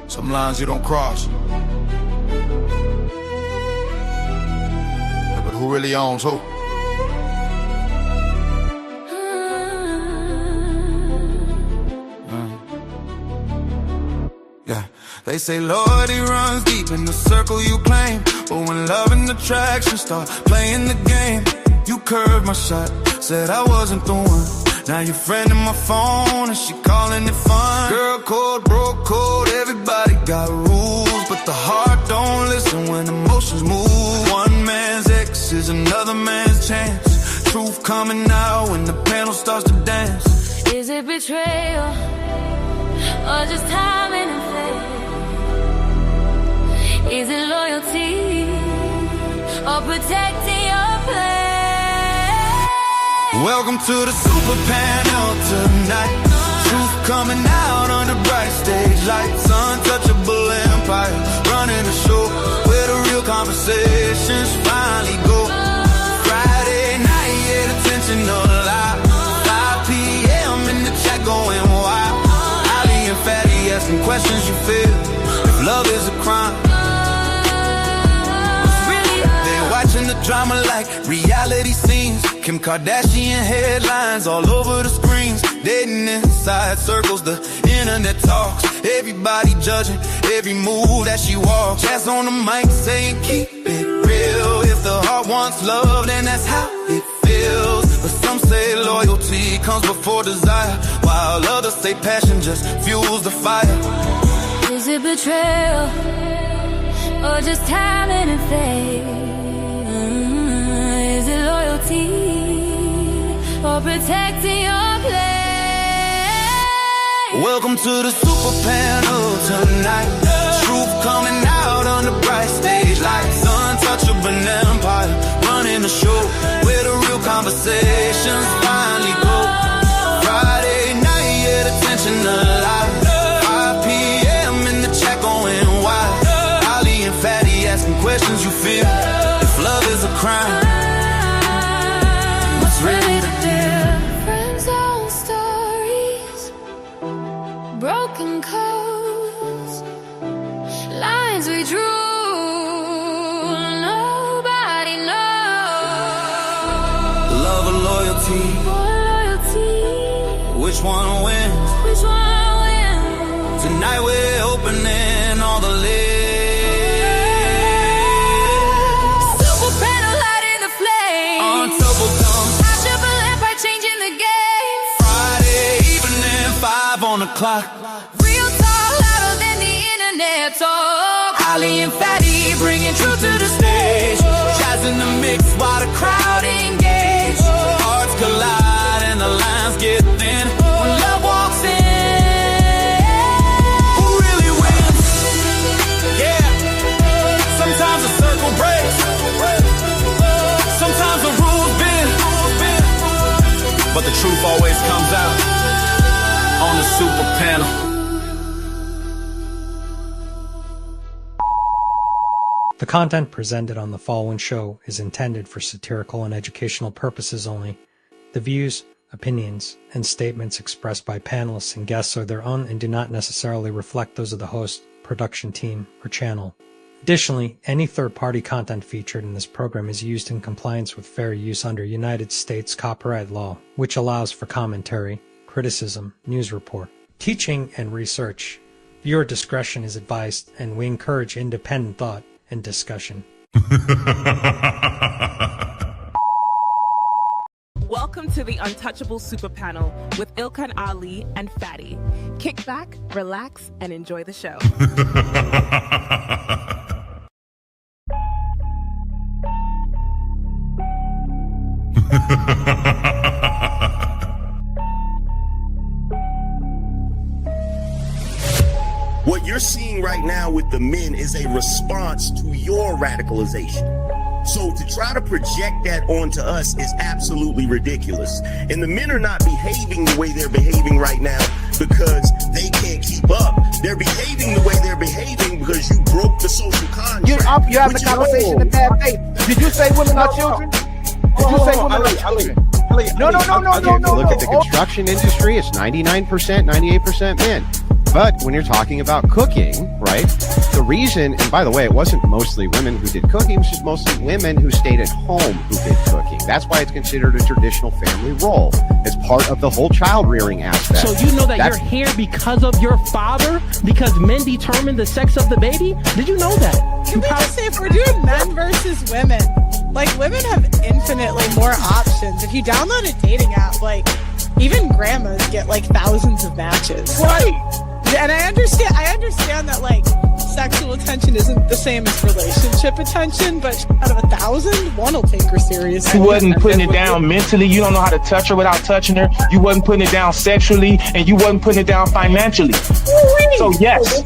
Some lines you don't cross. But who really owns who? Yeah, they say loyalty runs deep in the circle you claim, but when love and attraction start playing the game, you curved my shot, said I wasn't the one. Now your friend in my phone and she calling it fun. Girl code, bro code, everybody got rules, but the heart don't listen when emotions move. One man's ex is another man's chance. Truth coming out when the panel starts to dance. Is it betrayal or just timing and fate? Is it loyalty or protecting your place? Welcome to the super panel tonight. Truth coming out on the bright stage lights. Untouchable empire running the show where the real conversations finally go. Friday night, yeah, the tension alive. 5 p.m. in the chat going wild. Ali and Fatty asking questions you feel. If love is a crime, they're watching the drama like reality scenes. Kim Kardashian headlines all over the screens. Dating inside circles, the internet talks. Everybody judging every move that she walks. Jazz on the mic saying keep it real. If the heart wants love, then that's how it feels. But some say loyalty comes before desire, while others say passion just fuels the fire. Is it betrayal or just talent and fate? Is it loyalty or protecting your place? Welcome to the super panel tonight. Truth coming out on the bright stage lights. Untouchable empire running the show where the real conversations finally go. Friday night, yeah, the tension alive. 5 p.m. in the chat going wild. Ali and Fatty asking questions you feel. If love is a crime, what's really the deal? Friends own stories, broken codes, lines we drew. Nobody knows. Love or loyalty? Which one wins? Which one wins? Tonight we're opening all the lids. Super panel lighting the flame. Untouchable comes. Untouchable empire changing the game. Friday evening, 5 on the clock. Real talk louder than the internet talk. Ali and Fatty bringing truth to the stage. Jazz in the mix while the crowd engage. Hearts collide and the lines get thin. When love walks in, who really wins? Yeah. Sometimes the circle breaks. Sometimes the rules bend. But the truth always comes out on the super panel. The content presented on the following show is intended for satirical and educational purposes only. The views, opinions, and statements expressed by panelists and guests are their own and do not necessarily reflect those of the host, production team, or channel. Additionally, any third-party content featured in this program is used in compliance with fair use under United States copyright law, which allows for commentary, criticism, news report, teaching, and research. Viewer discretion is advised, and we encourage independent thought and discussion. Welcome to the Untouchable Super Panel with Ilkan Ali and Fatty. Kick back, relax, and enjoy the show. What you're seeing right now with the men is a response to your radicalization. So to try to project that onto us is absolutely ridiculous. And the men are not behaving the way they're behaving right now because they can't keep up. They're behaving the way they're behaving because you broke the social contract. You're having a conversation in bad faith. Did you say women are children? Did you say women are children? No. Look at the construction industry. It's 99%, 98% men. But when you're talking about cooking, right, the reason, and by the way, it wasn't mostly women who did cooking, it was just mostly women who stayed at home who did cooking. That's why it's considered a traditional family role. It's part of the whole child rearing aspect. So you know that you're here because of your father? Because men determine the sex of the baby? Did you know that? Can we just say, if we're doing men versus women, like, women have infinitely more options. If you download a dating app, like, even grandmas get like thousands of matches. Right. And I understand that, like, sexual attention isn't the same as relationship attention, but out of 1,000, one will take her seriously. You wasn't putting it down mentally. You don't know how to touch her without touching her. You wasn't putting it down sexually, and you wasn't putting it down financially. So yes.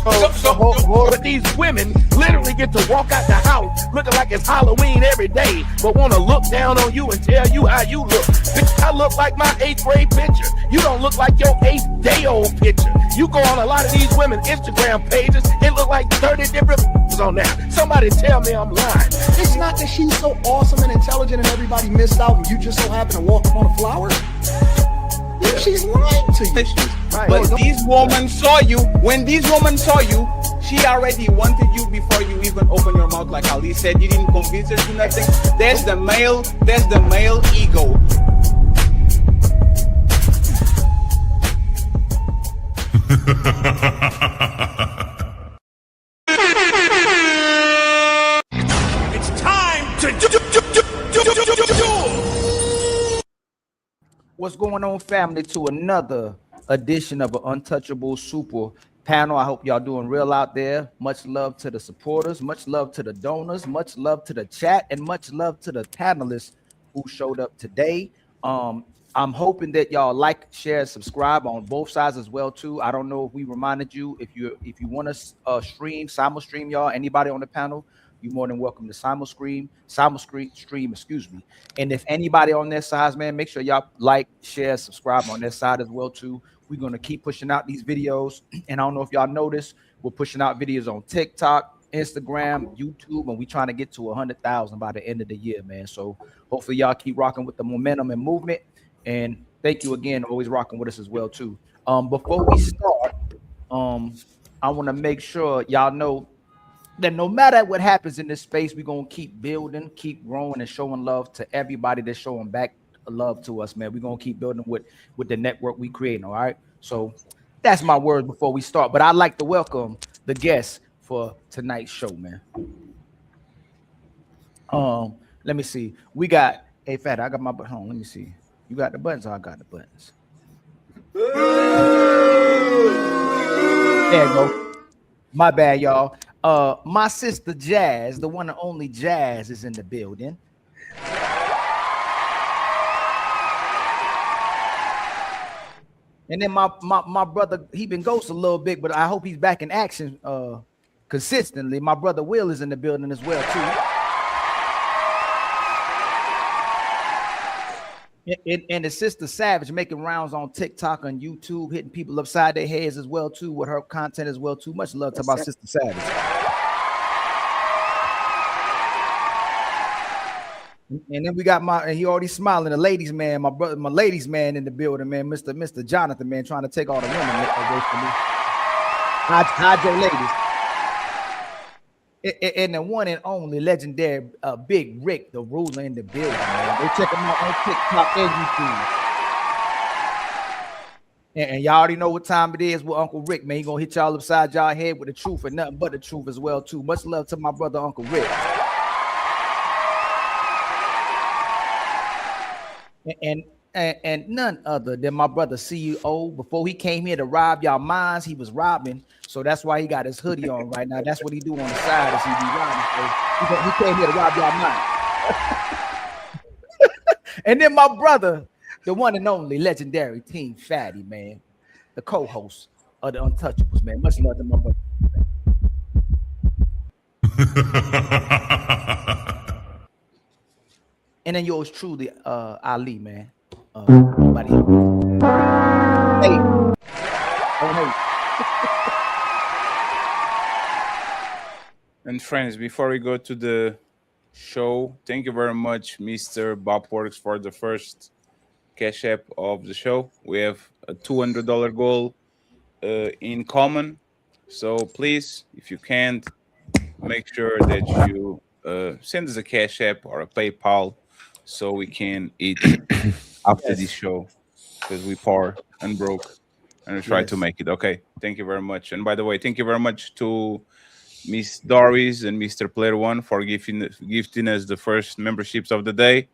But these women literally get to walk out the house looking like it's Halloween every day, but want to look down on you and tell you how you look. Bitch, I look like my 8th grade picture. You don't look like your 8th day old picture. You go on a lot of these women's Instagram pages, it look like 30 different on there. Somebody tell me I'm lying. It's not that she's so awesome and intelligent and everybody missed out and you just so happen to walk on a flower. Yeah. She's lying to you. Right. But these women saw you. When these women saw you, she already wanted you before you even open your mouth. Like Ali said, you didn't convince her to nothing. There's the male ego. It's time to do. What's going on, family, to another edition of an Untouchable Super Panel. I hope y'all doing real out there. Much love to the supporters, much love to the donors, much love to the chat, and much love to the panelists who showed up today. I'm hoping that y'all like, share, subscribe on both sides as well too. I don't know if we reminded you, if you want to simul stream y'all, anybody on the panel, you're more than welcome to simul stream, excuse me. And if anybody on their sides, man, make sure y'all like, share, subscribe on their side as well too. We're going to keep pushing out these videos. And I don't know if y'all noticed, we're pushing out videos on TikTok, Instagram, YouTube, and we're trying to get to 100,000 by the end of the year, man. So hopefully y'all keep rocking with the momentum and movement. And thank you again, always rocking with us as well too. Before we start, I want to make sure y'all know that no matter what happens in this space, we're going to keep building, keep growing, and showing love to everybody that's showing back love to us, man. We're going to keep building with the network we create, all right? So that's my words before we start. But I'd like to welcome the guests for tonight's show, man. Let me see. We got, hey, Fat, I got my button. Hold on, let me see. You got the buttons or I got the buttons? There you go. My bad, y'all. My sister Jazz, the one and only Jazz, is in the building. And then my brother, he been ghost a little bit, but I hope he's back in action consistently. My brother Will is in the building as well too. And the sister Savage making rounds on TikTok and YouTube, hitting people upside their heads as well too with her content as well too. Much love to my sister Savage. And then we got and he already smiling, the ladies man, my ladies man in the building, man, Mr. Jonathan, man, trying to take all the women away from me. Hide your ladies. And the one and only legendary Big Rick, the ruler in the building, man. Go check him out on TikTok and YouTube. And y'all already know what time it is with Uncle Rick, man. He gonna hit y'all upside y'all head with the truth and nothing but the truth as well, too. Much love to my brother, Uncle Rick. And none other than my brother CEO. Before he came here to rob y'all minds, he was robbing. So that's why he got his hoodie on right now. That's what he do on the side as he be robbing. So he came here to rob y'all minds. And then my brother, the one and only legendary Team Fatty, man, the co-host of the Untouchables, man. Much love to my brother. And then yours truly, Ali, man. Buddy. Hey. Oh, hey. And friends, before we go to the show, thank you very much, Mr. Bob Works, for the first cash app of the show. We have a $200 goal. in common. So please, if you can't, make sure that you send us a Cash App or a PayPal so we can eat after this show, because we poor and broke and we try to make it. Okay, thank you very much. And by the way, thank you very much to Miss Doris and Mr. Player One for gifting us the first memberships of the day.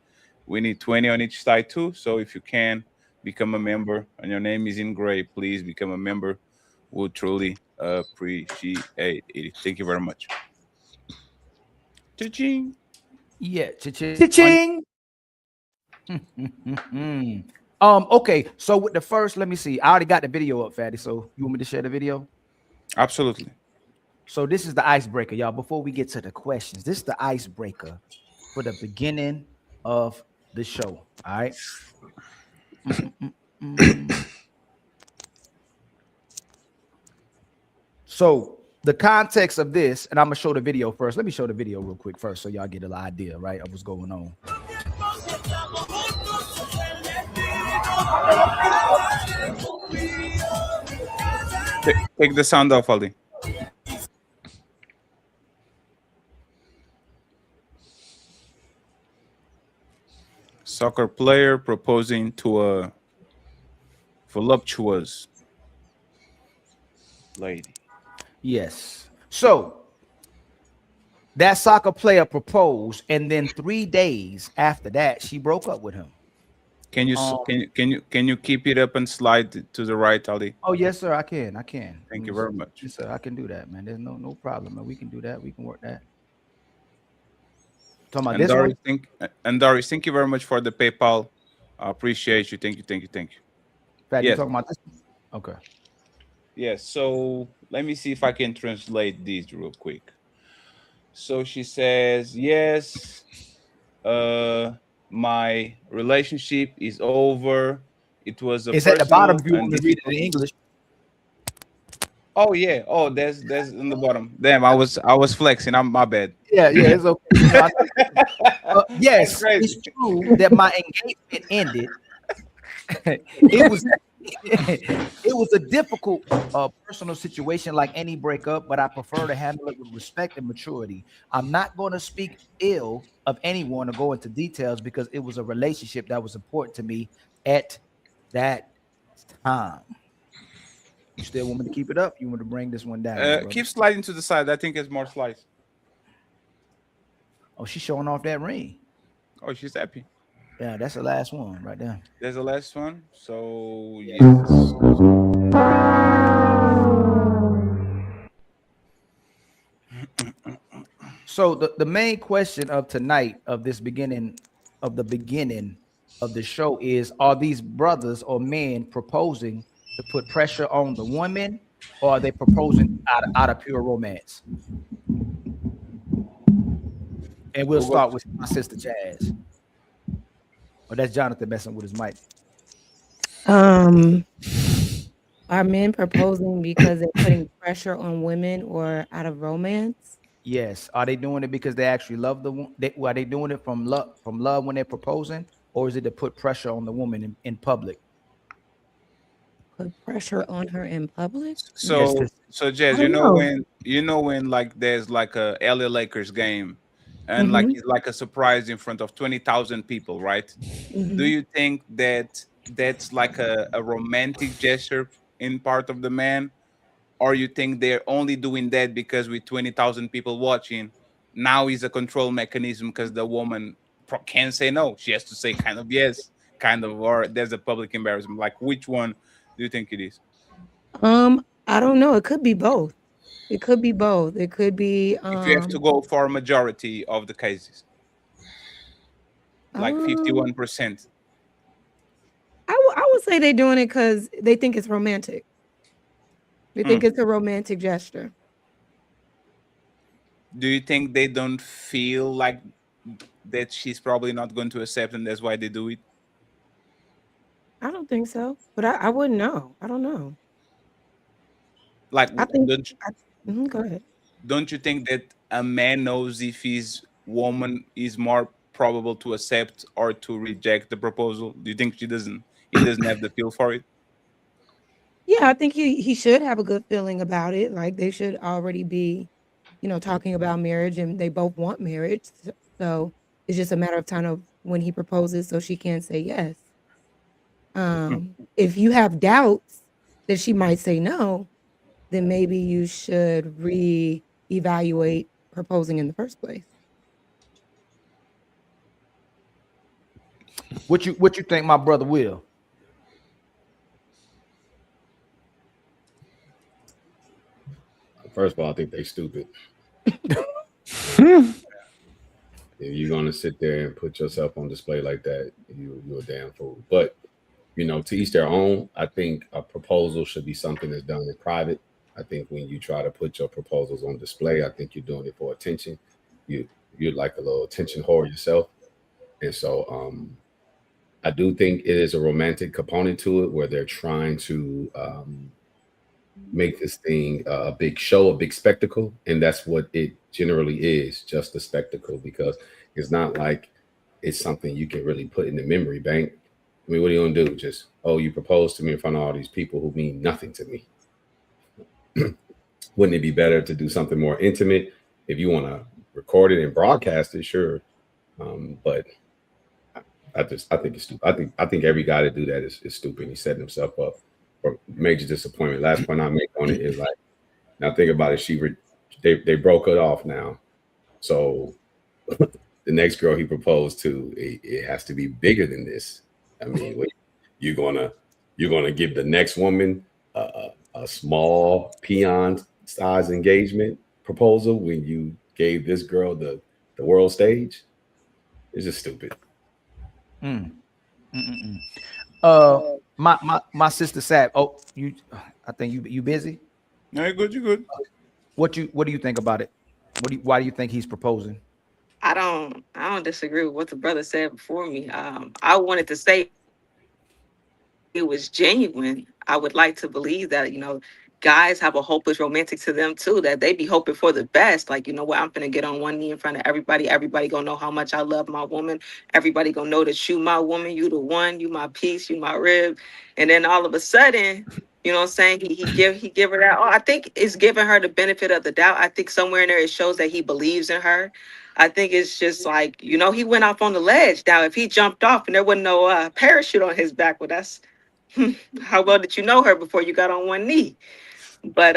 We need 20 on each side too. So if you can become a member and your name is in gray, please become a member. We'll truly appreciate it. Thank you very much. Cha-ching. Yeah, cha-ching. Cha-ching. Okay, so with the first, let me see. I already got the video up, Fatty. So you want me to share the video? Absolutely. So this is the icebreaker, y'all. Before we get to the questions, this is the icebreaker for the beginning of the show. All right. So the context of this, and I'm gonna show the video first. Let me show the video real quick first, so y'all get an idea, right, of what's going on. Take the sound off, Ali. Soccer player proposing to a voluptuous lady. Yes. So that soccer player proposed, and then 3 days after that, she broke up with him. Can you keep it up and slide to the right, Ali? Oh yes, sir. I can. Thank you very much. Yes, sir. I can do that, man. There's no problem, man. We can do that. We can work that. Talking about And this Doris, one? Doris, thank you very much for the PayPal. I appreciate you. Thank you. Fatty, you Yes. talking about this one? Okay. Yes, so let me see if I can translate this real quick. So she says, yes, my relationship is over. It was a It's at the bottom if you personal want me to read it in English. Oh yeah. Oh, there's in the bottom. Damn, I was flexing. My bad. Yeah, it's okay. Yes, crazy. it's true that my engagement ended. It was a difficult personal situation like any breakup, but I prefer to handle it with respect and maturity. I'm not going to speak ill of anyone or go into details because it was a relationship that was important to me at that time. You still want me to keep it up? You want to bring this one down? Keep sliding to the side. I think it's more slides. Oh, she's showing off that ring. Oh, she's happy. Yeah, that's the last one right there. There's the last one. So yes. So the main question of tonight, of this beginning of the show, is: are these brothers or men proposing to put pressure on the woman, or are they proposing out of pure romance? And we'll start with my sister Jazz. Oh, that's Jonathan messing with his mic. Are men proposing because they're putting pressure on women or out of romance? Yes. Are they doing it because they actually love the woman? Are they doing it from love when they're proposing, or is it to put pressure on the woman in public? Put pressure on her in public? So Jazz, I don't when like there's like a LA Lakers game, and like it's like a surprise in front of 20,000 people, right? Do you think that that's like a romantic gesture in part of the man, or you think they're only doing that because with 20,000 people watching, now is a control mechanism because the woman can't say no, she has to say kind of yes, kind of, or there's a public embarrassment? Like, which one do you think it is? I don't know. It could be both. It could be both. It could be If you have to go for a majority of the cases, like 51%. I would say they're doing it because they think it's romantic. They think it's a romantic gesture. Do you think they don't feel like that she's probably not going to accept, and that's why they do it? I don't think so, but I wouldn't know. I don't know. Like, I think. don't Go ahead. you think that a man knows if his woman is more probable to accept or to reject the proposal? Do you think he doesn't have the feel for it? Yeah, Yeah, I think he should have a good feeling about it. Like they should already be, talking about marriage, and they both want marriage. So it's just a matter of time of when he proposes, so she can say yes. If you have doubts that she might say no, then maybe you should reevaluate proposing in the first place. What you think, my brother Will? First of all, I think they stupid. If you're gonna sit there and put yourself on display like that, you're a damn fool. But to each their own. I think a proposal should be something that's done in private. I think when you try to put your proposals on display, I think you're doing it for attention. You're like a little attention whore yourself, and so I do think it is a romantic component to it where they're trying to make this thing a big show, a big spectacle, and that's what it generally is, just a spectacle, because it's not like it's something you can really put in the memory bank. I mean, what are you gonna do? Just, you proposed to me in front of all these people who mean nothing to me. Wouldn't it be better to do something more intimate? If you want to record it and broadcast it, sure. But I think it's stupid. I think every guy to do that is stupid. He's setting himself up for major disappointment. Last point I make on it is like, now think about it. They broke it off now, so the next girl he proposed to, it has to be bigger than this. I mean, you're gonna give the next woman a small peon size engagement proposal when you gave this girl the world stage? It's just stupid. My sister Sab. Oh, I think you busy? No, you're good. You're good. What do you think about it? Why do you think he's proposing? I don't disagree with what the brother said before me. I wanted to say it was genuine. I would like to believe that, guys have a hope is romantic to them too, that they be hoping for the best. Like, you know what, I'm gonna get on one knee in front of everybody. Everybody gonna know how much I love my woman. Everybody gonna know that you my woman, you the one, you my piece, you my rib. And then all of a sudden, you know what I'm saying, he give her that. I think it's giving her the benefit of the doubt. I think somewhere in there it shows that he believes in her. I think it's just like, he went off on the ledge. Now, if he jumped off and there wasn't no parachute on his back, well, that's how well did you know her before you got on one knee? But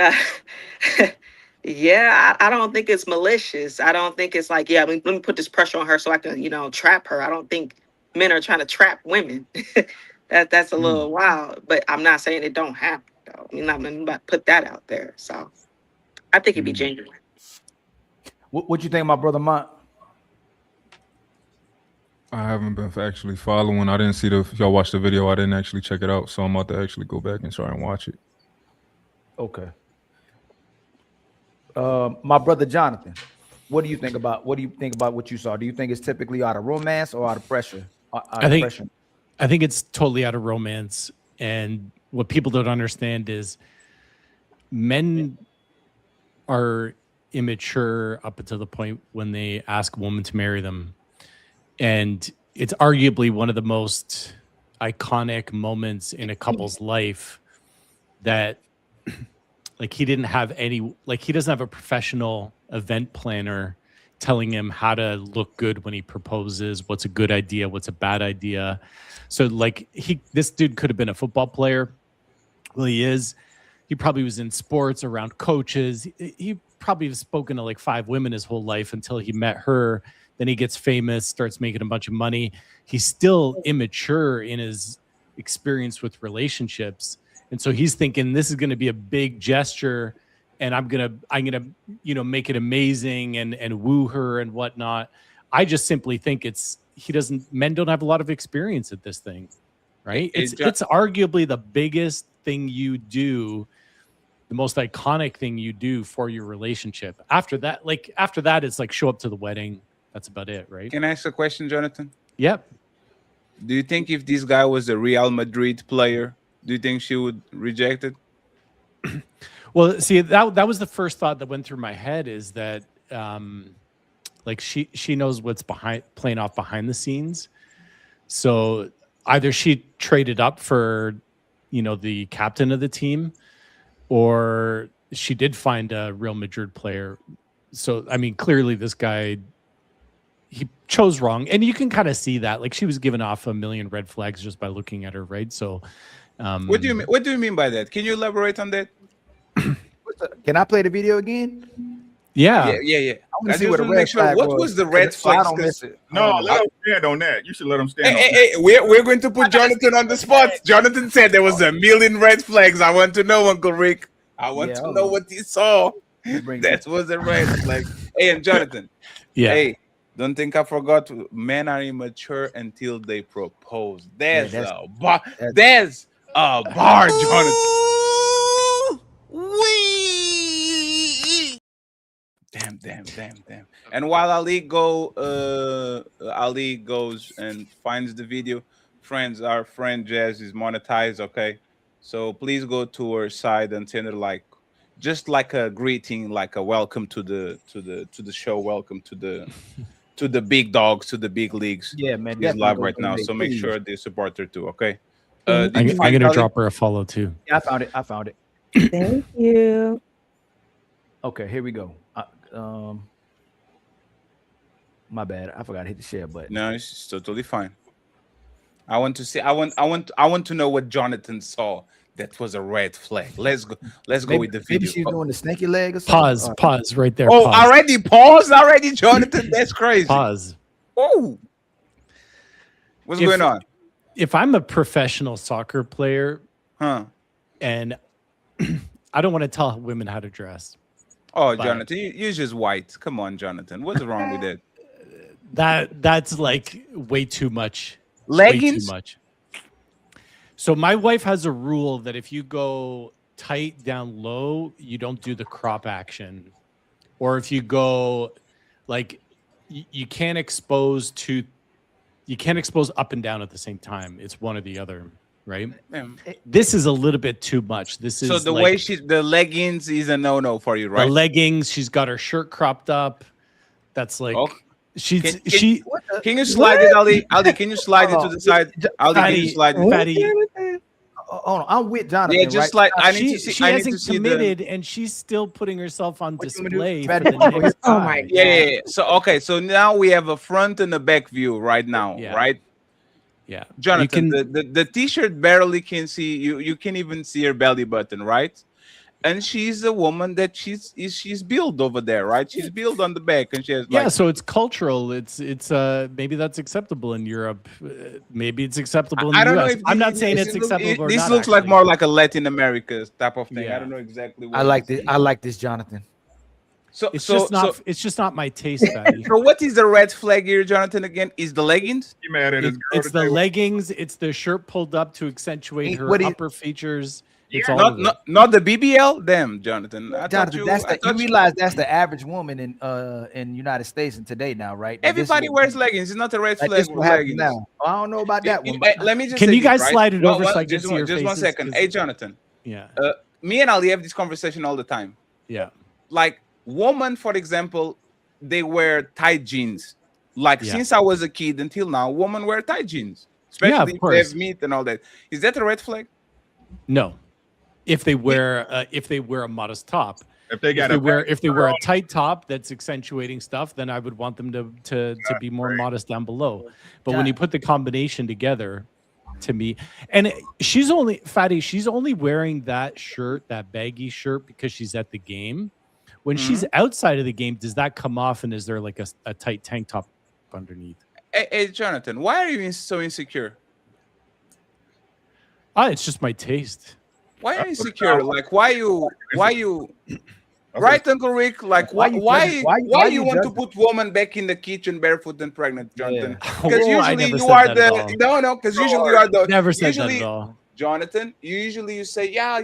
yeah, I don't think it's malicious. I don't think it's like, let me put this pressure on her so I can, trap her. I don't think men are trying to trap women. That's a little wild, but I'm not saying it don't happen though. I'm not about to put that out there. So I think it'd be genuine. What you think, my brother Mont? I haven't been actually following. I didn't see if y'all watched the video. I didn't actually check it out, so I'm about to actually go back and try and watch it. Okay. My brother Jonathan, what do you think about what you saw? Do you think it's typically out of romance or out of pressure? I think it's totally out of romance. And what people don't understand is men are immature up until the point when they ask a woman to marry them. And it's arguably one of the most iconic moments in a couple's life that like he doesn't have a professional event planner telling him how to look good when he proposes, what's a good idea, what's a bad idea. So like this dude could have been a football player. Well, he is. He probably was in sports around coaches. He probably has spoken to like 5 women his whole life until he met her. Then he gets famous, starts making a bunch of money. He's still immature in his experience with relationships. And so he's thinking this is going to be a big gesture and I'm going to, make it amazing and woo her and whatnot. I just simply think men don't have a lot of experience at this thing, right? It's arguably the biggest thing you do, the most iconic thing you do for your relationship. After that, it's like show up to the wedding. That's about it, right? Can I ask a question, Jonathan? Yep. Do you think if this guy was a Real Madrid player, do you think she would reject it? Well, see, that was the first thought that went through my head is that like she knows what's playing off behind the scenes. So either she traded up for, the captain of the team, or she did find a Real Madrid player. So, I mean, clearly this guy, he chose wrong. And you can kind of see that. Like, she was giving off a million red flags just by looking at her, right? So, What do you mean? What do you mean by that? Can you elaborate on that? Can I play the video again? Yeah. Yeah. I want to see just what a wanna make red sure. flag What was the red so I flag? don't miss it. No, let him stand on that. You should let him stand on that. Hey, we're going to put Jonathan on the spot. Jonathan said there was a million red flags. I want to know, Uncle Rick. I want to know what he saw. That was a red flag. Hey, and Jonathan. Yeah. Hey, don't think I forgot. Men are immature until they propose. There's a bar. There's a bar, Jonathan. Damn. And while Ali goes and finds the video, friends, our friend Jazz is monetized, okay? So please go to her side and send her just like a greeting, like a welcome to the show, welcome to the big dogs, to the big leagues. Yeah, man. She's live right now, so make sure they support her too, okay? I'm gonna drop her a follow too. Yeah, I found it. Thank you. Okay, here we go. My bad. I forgot to hit the share button. No, it's totally fine. I want to see. I want to know what Jonathan saw. That was a red flag. Let's go with the video. Maybe she's doing the snaky leg or something. Pause right there. Oh, pause. already paused already, Jonathan. That's crazy. Pause. Oh, what's going on? If I'm a professional soccer player, and I don't want to tell women how to dress. Oh, Jonathan, you're just white. Come on, Jonathan. What's wrong with it? That's like way too much. Leggings? Way too much. So my wife has a rule that if you go tight down low, you don't do the crop action. Or if you go you can't expose up and down at the same time. It's one or the other, right? This is a little bit too much. This is so the way the leggings is a no for you, right? The leggings, she's got her shirt cropped up. That's like can you slide it, Ali? Ali, can you slide it to the side? Ali, can you slide it? Fatty. Oh, no, I'm with Jonathan. Yeah, just right? I need to see. She I need hasn't to see committed, and she's still putting herself on display. For Fatty, the next oh time. my God. Yeah. So now we have a front and a back view right now, right? Yeah. Jonathan, the t-shirt barely can see you. You can't even see her belly button, right? And she's a woman that she's built over there, right? She's built on the back, and she has So it's cultural. It's maybe that's acceptable in Europe. Maybe it's acceptable in the I don't US. know if I'm not saying it's acceptable. This or not, looks like more like a Latin America type of thing. Yeah. I don't know exactly what I like this, Jonathan. So it's just not my taste, Fatty. So what is the red flag here, Jonathan? Again, is the leggings? You mad at his girl It's the today? leggings. It's the shirt pulled up to accentuate her What do you- upper features. It's all of it. Not the BBL. Damn, Jonathan. Jonathan, you realize that's the average woman in United States and today now, right? Everybody wears leggings. It's not a red flag. This will with happen leggings. now. I don't know about that one. Let But me just. Can say you guys this, right? slide it over so I can just see your just one faces? second. 'Cause- Hey, Jonathan. Yeah. Me and Ali have this conversation all the time. Yeah. Like women, for example, they wear tight jeans. Like since I was a kid until now, women wear tight jeans, especially if they have meat and all that. Is that a red flag? No. If they wear a modest top. If they wear a tight top that's accentuating stuff, then I would want them to be more modest down below. But when you put the combination together, to me, and she's only wearing that shirt, that baggy shirt, because she's at the game. When she's outside of the game, does that come off, and is there like a tight tank top underneath? Hey, Jonathan, why are you so insecure? It's just my taste. Why are you insecure? Like, why you? Right, Uncle Rick? Like, why you want to put woman back in the kitchen barefoot and pregnant, Jonathan? Because usually you are the because usually you are the never said that at all. Jonathan, you say, yeah,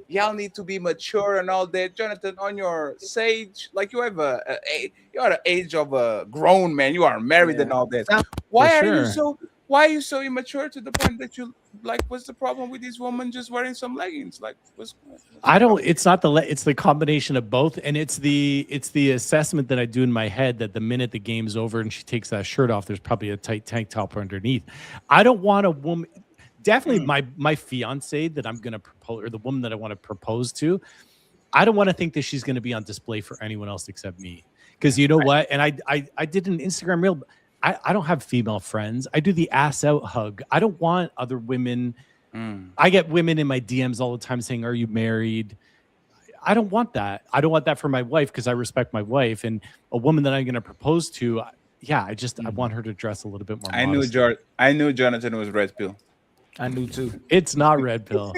y'all need to be mature and all that. Jonathan, on your sage, like you have you're the age of a grown man. You are married and all that. Why are you so immature to the point that you like? What's the problem with this woman just wearing some leggings? Like, It's not it's the combination of both, and it's the assessment that I do in my head that the minute the game's over and she takes that shirt off, there's probably a tight tank top underneath. I don't want a woman. definitely my fiance that I'm going to propose, or the woman that I want to propose to, I don't want to think that she's going to be on display for anyone else except me. Because you know what? And I did an Instagram reel. I don't have female friends. I do the ass out hug. I don't want other women. I get women in my DMs all the time saying, "Are you married?" I don't want that. I don't want that for my wife because I respect my wife. And a woman that I'm going to propose to, I want her to dress a little bit more. I knew Jonathan was red pill. I knew too. It's not red pill.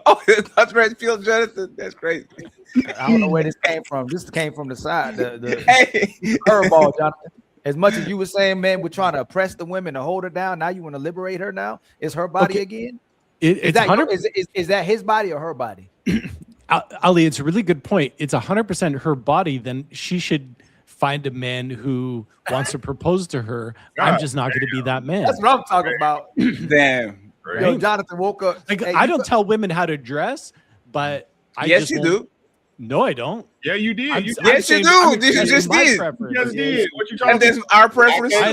Oh, it's not red pill, Jonathan. That's crazy. I don't know where this came from. This came from the side. The curveball, Jonathan. As much as you were saying, man, we're trying to oppress the women to hold her down. Now you want to liberate her. Now it's her body again. Is that his body or her body? Ali, it's a really good point. It's 100% her body. Then she should find a man who wants to propose to her. I'm just not going to be that man. That's what I'm talking about. Damn. Yo, Jonathan woke up. Like, I don't tell women how to dress, but yes, you do. No, I don't. Yeah, you did. Yes, you do. This you just did. You just did. What you talking about? And there's our preference. I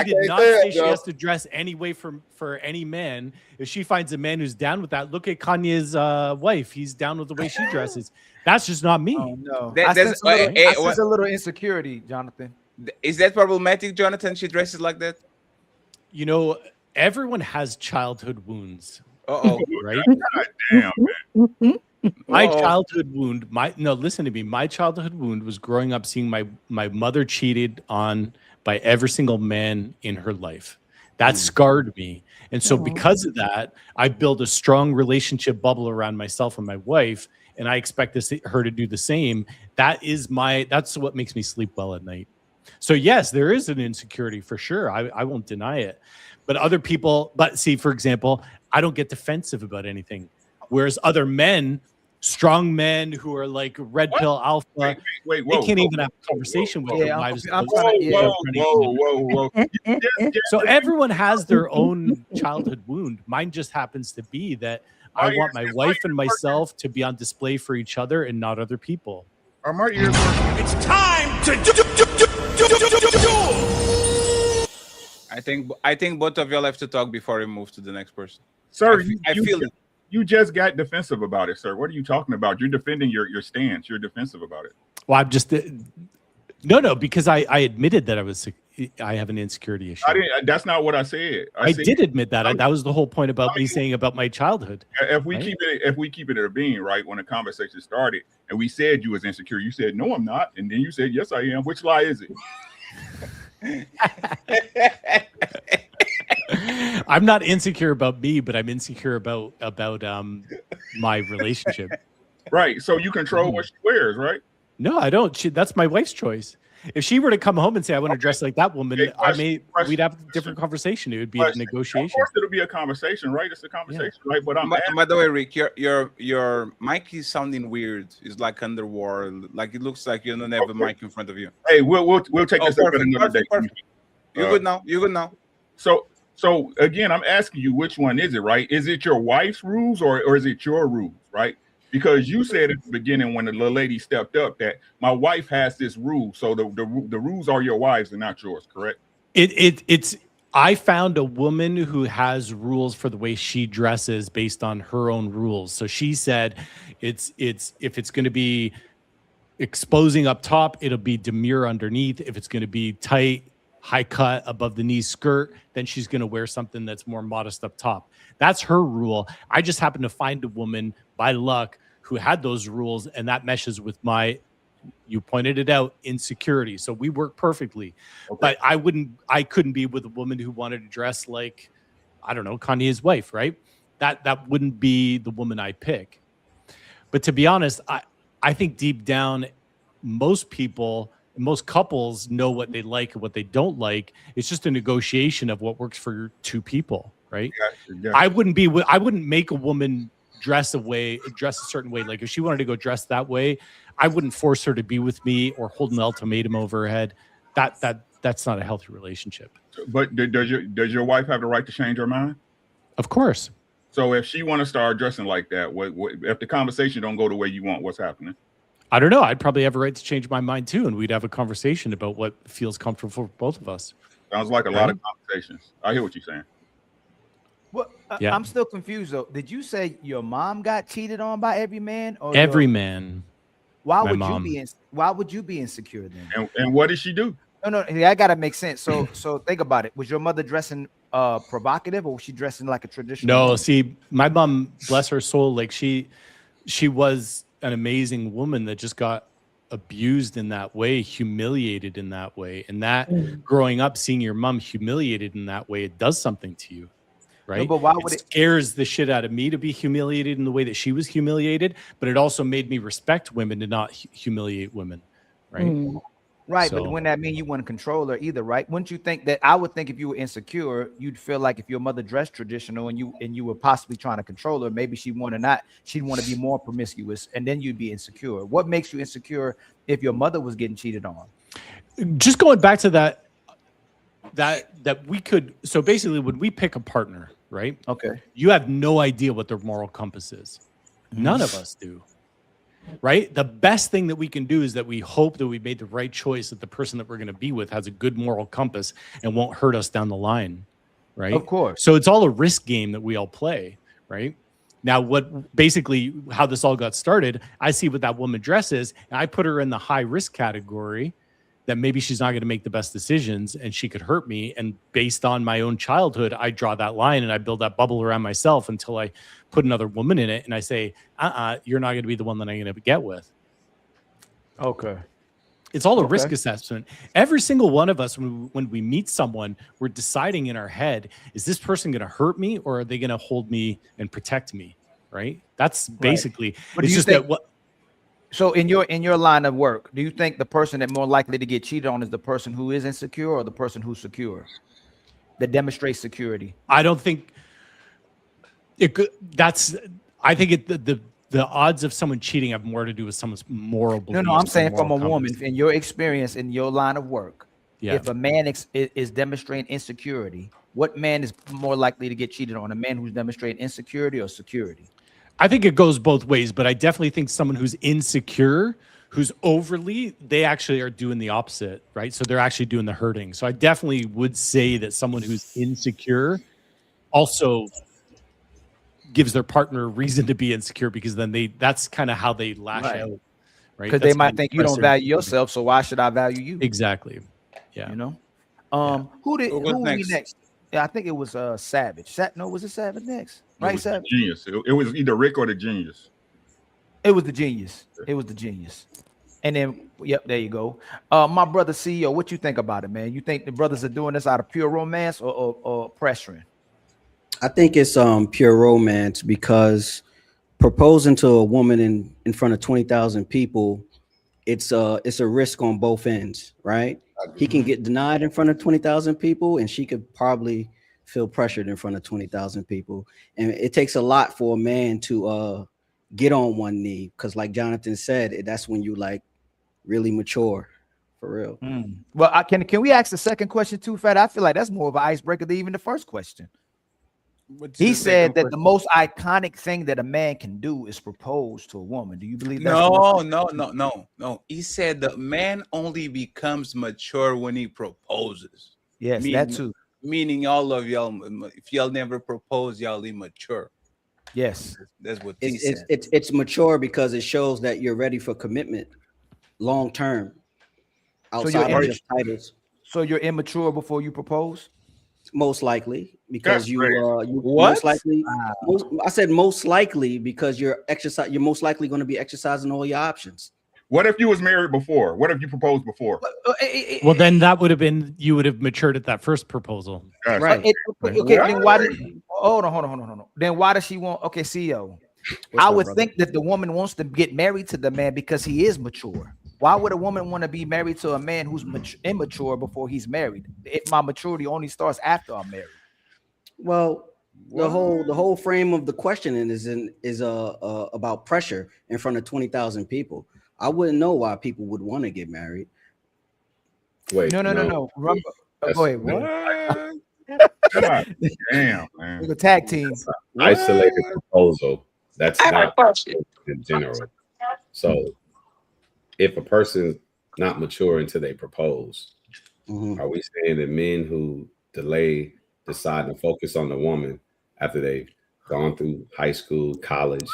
did not say she has to dress any way for any man. If she finds a man who's down with that, look at Kanye's wife. He's down with the way she dresses. That's just not me. Oh, no. I sense a little insecurity, Jonathan. Is that problematic, Jonathan? She dresses like that? You know, everyone has childhood wounds. Uh-oh. Right? God damn, man. My childhood wound, listen to me. My childhood wound was growing up seeing my mother cheated on by every single man in her life. That scarred me. And so because of that, I built a strong relationship bubble around myself and my wife, and I expect her to do the same. That's what makes me sleep well at night. So yes, there is an insecurity for sure. I won't deny it. But other people, for example, I don't get defensive about anything. Whereas other men, strong men who are like red pill alpha, they can't even have a conversation with their wives. Whoa. So everyone has their own childhood wound. Mine just happens to be that I want my wife and myself to be on display for each other and not other people. Are my ears working? It's time to I think both of y'all have to talk before we move to the next person. Sir, I feel it. You just got defensive about it, sir. What are you talking about? You're defending your stance. You're defensive about it. Well, I'm just because I admitted that I have an insecurity issue. That's not what I said. I did admit that. That was the whole point about me saying about my childhood. If we keep it at a being, right, when the conversation started and we said you was insecure, you said no, I'm not, and then you said yes, I am. Which lie is it? I'm not insecure about me, but I'm insecure about my relationship. Right. So you control what she wears, right? No, I don't. That's my wife's choice. If she were to come home and say I want to dress like that woman, we'd have a different conversation. It would be a negotiation. Of course, it'll be a conversation, right? It's a conversation, right? But by the way, Rick, your mic is sounding weird. It's like underwater. Like it looks like you don't have a mic in front of you. Hey, we'll take this up another day. Perfect. You're good now. You're good now. So again, I'm asking you, which one is it, right? Is it your wife's rules or is it your rules, right? Because you said at the beginning when the little lady stepped up that my wife has this rule, so the rules are your wife's and not yours, correct? It's I found a woman who has rules for the way she dresses based on her own rules. So she said it's if it's going to be exposing up top, it'll be demure underneath. If it's going to be tight, high cut above the knee skirt, then she's going to wear something that's more modest up top. That's her rule. I just happened to find a woman by luck who had those rules, and that meshes with my, you pointed it out, insecurity. So we work perfectly. Okay. But I couldn't be with a woman who wanted to dress like, I don't know, Kanye's wife, right? That wouldn't be the woman I pick. But to be honest, I think deep down, most couples know what they like and what they don't like. It's just a negotiation of what works for two people, right? Yeah. I wouldn't make a woman dress a certain way. Like if she wanted to go dress that way, I wouldn't force her to be with me or hold an ultimatum over her head. That's not a healthy relationship. But does your wife have the right to change her mind? Of course. So if she want to start dressing like that, what if the conversation don't go the way you want, what's happening? I don't know. I'd probably have a right to change my mind too, and we'd have a conversation about what feels comfortable for both of us. Sounds like a lot of conversations. I hear what you're saying. Well, Yeah. I'm still confused though. Did you say your mom got cheated on by every man? Or Every man. Why My would mom. why would you be insecure then? And what did she do? No, that gotta make sense. So think about it. Was your mother dressing provocative, or was she dressing like a traditional? No, woman? see, my mom, bless her soul, like she was an amazing woman that just got abused in that way, humiliated in that way. And that growing up, seeing your mom humiliated in that way, it does something to you. Right. but why would it scares the shit out of me to be humiliated in the way that she was humiliated, but it also made me respect women to not humiliate women. Right. Right, So- but wouldn't that mean you want to control her either, right? Wouldn't you think that? I would think if you were insecure, you'd feel like if your mother dressed traditional and you were possibly trying to control her, maybe she'd want to be more promiscuous, and then you'd be insecure. What makes you insecure if your mother was getting cheated on? Just going back to that we could, so basically when we pick a partner, right? Okay. You have no idea what their moral compass is. None of us do. Right? The best thing that we can do is that we hope that we made the right choice, that the person that we're going to be with has a good moral compass and won't hurt us down the line. Right? Of course. So it's all a risk game that we all play, right? Now, how this all got started, I see what that woman dresses, and I put her in the high risk category that maybe she's not going to make the best decisions and she could hurt me. And based on my own childhood, I draw that line and I build that bubble around myself until I put another woman in it. And I say, you're not going to be the one that I'm going to get with. Okay. It's all a risk assessment. Every single one of us, when we meet someone, we're deciding in our head, is this person going to hurt me or are they going to hold me and protect me? Right. That's basically, But it's do you just think- that what, So in your line of work, do you think the person that more likely to get cheated on is the person who is insecure or the person who's secure, that demonstrates security? I don't think it could, I think the odds of someone cheating have more to do with someone's moral beliefs. No, I'm saying and from a moral woman, compass. in your experience, in your line of work, Yeah. if a man is demonstrating insecurity, what man is more likely to get cheated on? A man who's demonstrating insecurity or security? I think it goes both ways, but I definitely think someone who's insecure, who's overly, they actually are doing the opposite, right? So they're actually doing the hurting. So I definitely would say that someone who's insecure also gives their partner a reason to be insecure, because then that's kind of how they lash Right. out, right? Because they That's might kinda think you don't express their- value yourself, so why should I value you? Exactly. Yeah. You know. Who was next? next? Yeah, I think it was Savage. Was it Savage next? Right, It was the Savage. genius. It was either Rick or the genius. It was the genius. It was the genius. And then, yep, there you go. My brother CEO, what you think about it, man? You think the brothers are doing this out of pure romance or pressuring? I think it's pure romance, because proposing to a woman in front of 20,000 people, it's a risk on both ends, right? He can get denied in front of 20,000 people, and she could probably feel pressured in front of 20,000 people. And it takes a lot for a man to get on one knee, because like Jonathan said, that's when you like really mature, for real. Well, can we ask the second question too, Fat? I feel like that's more of an icebreaker than even the first question. He said that the most iconic thing that a man can do is propose to a woman. Do you believe that? No. He said the man only becomes mature when he proposes. Yes, that too. Meaning all of y'all, if y'all never propose, y'all immature. Yes, that's what he said. It's mature because it shows that you're ready for commitment, long term. Outside of just titles. So you're immature before you propose? Most likely, because you What? most likely. I said most likely because you're most likely going to be exercising all your options. What if you was married before? What if you proposed before? Well, then that would have been, you would have matured at that first proposal. Right. Okay, then why did hold on. Then why does she want CEO? I would think that the woman wants to get married to the man because he is mature. Why would a woman want to be married to a man who's immature before he's married? My maturity only starts after I'm married. Well, the whole frame of the questioning is about pressure in front of 20,000 people. I wouldn't know why people would want to get married. Wait, no. Remember, go ahead. What? Damn, man. We're a tag team. Isolated proposal. That's not in general. So if a person's not mature until they propose, are we saying that men who delay, decide to focus on the woman after they've gone through high school, college,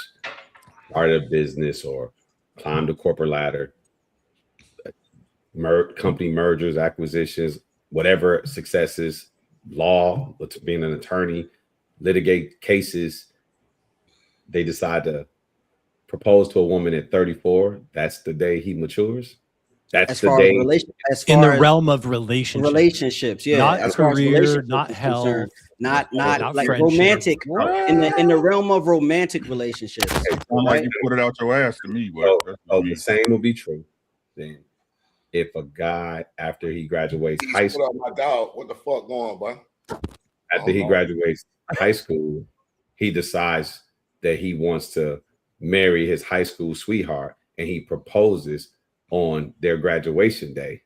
started a business, or climbed the corporate ladder, company mergers, acquisitions, whatever successes, law, being an attorney, litigate cases. They decide to propose to a woman at 34. That's the day he matures. That's the day. In the realm of relationships, yeah, not as far as career, relationships not is health, concerned. not like friendship. romantic in the realm of romantic relationships. Like you put it out your ass to me, but the same will be true then if a guy after he graduates high Put up school, my dog. What the fuck going, boy? after he graduates high school, he decides that he wants to marry his high school sweetheart, and he proposes on their graduation day.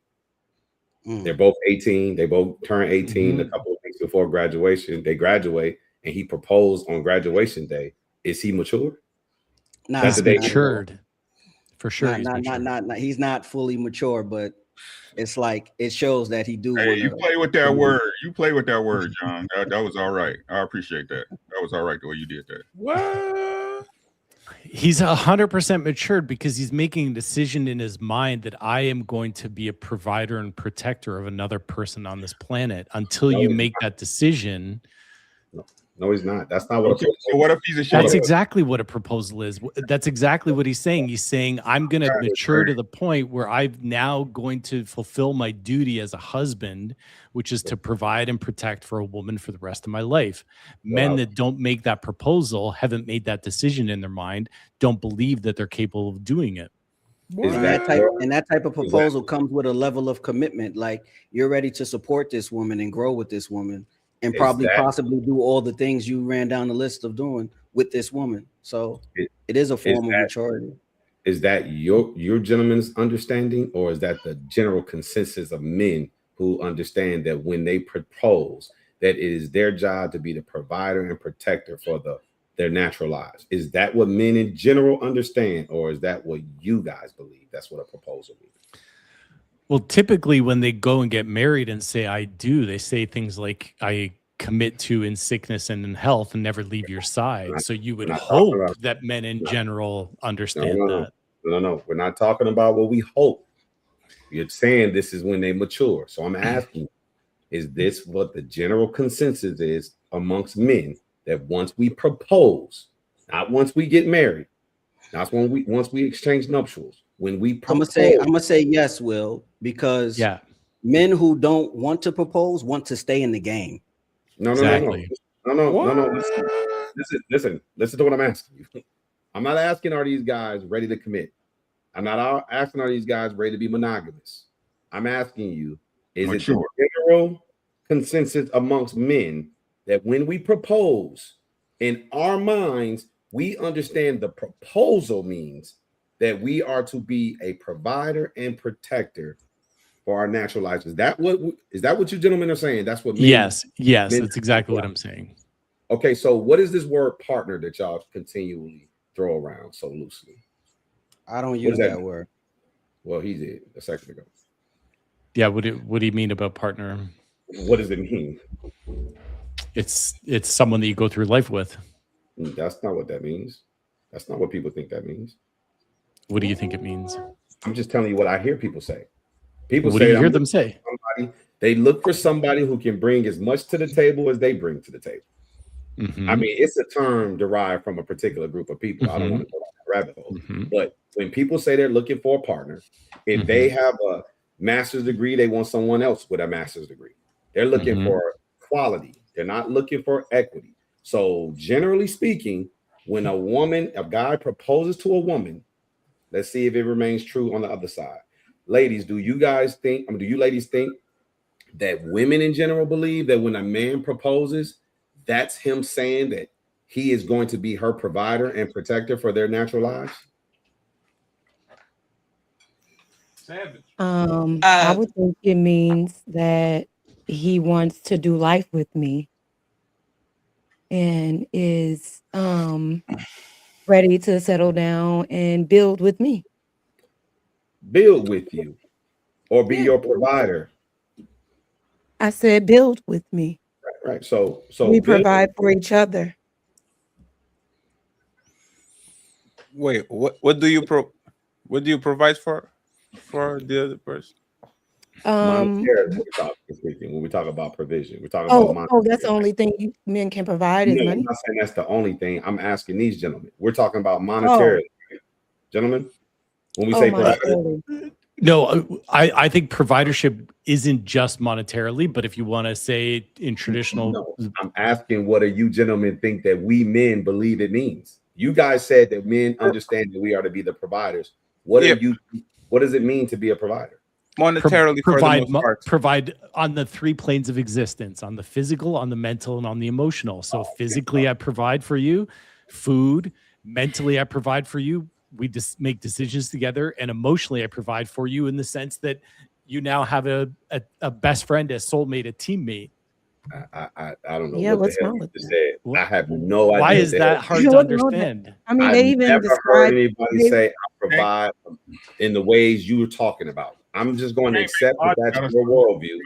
They're both 18. They both turn 18 a couple of weeks before graduation. They graduate, and he proposed on graduation day. Is he mature? Nah, That's the day matured. For sure, he's not fully mature, but it's like it shows that he do. Hey, you play with that word. You play with that word, John. That was all right. I appreciate that. That was all right the way you did that. What? He's 100% matured because he's making a decision in his mind that I am going to be a provider and protector of another person on this planet. Until you make that decision. No, he's not. That's not what. Okay, so what if he's a? That's exactly what a proposal is. That's exactly what he's saying. He's saying I'm going to mature to the point where I'm now going to fulfill my duty as a husband, which is to provide and protect for a woman for the rest of my life. Men that don't make that proposal, haven't made that decision in their mind, don't believe that they're capable of doing it. And that type of proposal comes with a level of commitment. Like you're ready to support this woman and grow with this woman. And probably possibly do all the things you ran down the list of doing with this woman. So it is a form of maturity. Is that your gentleman's understanding, or is that the general consensus of men who understand that when they propose, that it is their job to be the provider and protector for their natural lives? Is that what men in general understand, or is that what you guys believe? That's what a proposal means. Well, typically when they go and get married and say, I do, they say things like, I commit to in sickness and in health and never leave your side. So you would hope that men in general understand that. No. We're not talking about what we hope. You're saying this is when they mature. So I'm asking, is this what the general consensus is amongst men, that once we propose, not once we get married, not once we exchange nuptials, when we propose, I'm gonna say yes, Will, because men who don't want to propose want to stay in the game. No. Listen to what I'm asking you. I'm not asking, are these guys ready to commit? I'm not asking, are these guys ready to be monogamous? I'm asking you, is it the general consensus amongst men that when we propose, in our minds, we understand the proposal means that we are to be a provider and protector for our natural lives? Is that what you gentlemen are saying? That's what men, yes, that's exactly what I'm saying. Okay, so what is this word partner that y'all continually throw around so loosely? I don't use that word. Well, he did a second ago. Yeah, what do you mean about partner? What does it mean? It's someone that you go through life with. That's not what that means. That's not what people think that means. What do you think it means? I'm just telling you what I hear people say. People what say, do you hear them say? They look for somebody who can bring as much to the table as they bring to the table. Mm-hmm. I mean, it's a term derived from a particular group of people. I don't want to go down that rabbit hole. But when people say they're looking for a partner, if they have a master's degree, they want someone else with a master's degree. They're looking for quality. They're not looking for equity. So generally speaking, when a guy proposes to a woman, let's see if it remains true on the other side. Ladies, do you ladies think that women in general believe that when a man proposes, that's him saying that he is going to be her provider and protector for their natural lives? Savage. I would think it means that he wants to do life with me and is ready to settle down and build with me. Build with you or be your provider. I said build with me. Right. So we provide for each other. Wait, what do you provide for the other person? Monetarily, when we talk about provision, we're talking about money. Oh, that's the only thing men can provide is No, I'm money. not saying that's the only thing. I'm asking these gentlemen. We're talking about monetarily, right? Gentlemen. When we say provider, No, I think providership isn't just monetarily, but if you want to say it in traditional, no, I'm asking what do you gentlemen think that we men believe it means? You guys said that men understand that we are to be the providers. What does it mean to be a provider? Monetarily, provide on the three planes of existence: on the physical, on the mental, and on the emotional. So physically, I provide for you food. Mentally, I provide for you. We just make decisions together, and emotionally, I provide for you in the sense that you now have a best friend, a soulmate, a teammate. I don't know. Yeah, what what's the hell wrong you with just that? said. I have no idea. Why is that hard to understand? I mean, I've they even never heard describe. anybody say I provide in the ways you were talking about. I'm just going to accept that that's your worldview.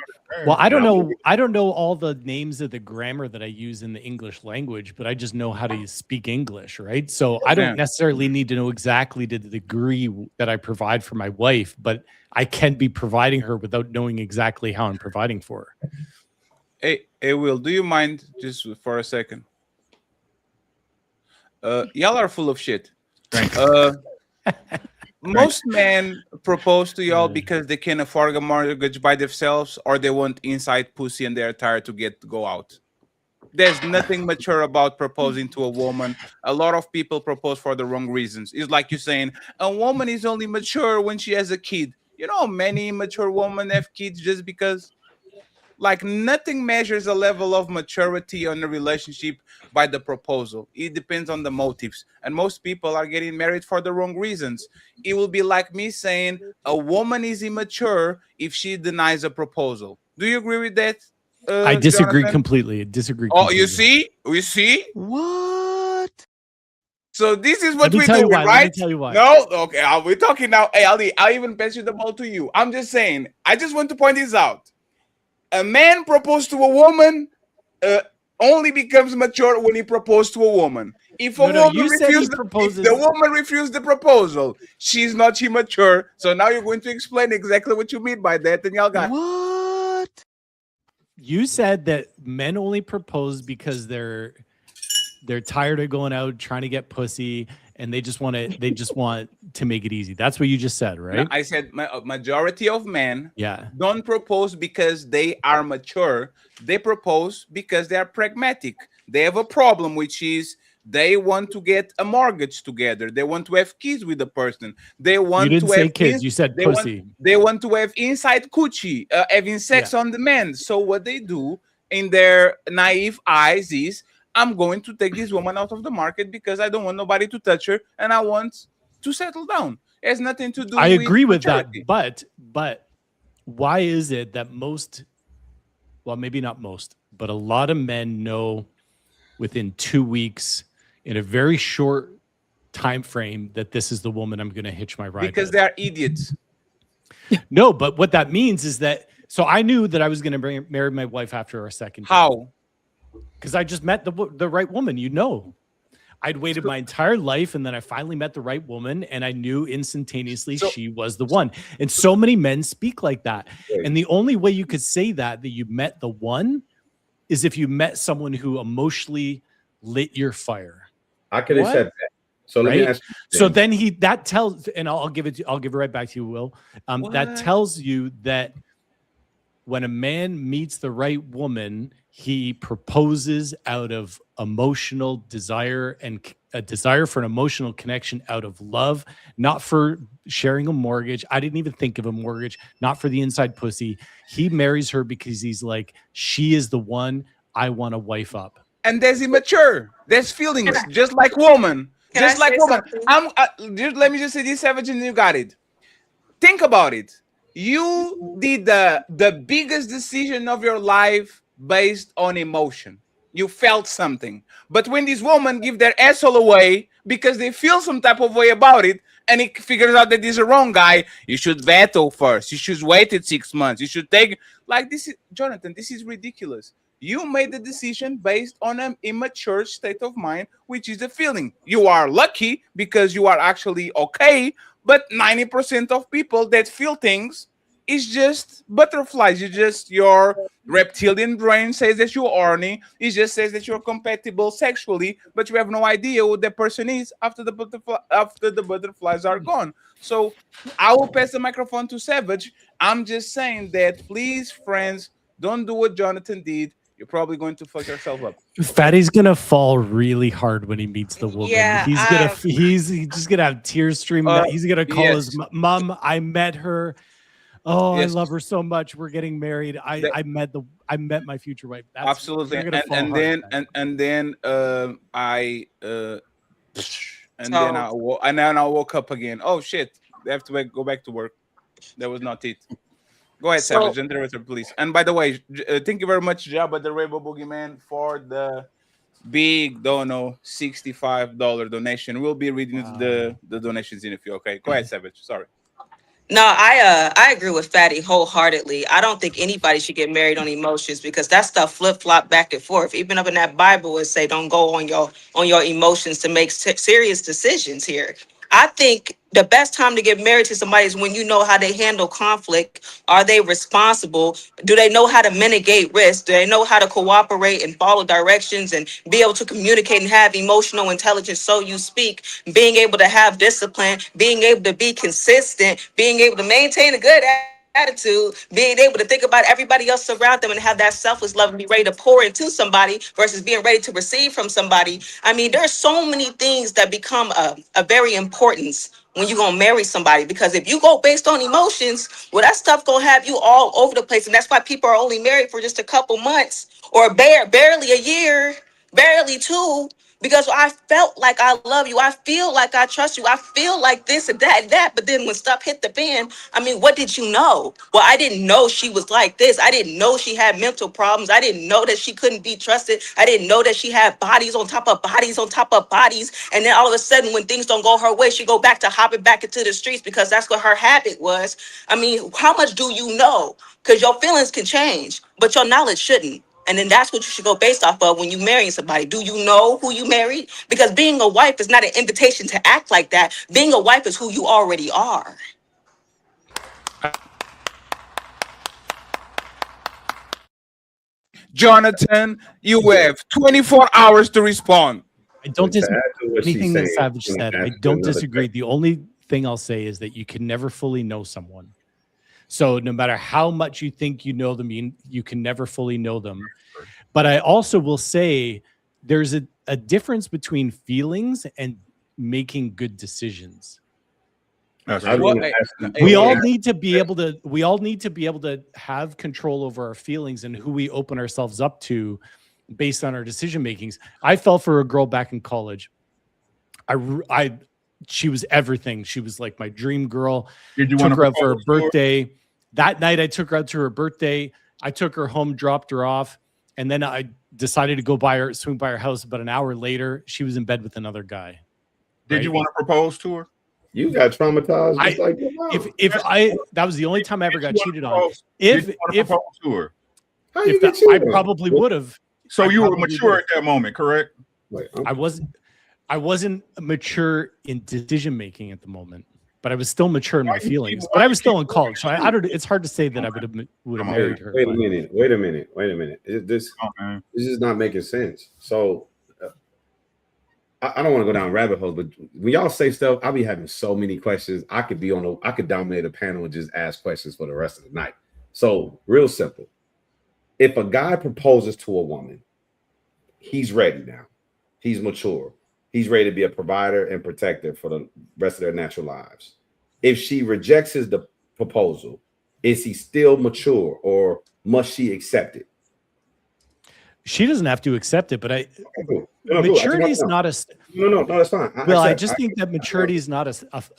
Well, I don't know. I don't know all the names of the grammar that I use in the English language, but I just know how to speak English, right? So I don't necessarily need to know exactly to the degree that I provide for my wife, but I can be providing her without knowing exactly how I'm providing for her. Hey, Will, do you mind just for a second? Y'all are full of shit. Most men propose to y'all because they can afford a mortgage by themselves, or they want inside pussy and they're tired to go out. There's nothing mature about proposing to a woman. A lot of people propose for the wrong reasons. It's like you're saying a woman is only mature when she has a kid. You know, many mature women have kids just because. Like, nothing measures a level of maturity on a relationship by the proposal. It depends on the motives. And most people are getting married for the wrong reasons. It will be like me saying a woman is immature if she denies a proposal. Do you agree with that? I disagree Jonathan? completely. Disagree. Oh, completely. you see? We see? What? So this is what Let me we tell do, you why. right? Let me tell you why. No? Okay, we're talking now. Hey, Ali, I'll even pass you the ball to you. I'm just saying, I just want to point this out. A man proposed to a woman only becomes mature when he proposed to a woman. If a woman refused, if the woman refused the proposal, she's not immature. So now you're going to explain exactly what you mean by that, and y'all got what? You said that men only propose because they're tired of going out trying to get pussy, and they just want to make it easy. That's what you just said, right? No, I said majority of men Yeah. don't propose because they are mature. They propose because they are pragmatic. They have a problem, which is they want to get a mortgage together. They want to have kids with the person. They want You didn't to say have kids. You said pussy. They want to have inside coochie, having sex on demand. So what they do in their naive eyes is, I'm going to take this woman out of the market because I don't want nobody to touch her and I want to settle down. It has nothing to do I with agree with maturity. that, but why is it that maybe not most, but a lot of men know within 2 weeks in a very short time frame that this is the woman I'm going to hitch my ride Because with? they are idiots. No, but what that means is that, so I knew that I was going to marry my wife after our second date. How? Because I just met the right woman, I'd waited my entire life, and then I finally met the right woman, and I knew instantaneously she was the one. And so many men speak like that. And the only way you could say that you met the one is if you met someone who emotionally lit your fire. I can accept that. So let me ask you. So then that tells, and I'll give it right back to you, Will. That tells you that when a man meets the right woman, he proposes out of emotional desire and a desire for an emotional connection out of love, not for sharing a mortgage. I didn't even think of a mortgage, not for the inside pussy. He marries her because he's like, she is the one I want to wife up. And there's immature. There's feelings, just like woman. Just like woman. Let me just say this, Savage, and you got it. Think about it. You did the biggest decision of your life based on emotion. You felt something. But when these women give their asshole away because they feel some type of way about it, and he figures out that this is a wrong guy, you should veto first. You should wait 6 months. You should take, like, this is, Jonathan, this is ridiculous. You made the decision based on an immature state of mind, which is the feeling. You are lucky because you are actually okay, but 90% of people that feel things is just butterflies. Your reptilian brain says that you're horny. It just says that you're compatible sexually, but you have no idea who the person is after the butterflies are gone. So I will pass the microphone to Savage. I'm just saying that, please, friends, don't do what Jonathan did. You're probably going to fuck yourself up. Fatty's gonna fall really hard when he meets the woman. Yeah, he's just gonna have tears streaming. He's gonna call his mom. I met her. Oh, Yes. I love her so much. We're getting married. I met my future wife. Absolutely. they're gonna fall And hard. then I woke up again. Oh shit! They have to go back to work. That was not it. Go ahead, So- Savage, interrupt her, please. And by the way, thank you very much, Jabba the Rainbow Boogeyman, for the big $65 donation. We'll be reading the donations in a few. Okay, go ahead, Savage. Sorry. No, I agree with Fatty wholeheartedly. I don't think anybody should get married on emotions because that stuff flip flop back and forth. Even up in that Bible, it say don't go on your emotions to make serious decisions here. I think the best time to get married to somebody is when you know how they handle conflict. Are they responsible? Do they know how to mitigate risk? Do they know how to cooperate and follow directions and be able to communicate and have emotional intelligence? So you speak, being able to have discipline, being able to be consistent, being able to maintain a good attitude, being able to think about everybody else around them and have that selfless love and be ready to pour into somebody versus being ready to receive from somebody. I mean, there's so many things that become a very importance when you're gonna marry somebody, because if you go based on emotions, well, that stuff gonna have you all over the place. And that's why people are only married for just a couple months or barely a year, barely two. Because I felt like I love you. I feel like I trust you. I feel like this and that and that. But then when stuff hit the fan, I mean, what did you know? Well, I didn't know she was like this. I didn't know she had mental problems. I didn't know that she couldn't be trusted. I didn't know that she had bodies on top of bodies on top of bodies. And then all of a sudden, when things don't go her way, she go back to hopping back into the streets because that's what her habit was. I mean, how much do you know? Because your feelings can change, but your knowledge shouldn't. And then that's what you should go based off of when you marrying somebody. Do you know who you married? Because being a wife is not an invitation to act like that. Being a wife is who you already are. Jonathan, you have 24 hours to respond. I don't disagree to with what she's anything that saying, Savage I'm gonna said. I add to don't another disagree. thing. The only thing I'll say is that you can never fully know someone. So no matter how much you think you know them, you can never fully know them. But I also will say there's a difference between feelings and making good decisions. We all need to be able to have control over our feelings and who we open ourselves up to based on our decision makings. I fell for a girl back in college. She was everything. She was like my dream girl. Did you took want her out for her propose to her? birthday? That night I took her out to her birthday. I took her home, dropped her off, and then I decided to go swing by her house. About an hour later, she was in bed with another guy. Did you want to propose to her? You got traumatized just like your mom. That was the only time I ever got cheated on. Did you want to propose to her? I probably would have. So you were mature at that moment, correct? I wasn't mature in decision making at the moment, but I was still mature in my feelings. But I was still in college, so I don't. It's hard to say that I would have married her. Wait a minute. This is not making sense. So I don't want to go down rabbit holes, but when y'all say stuff, I'll be having so many questions. I could dominate a panel and just ask questions for the rest of the night. So real simple. If a guy proposes to a woman, he's ready now. He's mature. He's ready to be a provider and protector for the rest of their natural lives. If she rejects his proposal, is he still mature or must she accept it? She doesn't have to accept it, but maturity is not a. No, that's fine. I just think that maturity is not a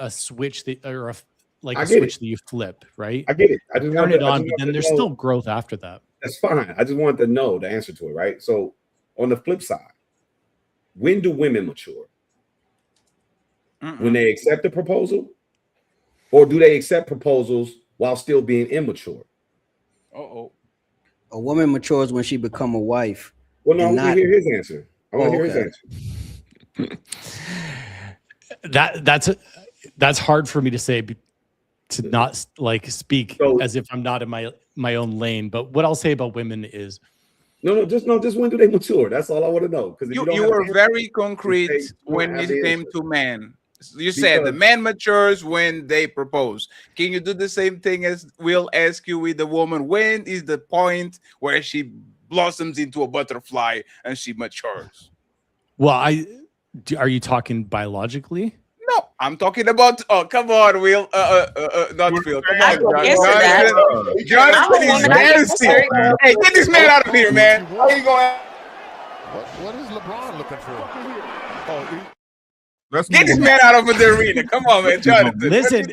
switch that switch that you flip, right? I get it. I just turn it on, but then there's still growth after that. That's fine. I just wanted to know the answer to it, right? So on the flip side, when do women mature? When they accept the proposal, or do they accept proposals while still being immature? A woman matures when she become a wife. Well, no, I and want to hear his answer. I want to hear his okay. answer. That's hard for me to say, to not like speak as if I'm not in my own lane. But what I'll say about women is, just when do they mature? That's all I want to know. Because you were very concrete when it came to men. You said the man matures when they propose. Can you do the same thing as we'll ask you with the woman? When is the point where she blossoms into a butterfly and she matures? Well, are you talking biologically? No, I'm talking about. Oh, come on, Will. Not Phil. Come on, Jonathan is dancing. Hey, get this man out of here, man. How you going? What is LeBron looking for? Get this man out of the arena. Come on, man, Jonathan. Listen.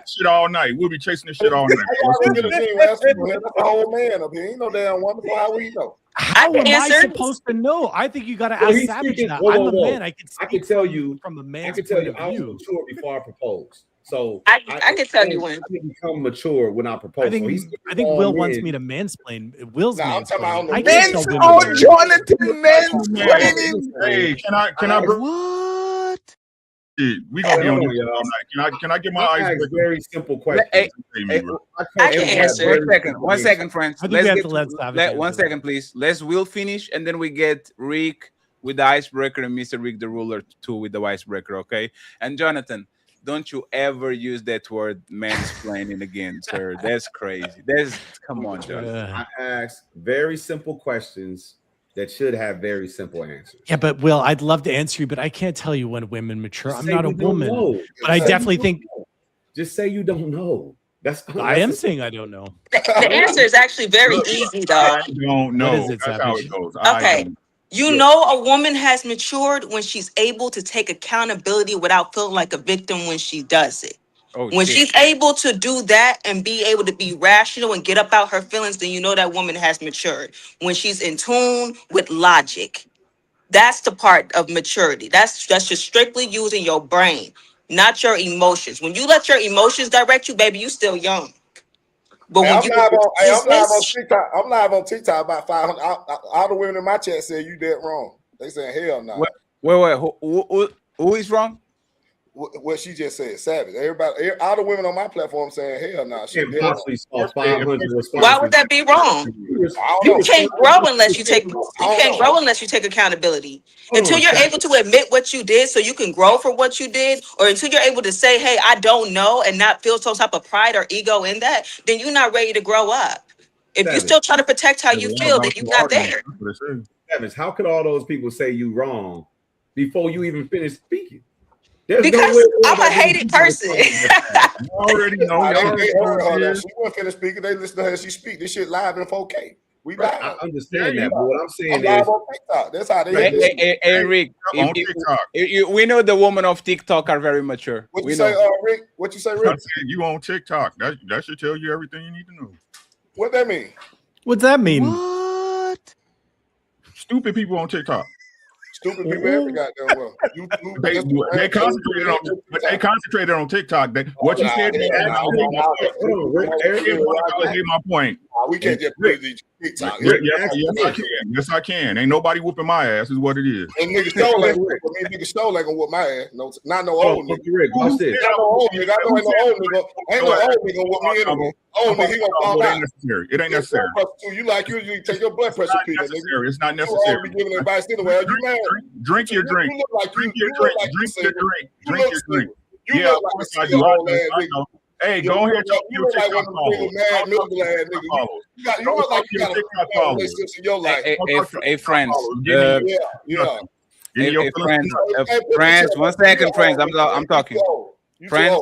Shit all night. We'll be chasing this shit all night. That's the whole man up here. Ain't no damn woman. How will you know? How am I supposed to know? I think you got to ask Savage that. I'm a man. I can tell you from a man's I can tell you point I of was view. mature before I proposed. So I can tell you when. I didn't become mature when I proposed. I think Will wants me to mansplain. Will's mansplaining. I can't tell women Jonathan mansplaining. Hey, can I? What? Shit, we gonna be on this all night. Can I get my eyes? Very simple question. I can answer. 1 second, friends. One second, please. Let's Will finish, and then we get Rick with the icebreaker and Mr. Rick the Ruler too with the icebreaker. Okay. And Jonathan, don't you ever use that word mansplaining again, sir. That's crazy. Come on, Jonathan. I ask very simple questions that should have very simple answers. Yeah, but Will, I'd love to answer you, but I can't tell you when women mature. I'm not a woman, but I definitely think. Just say you don't know. I am saying I don't know. The answer is actually very easy, though. I don't know. What is it, That's how Savage? it goes. Okay. You know a woman has matured when she's able to take accountability without feeling like a victim when she does it. When she's able to do that and be able to be rational and get up out her feelings, then you know that woman has matured. When she's in tune with logic, that's the part of maturity. That's just strictly using your brain, not your emotions. When you let your emotions direct you, baby, you still young. But Hey, when I'm you live on TikTok. I'm live on TikTok. About 500. All the women in my chat said you dead wrong. They saying hell no. Wait. Who is wrong? What she just said, Savage. Everybody, all the women on my platform saying hell no. She dead wrong. Why would that be wrong? You can't grow unless you take accountability. Until you're able to admit what you did so you can grow for what you did, or until you're able to say, hey, I don't know, and not feel some type of pride or ego in that, then you're not ready to grow up. If you're still trying to protect how you feel, then you're not there. Savage, how could all those people say you wrong before you even finish speaking? There's Because I'm a hated person. You already know. They heard her. She wasn't finished speaking. They listen to her. She speak. This shit live in 4K. We live. I understand that, but what I'm saying live is, on TikTok. That's how they. Hey, Rick, we know the women of TikTok are very mature. What you say, Rick? What you say, Rick? I said you on TikTok. That should tell you everything you need to know. What that mean? What's that mean? What? Stupid people on TikTok. Stupid people every goddamn well. They concentrated on TikTok. What you said. Here's my point. We can't just play these TikTok. Yes, I can. Ain't nobody whooping my ass. Is what it is. And niggas still ain't gonna whoop my ass. No, not no old nigga. Watch this. Not no old nigga. I know ain't no old nigga. Ain't no old nigga whoop me anyway. Old nigga, he gonna fall out. It ain't necessary. You take your blood pressure pill. It's not necessary. You be giving advice anyway. You mad? Drink your drink. Drink your drink. Yeah, of course I do. I know. Hey, go ahead and talk to your TikTok followers. You look like you got a relationship in your life. Hey, friends. Friends. 1 second, friends. I'm talking. Friends.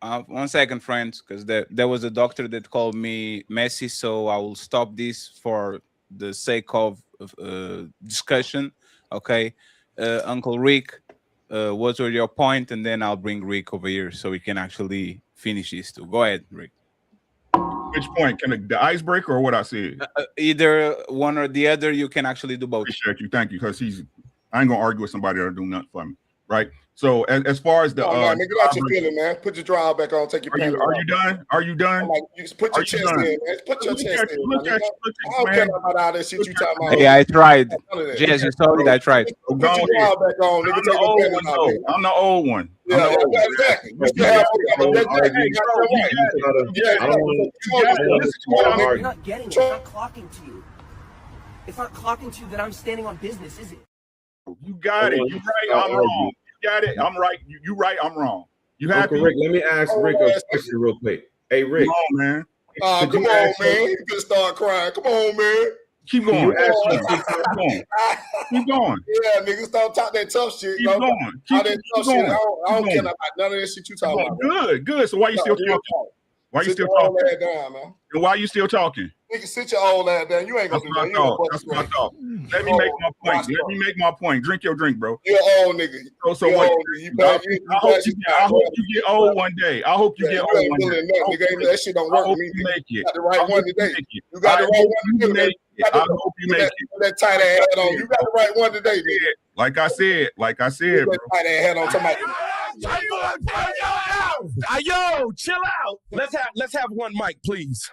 1 second, friends, because there was a doctor that called me messy, so I will stop this for the sake of discussion. Okay, Uncle Rick, what were your point? And then I'll bring Rick over here so we can actually finish this too. Go ahead, Rick. Which point? Can the icebreaker or what I said? Either one or the other. You can actually do both. Appreciate you. Thank you. Because I ain't gonna argue with somebody that'll do nothing for me. Right. So as far as the Come on, man, get out your feeling, man. Put your draw back on. Take your pants off. are you done? Are you done? Like, you just put your chest in, man. Put your chest in. Look man. at I don't care about all that shit you talking about. Hey, I tried. None of that. Jazz, you saw it. I tried. Put your draw back on, nigga. I'm Take the your old pants one, off, though. man. I'm the old one. Yeah, exactly. You still have You're not getting it. It's not clocking to you. It's not clocking to you that I'm standing on business, is it? You got it. You right. I'm wrong. You got it. I'm right. You right. I'm wrong. You happy? Uncle Rick, let me ask Rick a question real quick. Hey, Rick. Come on, man. Come on, man. You can start crying. Come on, man. Keep going. Keep going. Yeah, nigga, stop talking that tough shit. Keep going. All that tough shit. I don't care about none of that shit you talking about. Good. So why you still talking? Why you still talking? Down, man. And why you still talking? Nigga, sit your old ass down. You ain't gonna do that. That's my thought. Let me make my point. Let me make my point. Drink your drink, bro. You're old nigga. So what? I hope you get old one day. I hope you get old one day. That shit don't work for me. You make it. You got the right one today. You got the right one today. I hope you make it. That tight ass hat on. You got the right one today, nigga. Like I said, that tight ass hat on. Somebody. Yo, chill out. Let's have one mic, please.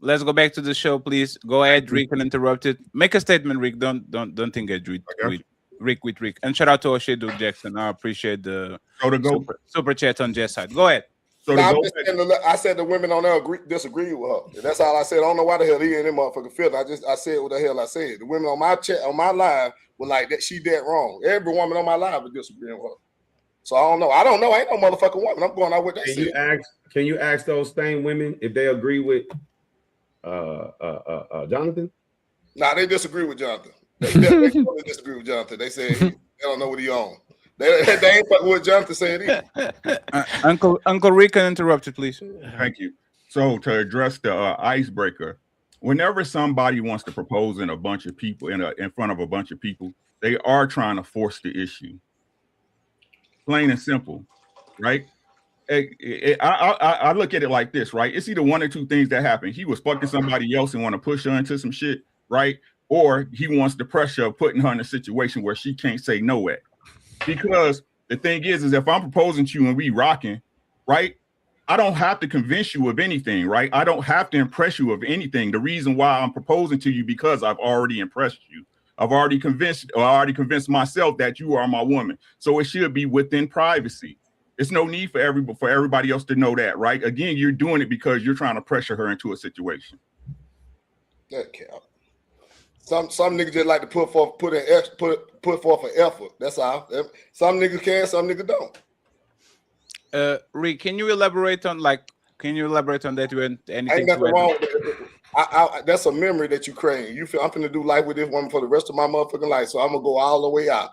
Let's go back to the show, please. Go ahead, Rick, uninterrupted. Make a statement, Rick. Don't think I do it with Rick. And shout out to Oshedu Jackson. I appreciate the super chat on Jess side. Go ahead. I said the women on there disagree with her. That's all I said. I don't know why the hell he and them motherfucker feel. I said what the hell I said. The women on my chat on my live were like that. She dead wrong. Every woman on my live was disagreeing with her. So I don't know. I ain't no motherfucking woman. I'm going out with that. Can you ask those same women if they agree with Jonathan? Nah, they disagree with Jonathan. They totally disagree with Jonathan. They say they don't know what he on. They ain't fucking what Jonathan said either. Uncle Rick, interrupted, please. Thank you. So to address the icebreaker, whenever somebody wants to propose in a bunch of people in front of a bunch of people, they are trying to force the issue. Plain and simple, right? I look at it like this, right? It's either one or two things that happen. He was fucking somebody else and want to push her into some shit, right? Or he wants the pressure of putting her in a situation where she can't say no at. Because the thing is if I'm proposing to you and we rocking, right? I don't have to convince you of anything, right? I don't have to impress you of anything. The reason why I'm proposing to you because I've already impressed you. I've already convinced myself that you are my woman. So it should be within privacy. There's no need for everybody else to know that, right? Again, you're doing it because you're trying to pressure her into a situation. That count. Some niggas just like to put forth an effort. That's all. Some niggas can, some niggas don't. Rick, can you elaborate on that? You had anything? Ain't nothing wrong with it. That's a memory that you create. You feel I'm finna do life with this woman for the rest of my motherfucking life. So I'm gonna go all the way out.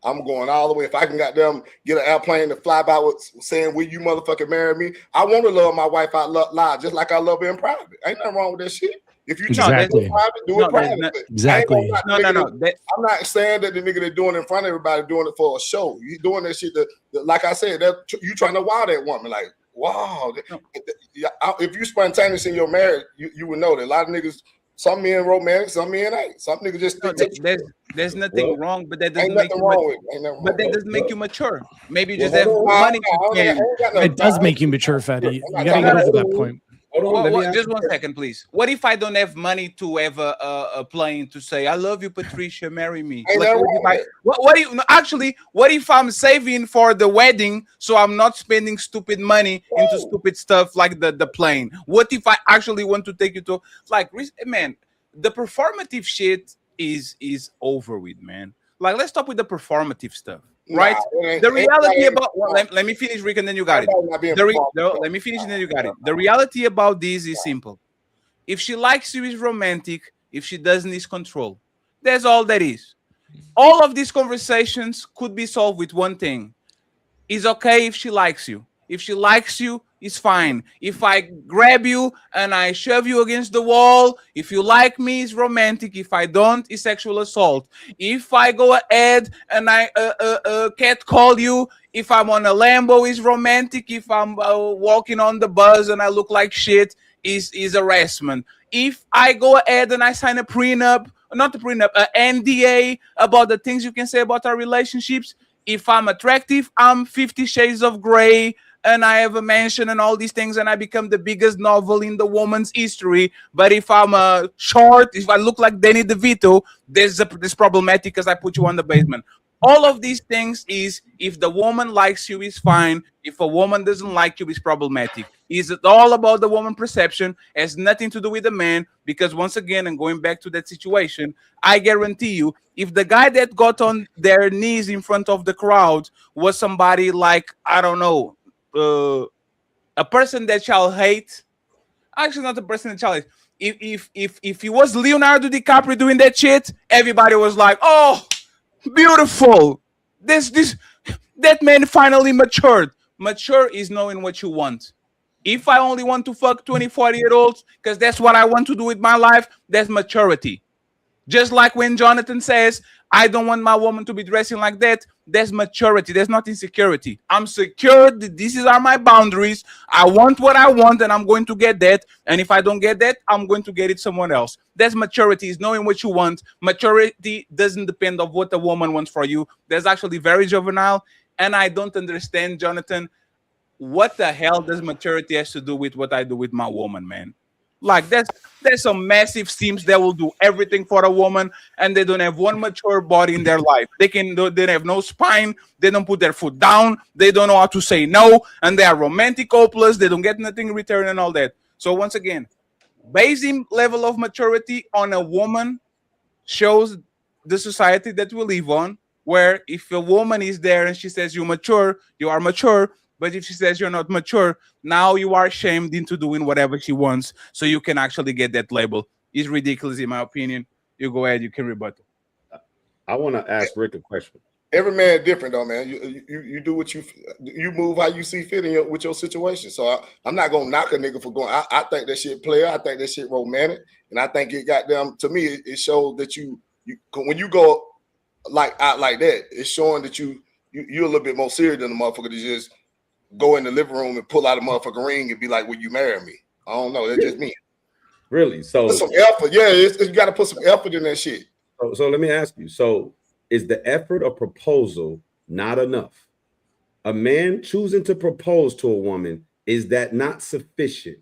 I'm going all the way. If I can goddamn get an airplane to fly by with saying, "Will you motherfucking marry me?" I want to love my wife out loud, just like I love her in private. Ain't nothing wrong with that shit. If you try to do it private, do it private. Exactly. I'm not saying that the nigga that doing it in front of everybody doing it for a show. You doing that shit like I said, that you trying to wow that woman. Like, wow. If you spontaneous in your marriage, you would know that a lot of niggas, some men romantic, some men ain't. Some niggas just there's nothing wrong, but that doesn't make you doesn't make you mature. Maybe you just have money. It does make you mature, Fatty. You gotta get over that point. Just 1 second, please. What if I don't have money to have a plane to say, "I love you, Patricia, marry me"? What if I'm saving for the wedding so I'm not spending stupid money into stupid stuff like the plane? What if I actually want to take you to man? The performative shit is over with, man. Like, let's stop with the performative stuff. Right, the reality about let me finish, Rick, and then you got it. Let me finish, and then you got it. The reality about this is simple. If she likes you, is romantic. If she doesn't, is control. That's all that is. All of these conversations could be solved with one thing. It's okay if she likes you. If she likes you, it's fine. If I grab you and I shove you against the wall, if you like me, it's romantic. If I don't, it's sexual assault. If I go ahead and I catcall you, if I'm on a Lambo, it's romantic. If I'm walking on the bus and I look like shit, is harassment. If I go ahead and I sign a prenup not a prenup, an NDA about the things you can say about our relationships. If I'm attractive, I'm 50 Shades of Grey, and I have a mansion and all these things, and I become the biggest novel in the woman's history. But if I'm short, if I look like Danny DeVito, this problematic because I put you on the basement. All of these things is, if the woman likes you, is fine. If a woman doesn't like you, is problematic. Is it all about the woman perception? Has nothing to do with the man. Because once again, and going back to that situation, I guarantee you, if the guy that got on their knees in front of the crowd was somebody like, I don't know, a person that shall hate, actually not a person that shall hate. If he was Leonardo DiCaprio doing that shit, everybody was like, oh, beautiful. That man finally matured. Mature is knowing what you want. If I only want to fuck 20, 40-year-olds because that's what I want to do with my life, that's maturity. Just like when Jonathan says, I don't want my woman to be dressing like that, that's maturity. That's not insecurity. I'm secure that these are my boundaries. I want what I want, and I'm going to get that. And if I don't get that, I'm going to get it someone else. That's maturity, is knowing what you want. Maturity doesn't depend on what the woman wants for you. That's actually very juvenile. And I don't understand, Jonathan, what the hell does maturity has to do with what I do with my woman, man? Like, there's some massive sims that will do everything for a woman, and they don't have one mature body in their life. They have no spine. They don't put their foot down. They don't know how to say no, and they are romantic hopeless. They don't get nothing in return and all that. So once again, basing level of maturity on a woman shows the society that we live on, where if a woman is there and she says you're mature, you are mature. But if she says you're not mature, now you are shamed into doing whatever she wants, so you can actually get that label. It's ridiculous, in my opinion. You go ahead, you can rebut. I want to ask Rick a question. Every man different though, man. You do what you move how you see fit with your situation. So I'm not gonna knock a nigga for going. I think that shit player. I think that shit romantic, and I think it got them. To me, it shows that you when you go out like that, it's showing that you're a little bit more serious than the motherfucker that just go in the living room and pull out a motherfucking ring and be like, will you marry me? I don't know. That's just me. Really? So put some effort. Yeah, you got to put some effort in that shit. So let me ask you. So is the effort of proposal not enough? A man choosing to propose to a woman, is that not sufficient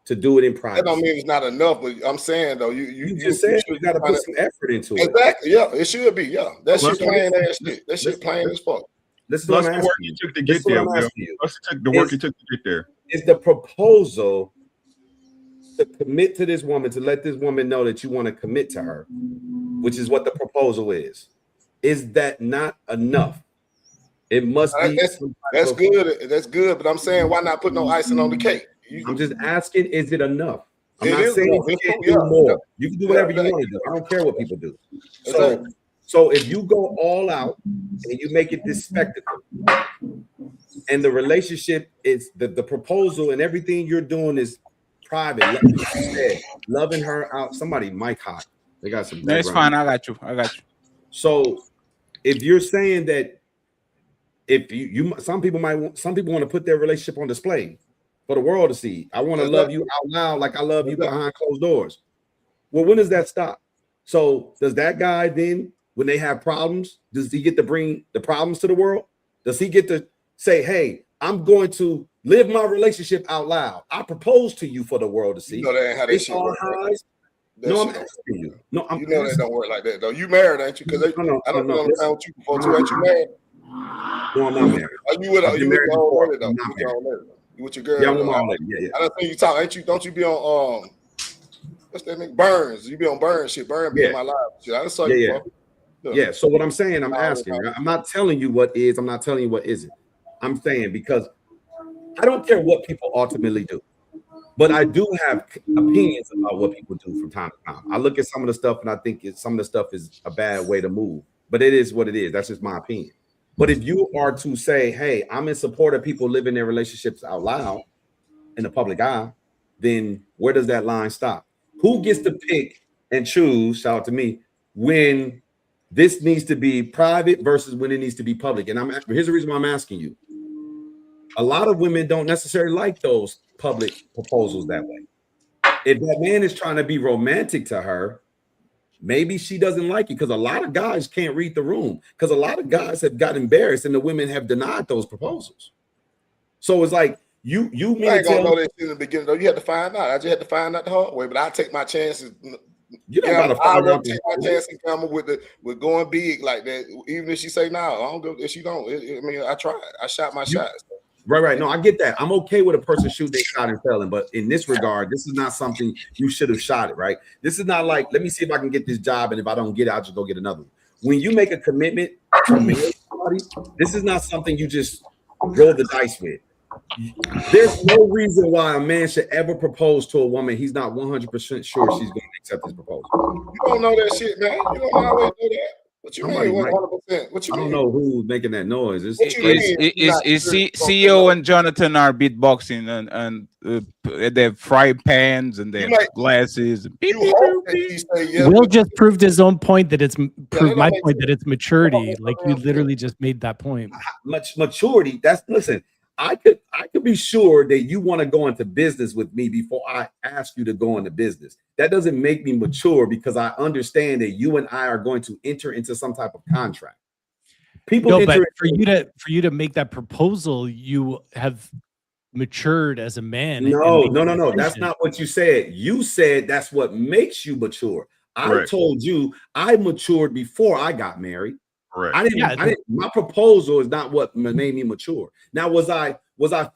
to do it in private? That don't mean it's not enough, but I'm saying though, you just said you got to put some effort into it. Exactly. Yeah, it should be. Yeah, that shit plain ass shit. That shit plain as fuck. This is what I'm asking work you took to get there. The work you took to get there. Is the proposal to commit to this woman, to let this woman know that you want to commit to her, which is what the proposal is that not enough? It must be. That's good. That's good. But I'm saying, why not put no icing on the cake? I'm just asking, is it enough? I'm not saying you can't do more. You can do whatever you want to do. I don't care what people do. So if you go all out and you make it this spectacle, and the relationship is the proposal and everything you're doing is private, like you said, loving her out. Somebody mic hot. They got some. That's fine. I got you. So if you're saying that, if you some people want to put their relationship on display for the world to see. I want to love you out loud like I love you behind closed doors. Well, when does that stop? So does that guy then, when they have problems, does he get to bring the problems to the world? Does he get to say, hey, I'm going to live my relationship out loud? I propose to you for the world to see. You know that ain't how that shit work. No, I'm asking you. No, you know that don't work like that though. You married, ain't you? Because I don't know with you before too. Ain't you married? No, I'm not married. You with your old lady though? You with your girl? Yeah, I'm with my old lady. Yeah. I don't think you talk. Ain't you? Don't you be on what's that name? Burns. You be on Burns shit. Burns be in my life. Shit. I just saw you. Yeah. So what I'm saying, I'm asking. I'm not telling you what is. I'm not telling you what isn't. I'm saying because I don't care what people ultimately do, but I do have opinions about what people do from time to time. I look at some of the stuff and I think some of the stuff is a bad way to move, but it is what it is. That's just my opinion. But if you are to say, hey, I'm in support of people living their relationships out loud in the public eye, then where does that line stop? Who gets to pick and choose, shout out to me, when this needs to be private versus when it needs to be public? And here's the reason why I'm asking you. A lot of women don't necessarily like those public proposals that way. If that man is trying to be romantic to her, maybe she doesn't like it, because a lot of guys can't read the room, because a lot of guys have got embarrassed and the women have denied those proposals. So it's like you ain't gonna know that shit in the beginning though. You had to find out. I just had to find out the hard way, but I take my chances. You don't gotta find out. Take my chance and come with going big like that. Even if she say no, I don't go. If she don't, I mean, I tried. I shot my shots. Right. No, I get that. I'm okay with a person shooting their shot and failing, but in this regard, this is not something you should have shot it, right? This is not like, let me see if I can get this job, and if I don't get it, I'll just go get another one. When you make a commitment to marry somebody, this is not something you just roll the dice with. There's no reason why a man should ever propose to a woman he's not 100% sure she's going to accept his proposal. You don't know that shit, man. You don't always know that. What you mean? 100%. What you mean? I don't know who's making that noise. Is CEO and Jonathan are beatboxing and they have fry pans and they have glasses. Will just proved his own point that it's proved my point that it's maturity. Like you literally just made that point. Maturity. Listen. I could be sure that you want to go into business with me before I ask you to go into business. That doesn't make me mature, because I understand that you and I are going to enter into some type of contract. But for you to make that proposal, you have matured as a man. No. That's not what you said. You said that's what makes you mature. I told you I matured before I got married. Correct. I didn't. My proposal is not what made me mature. Now, was I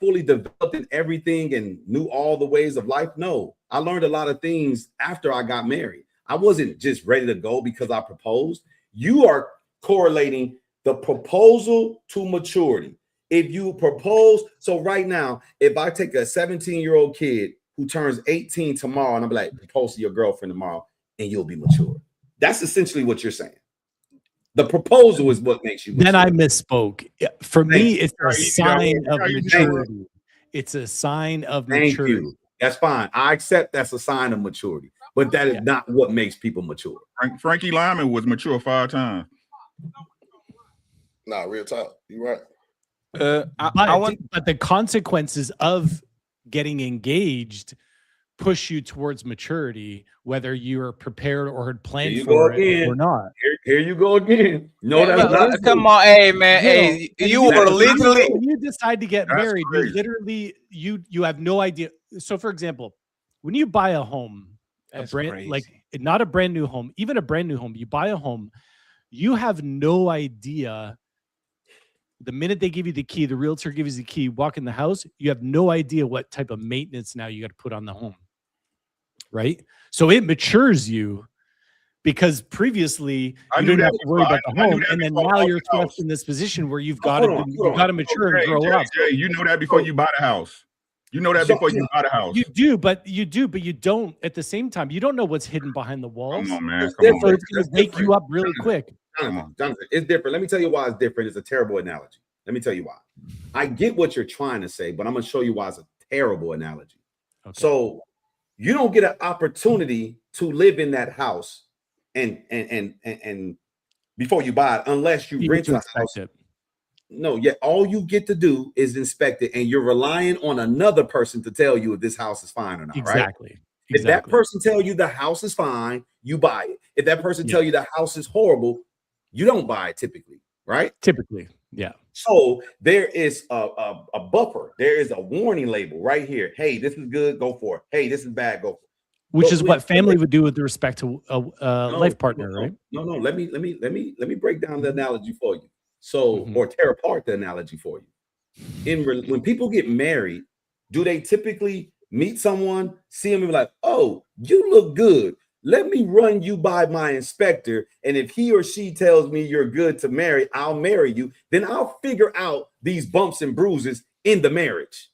fully developed in everything and knew all the ways of life? No, I learned a lot of things after I got married. I wasn't just ready to go because I proposed. You are correlating the proposal to maturity. If you propose, so right now, if I take a 17-year-old kid who turns 18 tomorrow, and I'm like, propose to your girlfriend tomorrow, and you'll be mature. That's essentially what you're saying. The proposal is what makes you mature. Then I misspoke. For me, it's a sign of maturity. It's a sign of maturity. That's fine. I accept that's a sign of maturity, but that is not what makes people mature. Frankie Lyman was mature 5 times. Nah, real talk. You're right. But the consequences of getting engaged push you towards maturity, whether you're prepared or had planned for it or not. Here you go again. No, that's not. Come on, hey man, hey, you were literally. When you decide to get married, you literally you have no idea. So, for example, when you buy a home, not a brand new home, even a brand new home, you buy a home, you have no idea. The minute they give you the key, the realtor gives you the key, walk in the house, you have no idea what type of maintenance now you got to put on the home. Right? So it matures you, because previously you didn't have to worry about the home, and then now you're thrust in this position where you've got to mature and grow up. Jay, you know that before you buy the house. You know that before you buy the house. You do, but you don't at the same time. You don't know what's hidden behind the walls. Come on, man. So it's going to wake you up really quick. Jonathan, it's different. Let me tell you why it's different. It's a terrible analogy. Let me tell you why. I get what you're trying to say, but I'm going to show you why it's a terrible analogy. Okay. So you don't get an opportunity to live in that house and before you buy it, unless you rent the house. No, all you get to do is inspect it, and you're relying on another person to tell you if this house is fine or not. Exactly. Right? If that person tell you the house is fine, you buy it. If that person tell you the house is horrible, you don't buy it typically, right? Typically, yeah. So there is a buffer. There is a warning label right here. Hey, this is good, go for it. Hey, this is bad, go for it. Which is what family would do with respect to a life partner, right? No. Let me break down the analogy for you. So, or tear apart the analogy for you. When people get married, do they typically meet someone, see them, and be like, "Oh, you look good. Let me run you by my inspector, and if he or she tells me you're good to marry, I'll marry you. Then I'll figure out these bumps and bruises in the marriage."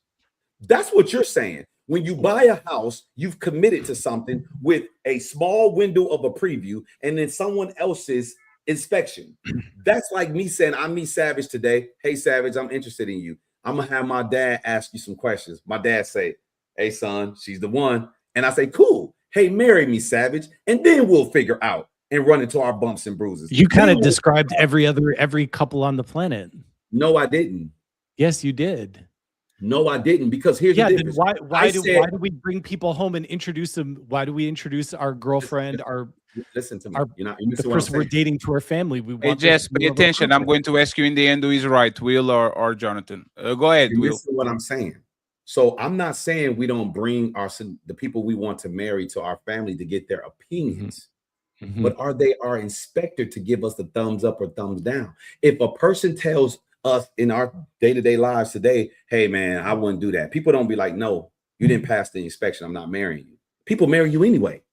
That's what you're saying. When you buy a house, you've committed to something with a small window of a preview and then someone else's inspection. That's like me saying, I meet Savage today. Hey, Savage, I'm interested in you. I'm going to have my dad ask you some questions. My dad say, "Hey, son, she's the one." And I say, "Cool. Hey, marry me, Savage." And then we'll figure out and run into our bumps and bruises. You kind of described every couple on the planet. No, I didn't. Yes, you did. No, I didn't, because here's the Then difference. why do we bring people home and introduce them? Why do we introduce our girlfriend, listen to me? the person we're dating to our family? We Hey, want Jess, them to pay love our attention. I'm couple. going to ask you in the end who is right, Will or Jonathan. Go ahead, You Will. listen to what I'm saying. So I'm not saying we don't bring the people we want to marry to our family to get their opinions. But are they our inspector to give us the thumbs up or thumbs down? If a person tells us in our day-to-day lives today, hey man, I wouldn't do that. People don't be like, no, you didn't pass the inspection, I'm not marrying you. People marry you anyway.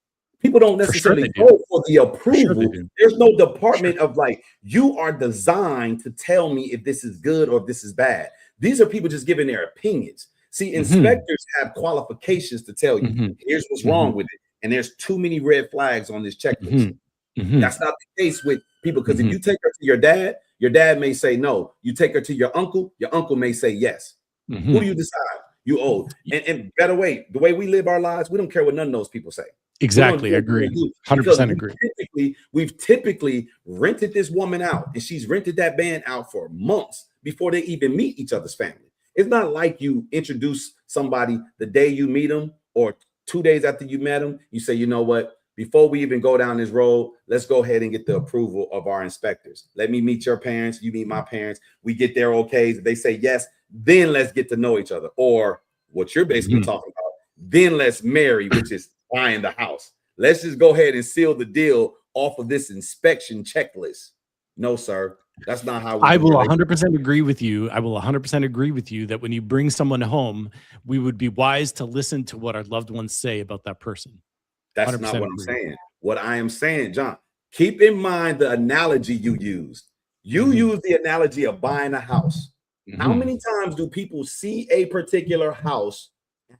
People don't necessarily go for the approval. There's no department of like, you are designed to tell me if this is good or if this is bad. These are people just giving their opinions. See, inspectors have qualifications to tell you, here's what's wrong with it. And there's too many red flags on this checklist. That's not the case with people, because if you take her to your dad may say no. You take her to your uncle may say yes. Who do you decide? You old. And better way, the way we live our lives, we don't care what none of those people say. Exactly, agree. 100% agree. We've typically rented this woman out, and she's rented that man out for months before they even meet each other's family. It's not like you introduce somebody the day you meet them or 2 days after you met them. You say, you know what? Before we even go down this road, let's go ahead and get the approval of our inspectors. Let me meet your parents. You meet my parents. We get their okays. If they say yes, then let's get to know each other. Or what you're basically talking about, then let's marry, which is buying the house. Let's just go ahead and seal the deal off of this inspection checklist. No, sir. That's not how I will 100% agree with you. I will 100% agree with you that when you bring someone home, we would be wise to listen to what our loved ones say about that person. That's not what I'm saying. What I am saying, John, keep in mind the analogy you used. You use the analogy of buying a house. How many times do people see a particular house?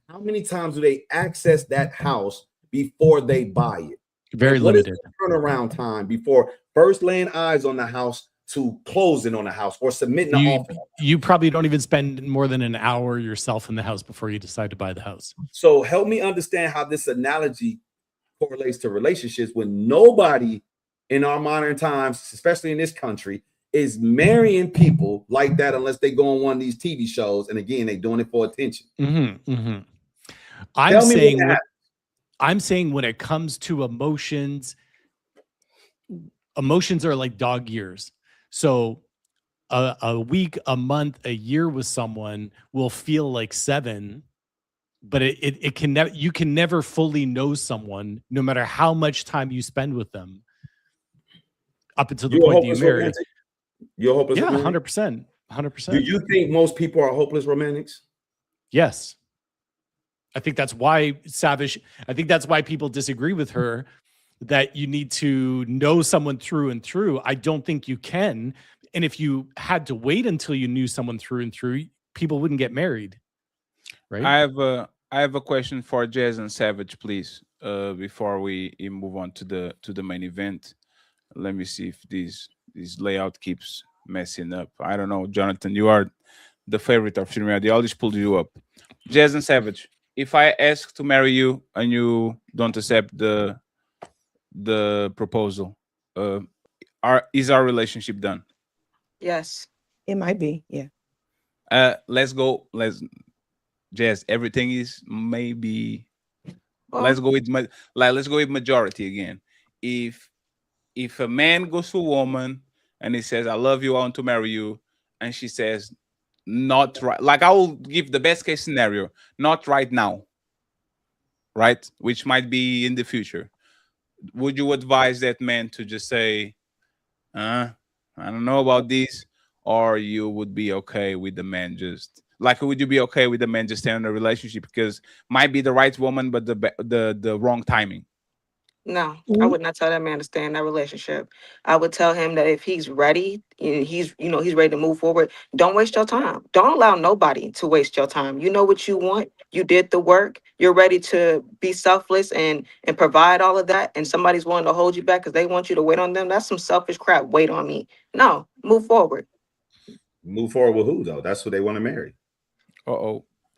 How many times do they access that house before they buy it? Very what limited. Is the turnaround time before first laying eyes on the house to closing on the house or submitting the offer? You probably don't even spend more than an hour yourself in the house before you decide to buy the house. So help me understand how this analogy correlates to relationships when nobody in our modern times, especially in this country, is marrying people like that unless they go on one of these TV shows. And again, they're doing it for attention. I'm saying when it comes to emotions, emotions are like dog years. So a week, a month, a year with someone will feel like 7, but it can never, you can never fully know someone no matter how much time you spend with them up until the point that you marry. You're hopeless. Yeah, romantic? 100%. 100%. Do you think most people are hopeless romantics? Yes. I think that's why I think that's why people disagree with her, that you need to know someone through and through. I don't think you can. And if you had to wait until you knew someone through and through, people wouldn't get married. Right? I have a question for Jazz and Savage, please. Before we move on to the main event. Let me see if this layout keeps messing up. I don't know, Jonathan. You are the favorite of Shirmia. They always pulled you up. Jazz and Savage, if I ask to marry you and you don't accept the proposal, is our relationship done? Yes. It might be, yeah. Let's go. Jazz, everything is maybe. Well, let's go with majority again. If a man goes to a woman and he says, I love you, I want to marry you, and she says, not right, like I will give the best case scenario, not right now, right? Which might be in the future. Would you advise that man to just say, I don't know about this, or you would be okay with the man just like, would you be okay with the man just staying in a relationship because might be the right woman, but the wrong timing? No, I would not tell that man to stay in that relationship. I would tell him that if he's ready, he's ready to move forward. Don't waste your time. Don't allow nobody to waste your time. You know what you want. You did the work. You're ready to be selfless and provide all of that. And somebody's willing to hold you back because they want you to wait on them. That's some selfish crap. Wait on me. No, move forward. Move forward with who though? That's who they want to marry.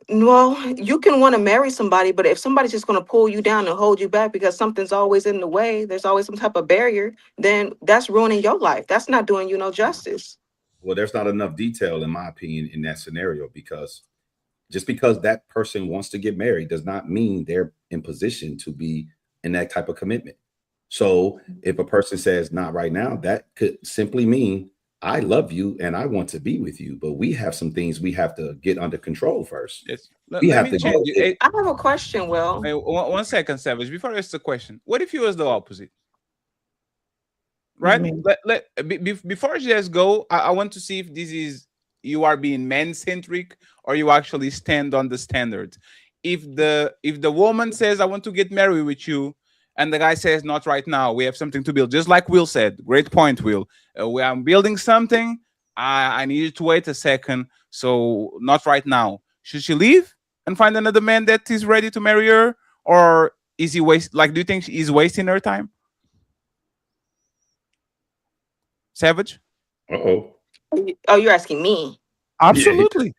Well, you can want to marry somebody, but if somebody's just going to pull you down and hold you back because something's always in the way, there's always some type of barrier, then that's ruining your life. That's not doing you no justice. Well, there's not enough detail, in my opinion, in that scenario, because Just because that person wants to get married does not mean they're in position to be in that type of commitment. So if a person says not right now, that could simply mean I love you and I want to be with you, but we have some things we have to get under control first. Yes. We have to change it. I have a question, Will. Hey, one second, Savage. Before I ask the question, what if you was the opposite? Right? Before you just go, I want to see if this is you are being man-centric or you actually stand on the standards. If the woman says I want to get married with you, and the guy says not right now, we have something to build, just like Will said. Great point, Will. We are building something. I need you to wait a second, so not right now. Should she leave and find another man that is ready to marry her, or is he do you think he's wasting her time? Savage? Oh, you're asking me? Absolutely.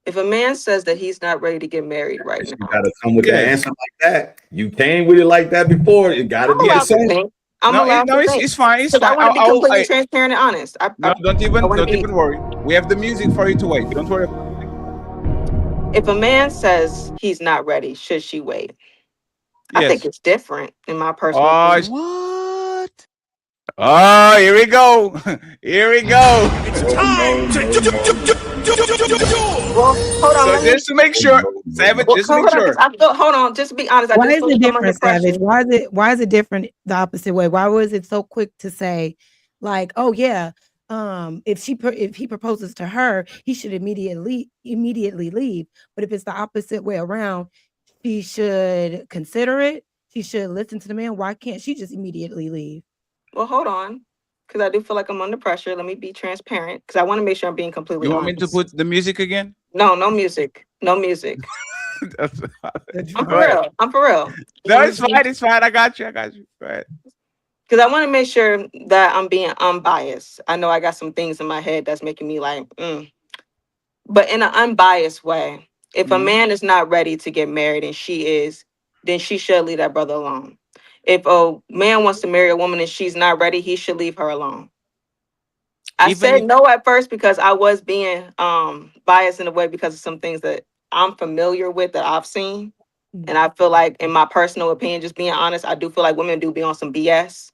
If a man says that he's not ready to get married right now, You gotta come with that answer like that. You came with it like that before. It gotta be the same. I'm allowed to think. It's fine. It's 'Cause fine. I want to be completely transparent and honest. No, don't even worry. We have the music for you to wait. Don't worry. If a man says he's not ready, should she wait? I think it's different in my personal opinion. What? Oh, here we go. Here we go. It's time Well, hold on. So just to make sure, Savage, just to make sure. Hold on, just to be honest. Why is it different, Savage? Why is it different the opposite way? Why was it so quick to say, like, oh yeah, if he proposes to her, he should immediately leave. But if it's the opposite way around, she should consider it. She should listen to the man. Why can't she just immediately leave? Well, hold on, because I do feel like I'm under pressure. Let me be transparent, because I want to make sure I'm being completely You want honest. me to put the music again? No, no music. No music. I'm for real. I'm for real. No, it's fine. It's fine. I got you. Go ahead. Because I want to make sure that I'm being unbiased. I know I got some things in my head that's making me like, but in an unbiased way. If a man is not ready to get married and she is, then she should leave that brother alone. If a man wants to marry a woman and she's not ready, he should leave her alone. I said no at first because I was being biased in a way because of some things that I'm familiar with that I've seen. And I feel like, in my personal opinion, just being honest, I do feel like women do be on some BS.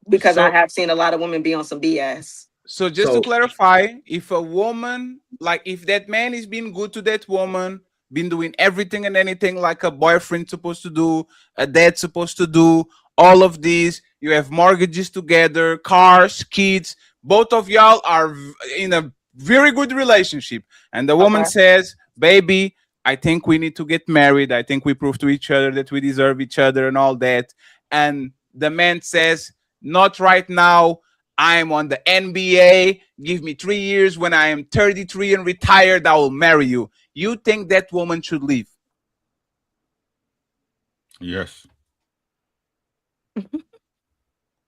Because I have seen a lot of women be on some BS. So just to clarify, if a woman, like if that man is being good to that woman, been doing everything and anything like a boyfriend supposed to do, a dad supposed to do, all of these, you have mortgages together, cars, kids, both of y'all are in a very good relationship. And the woman says, baby, I think we need to get married. I think we prove to each other that we deserve each other and all that. And the man says, not right now. I'm on the NBA. Give me 3 years. When I am 33 and retired, I will marry you. You think that woman should leave? Yes.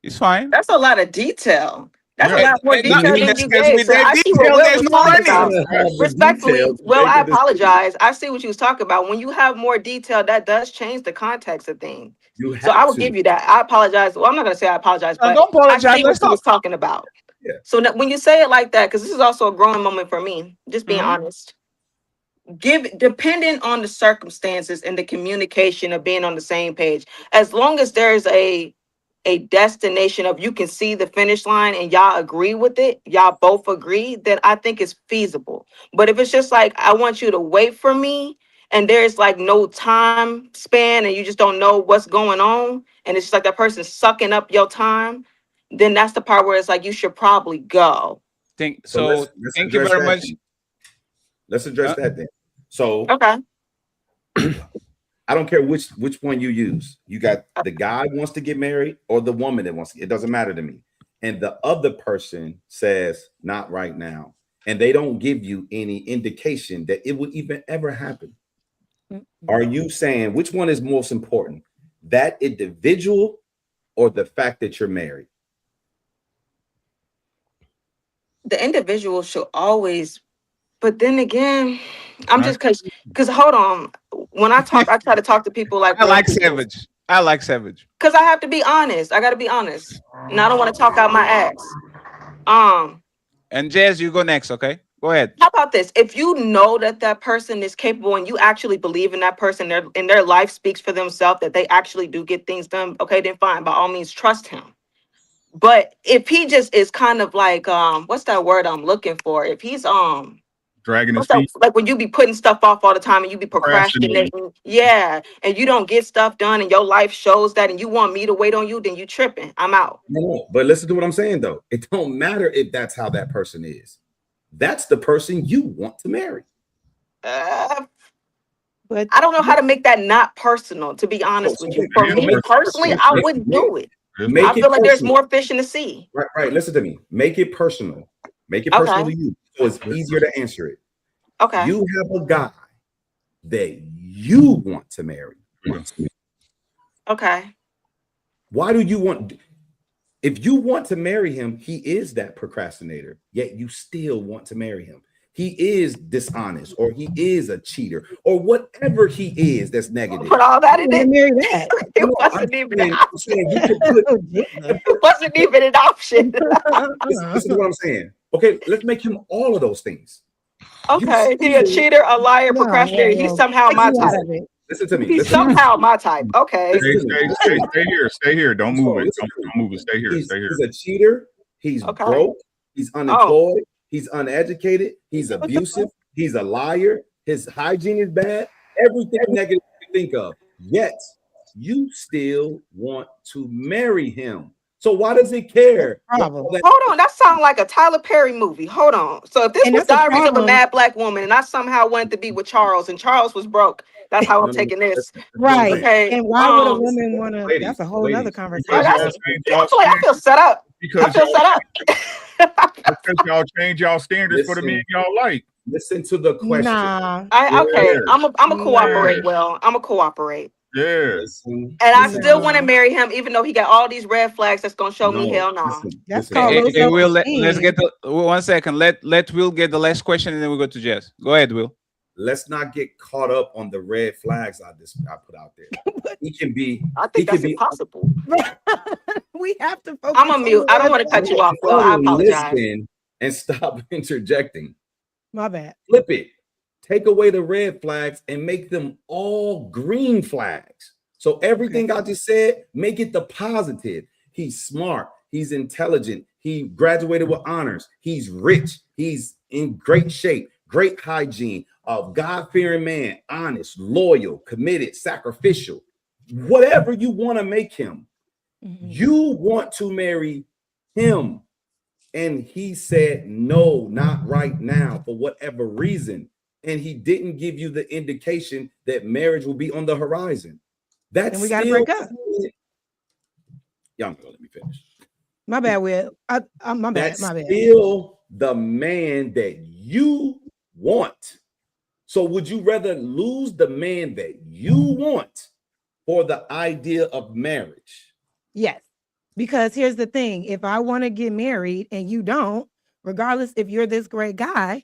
It's fine. That's a lot of detail. That's a lot more detail than you Because gave. with So that I see detail, what Will there's was no talking running. about. Respectfully, Will, I apologize. I see what you was talking about. When you have more detail, that does change the context of things. So I will give you that. I apologize. Well, I'm not going to say I apologize, but don't apologize. I see what Let's you was talking about. Yeah. So when you say it like that, because this is also a growing moment for me, just being honest, depending on the circumstances and the communication of being on the same page, as long as there's a destination of you can see the finish line and y'all agree with it, y'all both agree, then I think it's feasible. But if it's just like, I want you to wait for me, and there's like no time span and you just don't know what's going on, and it's just like that person sucking up your time, then that's the part where it's like you should probably go. Thank let's you very address much. that then. Let's address that then. So okay. I don't care which one you use. You got the guy wants to get married or the woman that wants to, it doesn't matter to me. And the other person says, not right now. And they don't give you any indication that it would even ever happen. Are you saying which one is most important? That individual or the fact that you're married? The individual should always, but then again, I'm just because hold on. When I talk, I try to talk to people like I like Savage. I like Savage. Because I have to be honest. I got to be honest. And I don't want to talk out my ass. And Jazz, you go next, okay? Go ahead. How about this? If you know that that person is capable and you actually believe in that person, and their life speaks for themselves, that they actually do get things done, okay, then fine. By all means, trust him. But if he just is kind of like, what's that word I'm looking for? If he's dragging his what's that, feet. like when you be putting stuff off all the time and you be procrastinating, yeah, and you don't get stuff done and your life shows that, and you want me to wait on you, then you tripping. I'm out. No, but listen to what I'm saying though. It don't matter if that's how that person is. That's the person you want to marry. But I don't know how to make that not personal, to be honest with you. For me personally, I wouldn't do it. I feel like there's more fish in the sea. Right. Listen to me. Make it personal. Make it personal to you, so it's easier to answer it. Okay. You have a guy that you want to marry. Okay. Why do you want? If you want to marry him, he is that procrastinator. Yet you still want to marry him. He is dishonest, or he is a cheater, or whatever he is that's negative. Put all that in there. Marry that. It wasn't even an option. It wasn't even an option. This is what I'm saying. Okay, let's make him all of those things. Okay, he a cheater, a liar, procrastinator. He's somehow my type. Listen to me. He's somehow my type. Okay. Stay here. Don't move it. Don't move it. Stay here. He's a cheater. He's broke. He's unemployed. He's uneducated. He's abusive. He's a liar. His hygiene is bad. Everything negative you think of. Yet you still want to marry him. So why does he care? Hold on, that sounds like a Tyler Perry movie. Hold on. So if this was Diaries of a Mad Black Woman, and I somehow wanted to be with Charles, and Charles was broke, that's how I'm taking this. Right. Okay. And why would a woman want to? That's a whole other conversation. I feel set up. Because y'all change y'all standards for the men y'all like. Listen to the question. Nah. I'm a cooperate. Well, I'm a cooperate. Yes. And I still want to marry him, even though he got all these red flags that's gonna show me hell no. That's called Will, let's get the 1 second. Let Will get the last question, and then we'll go to Jess. Go ahead, Will. Let's not get caught up on the red flags I put out there. He can be. I think that's impossible. We have to focus. I'm a mute. I don't want to cut you off, Will. I apologize. Listen and stop interjecting. My bad. Flip it. Take away the red flags and make them all green flags. So everything I just said, make it the positive. He's smart. He's intelligent. He graduated with honors. He's rich. He's in great shape, great hygiene, a God-fearing man, honest, loyal, committed, sacrificial. Whatever you want to make him, you want to marry him. And he said, no, not right now, for whatever reason. And he didn't give you the indication that marriage will be on the horizon. That's and we got to break up. Y'all gonna let me finish. My bad, Will. My bad. That's still the man that you want. So would you rather lose the man that you want for the idea of marriage? Yes. Because here's the thing. If I want to get married and you don't, regardless if you're this great guy,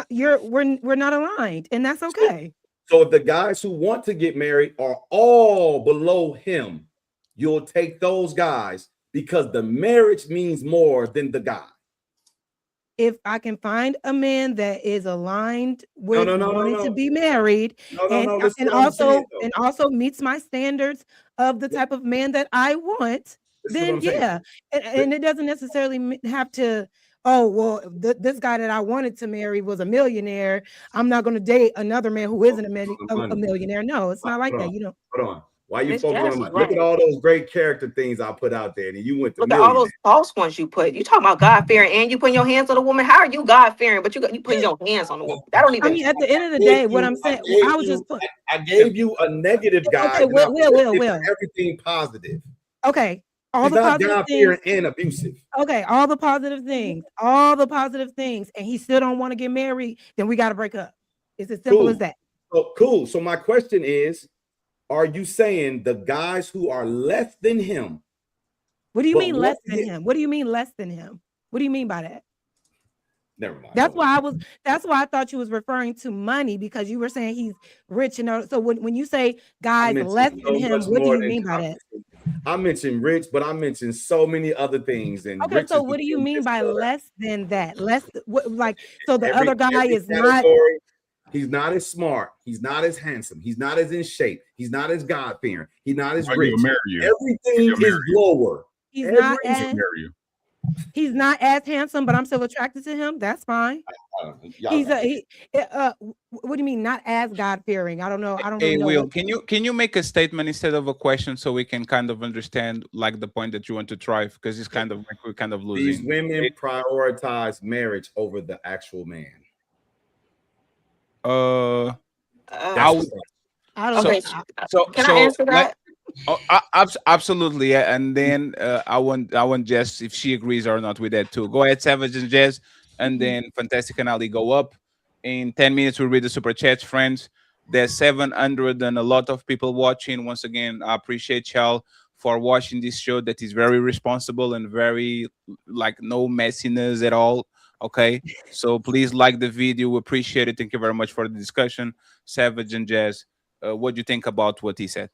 we're not aligned, and that's okay. So if the guys who want to get married are all below him, you'll take those guys because the marriage means more than the guy. If I can find a man that is aligned with wanting to be married and also meets my standards of the type of man that I want, then yeah. And it doesn't necessarily have to, oh, well, this guy that I wanted to marry was a millionaire. I'm not going to date another man who isn't a millionaire. No, it's not like that. You know. Hold on. Why you focusing on? Look at all those great character things I put out there, and you went to look at all those false ones you put. You talking about God fearing, and you putting your hands on a woman. How are you God fearing? But you putting your hands on a woman. That don't even. I mean, at the end of the day, what I'm saying, I was just put. I gave you a negative guy. Okay, Will. Everything positive. Okay. All He's the not positive God-fearing things. and abusive. Okay, all the positive things, and he still don't want to get married, then we got to break up. It's as simple as that. So cool. So my question is, are you saying the guys who are less than him? What do you mean less than him? What do you mean less than him? What do you mean by that? Never mind. That's why I thought you was referring to money, because you were saying he's rich. So when you say guys less than him, what do you mean by that? I mentioned rich, but I mentioned so many other things. And Okay, rich so is what do you the mean biggest, by less than that? Less like so the every other guy is not. category. He's not as smart. He's not as handsome. He's not as in shape. He's not as God-fearing. He's not as Or rich. he'll marry you. Everything He'll marry is you. lower. He's not Everything. as Marry you. he's not as handsome, but I'm still attracted to him. That's fine. He's what do you mean not as God-fearing? I don't know. I don't Hey, really know. Will, what- can you make a statement instead of a question so we can kind of understand like the point that you want to drive? Because it's kind of like we're kind of losing. These women prioritize marriage over the actual man. I I would. don't Okay, So can I answer that? Absolutely, yeah. And then I want Jess if she agrees or not with that too. Go ahead, Savage and Jess, and then Fantastic and Ali go up. In 10 minutes, we'll read the super chats, friends. There's 700 and a lot of people watching. Once again, I appreciate y'all for watching this show that is very responsible and very like no messiness at all. Okay, so please like the video. We appreciate it. Thank you very much for the discussion, Savage and Jazz. What do you think about what he said?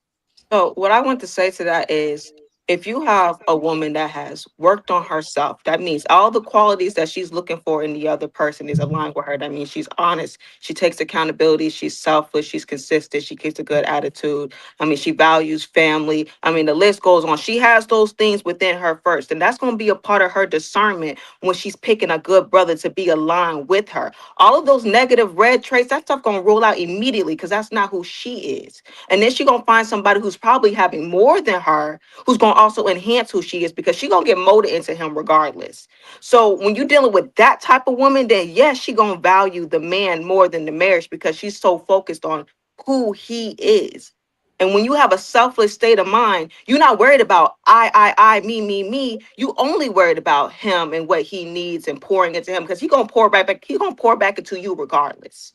So what I want to say to that is if you have a woman that has worked on herself, that means all the qualities that she's looking for in the other person is aligned with her. That means she's honest, she takes accountability, she's selfless, she's consistent, she keeps a good attitude. I mean, she values family. I mean, the list goes on. She has those things within her first, and that's going to be a part of her discernment when she's picking a good brother to be aligned with her. All of those negative red traits, that stuff going to roll out immediately because that's not who she is. And then she's going to find somebody who's probably having more than her, who's going to also enhance who she is because she's going to get molded into him regardless. So when you're dealing with that type of woman, then yes, she's going to value the man more than the marriage because she's so focused on who he is. And when you have a selfless state of mind, you're not worried about I, me. You only worried about him and what he needs and pouring into him because he's going to pour back. He's going to pour back into you regardless.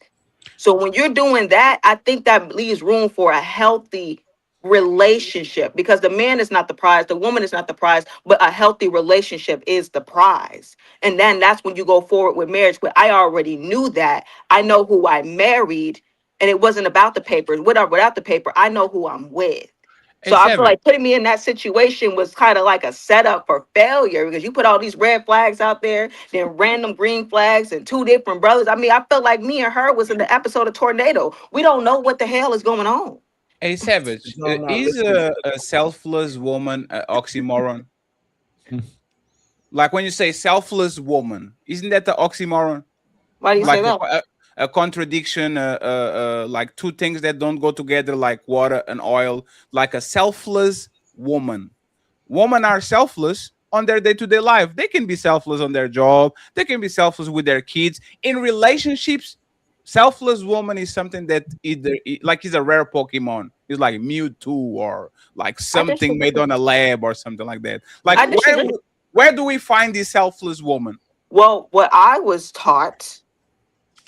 So when you're doing that, I think that leaves room for a healthy relationship because the man is not the prize, the woman is not the prize, but a healthy relationship is the prize. And then that's when you go forward with marriage. But I already knew that. I know who I married, and it wasn't about the papers. Without the paper, I know who I'm with. So I feel like putting me in that situation was kind of like a setup for failure because you put all these red flags out there, then random green flags and two different brothers. I mean, I felt like me and her was in the episode of Tornado. We don't know what the hell is going on. Hey, Savage, is a selfless woman an oxymoron? Like when you say selfless woman, isn't that the oxymoron? Why do you like say that? A contradiction, like two things that don't go together, like water and oil. Like a selfless woman. Women are selfless on their day-to-day life. They can be selfless on their job. They can be selfless with their kids. In relationships, selfless woman is something that either like is a rare Pokemon. It's like Mewtwo or like something made on a lab or something like that. Like where do we find this selfless woman? Well, what I was taught,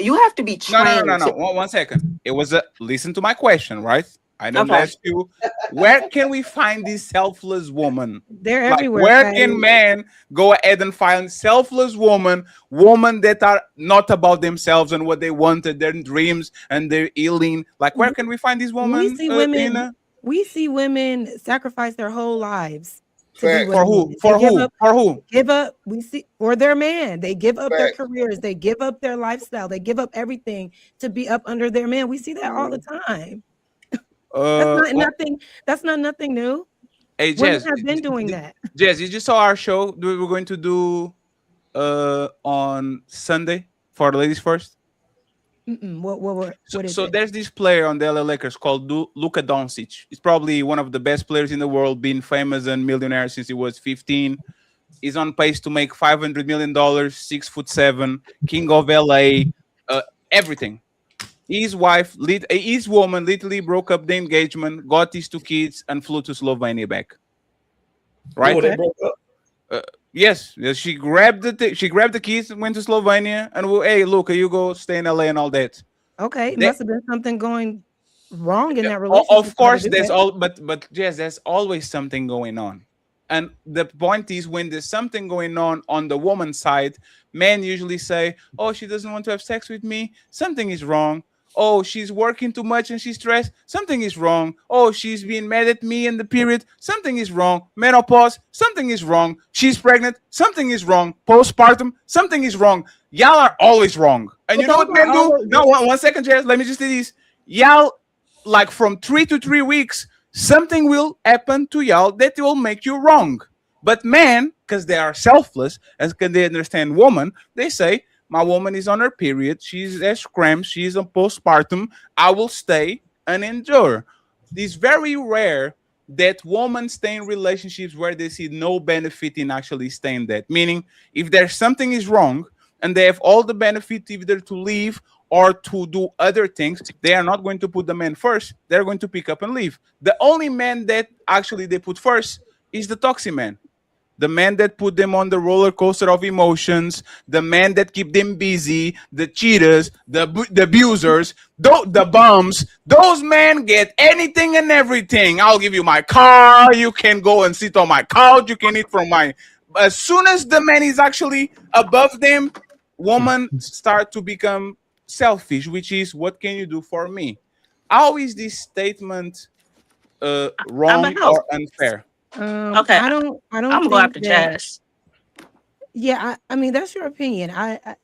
you have to be trained. No. 1 second. It was listen to my question, right? I don't ask you. Where can we find this selfless woman? They're like, everywhere. Where can men go ahead and find selfless women that are not about themselves and what they wanted, their dreams and their healing? Like, where can we find these women? We see women. We see women sacrifice their whole lives. For who? For who? Give up. We see for their man. They give up their careers. They give up their lifestyle. They give up everything to be up under their man. We see that all the time. That's not nothing new. Hey, Women Jess, have been doing that. Jess, you just saw our show. We were going to do on Sunday for the ladies first. What is so it? there's this player on the LA Lakers called Luka Doncic. He's probably one of the best players in the world, being famous and millionaire since he was 15. He's on pace to make $500 million, 6'7", king of LA, everything. His woman literally broke up the engagement, got his 2 kids, and flew to Slovenia back. Right? Oh, they broke up? Yes, she grabbed the keys and went to Slovenia, and hey, look, you go stay in LA and all that. Okay, it must have been something going wrong in that relationship. Of course, there's but yes, there's always something going on. And the point is, when there's something going on the woman's side, men usually say, "Oh, she doesn't want to have sex with me. Something is wrong." Oh, she's working too much and she's stressed. Something is wrong. Oh, she's being mad at me in the period. Something is wrong. Menopause. Something is wrong. She's pregnant. Something is wrong. Postpartum. Something is wrong. Y'all are always wrong. And you know what men do? No, one second, Jess. Let me just do this. Y'all, like from 3 to 3 weeks, something will happen to y'all that will make you wrong. But men, because they are selfless and can they understand woman, they say, my woman is on her period. She's has cramps. She's on postpartum. I will stay and endure. It's very rare that women stay in relationships where they see no benefit in actually staying that. Meaning, if there's something is wrong and they have all the benefit either to leave or to do other things, they are not going to put the man first. They're going to pick up and leave. The only man that actually they put first is the toxic man. The man that put them on the roller coaster of emotions, the man that keep them busy, the cheaters, the abusers, the bums, those men get anything and everything. I'll give you my car. You can go and sit on my couch. You can eat from my... As soon as the man is actually above them, women start to become selfish, which is, what can you do for me? How is this statement wrong or unfair? Okay, I don't. I'm gonna go after Jazz. Yeah, I mean that's your opinion. I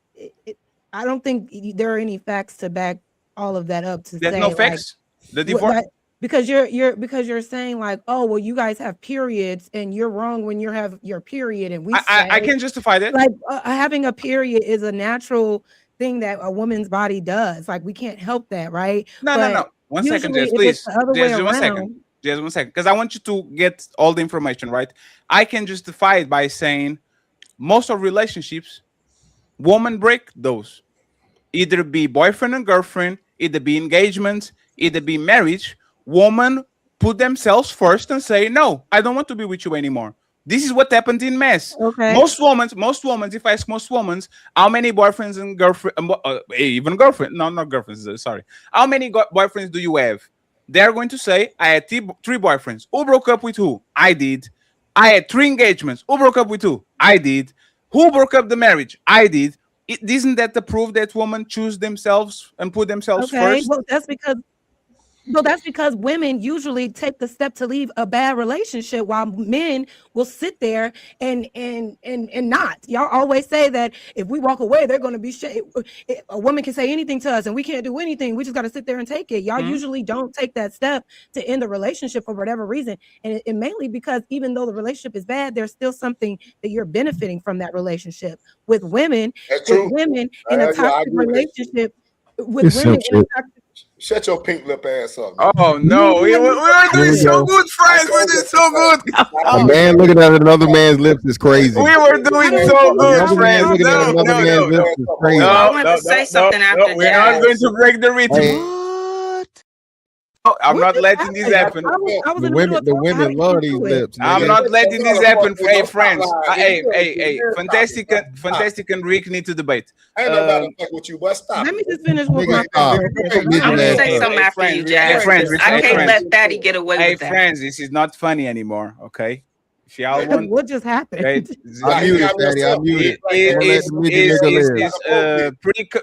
don't think there are any facts to back all of that up. There's no facts. The divorce. Because you're saying like, oh well, you guys have periods and you're wrong when you have your period, and I can justify that. Like having a period is a natural thing that a woman's body does. Like we can't help that, right? No. 1 second, Jess, please. Jess, 1 second. Just 1 second, because I want you to get all the information right. I can justify it by saying most of relationships, women break those. Either be boyfriend and girlfriend, either be engagement, either be marriage. Women put themselves first and say, no, I don't want to be with you anymore. This is what happened in mass. Okay. Most women, if I ask most women, how many boyfriends and girlfriend, even girlfriend, no, not girlfriends, sorry. How many boyfriends do you have? They're going to say, I had three boyfriends. Who broke up with who? I did. I had 3 engagements. Who broke up with who? I did. Who broke up the marriage? I did. Isn't that the proof that women choose themselves and put themselves first? Well, that's because women usually take the step to leave a bad relationship while men will sit there and not. Y'all always say that if we walk away, they're going to be a woman can say anything to us and we can't do anything. We just got to sit there and take it. Y'all usually don't take that step to end the relationship for whatever reason. And it mainly because even though the relationship is bad, there's still something that you're benefiting from that relationship. With women, in a toxic relationship, Shut your pink lip ass up. Oh no, we're doing so good, friends. We're doing so good. A man looking at another man's lips is crazy. We were doing so good, friends. Looking at another man's lips is crazy. I want to say something after we're not going to break the rhythm. Oh, I'm not letting this happen. The women love these lips. I'm not letting this happen. Hey, friends. Hey, Fantastic and Rick need to debate. Ain't nobody fuck with you, but stop. Let me just finish with my I'm gonna say something after you, Jazz. I can't let Fatty get away with that. Hey, friends, this is not funny anymore, okay? If y'all want, what just happened? Okay, I'm muted, Daddy. I'm muted.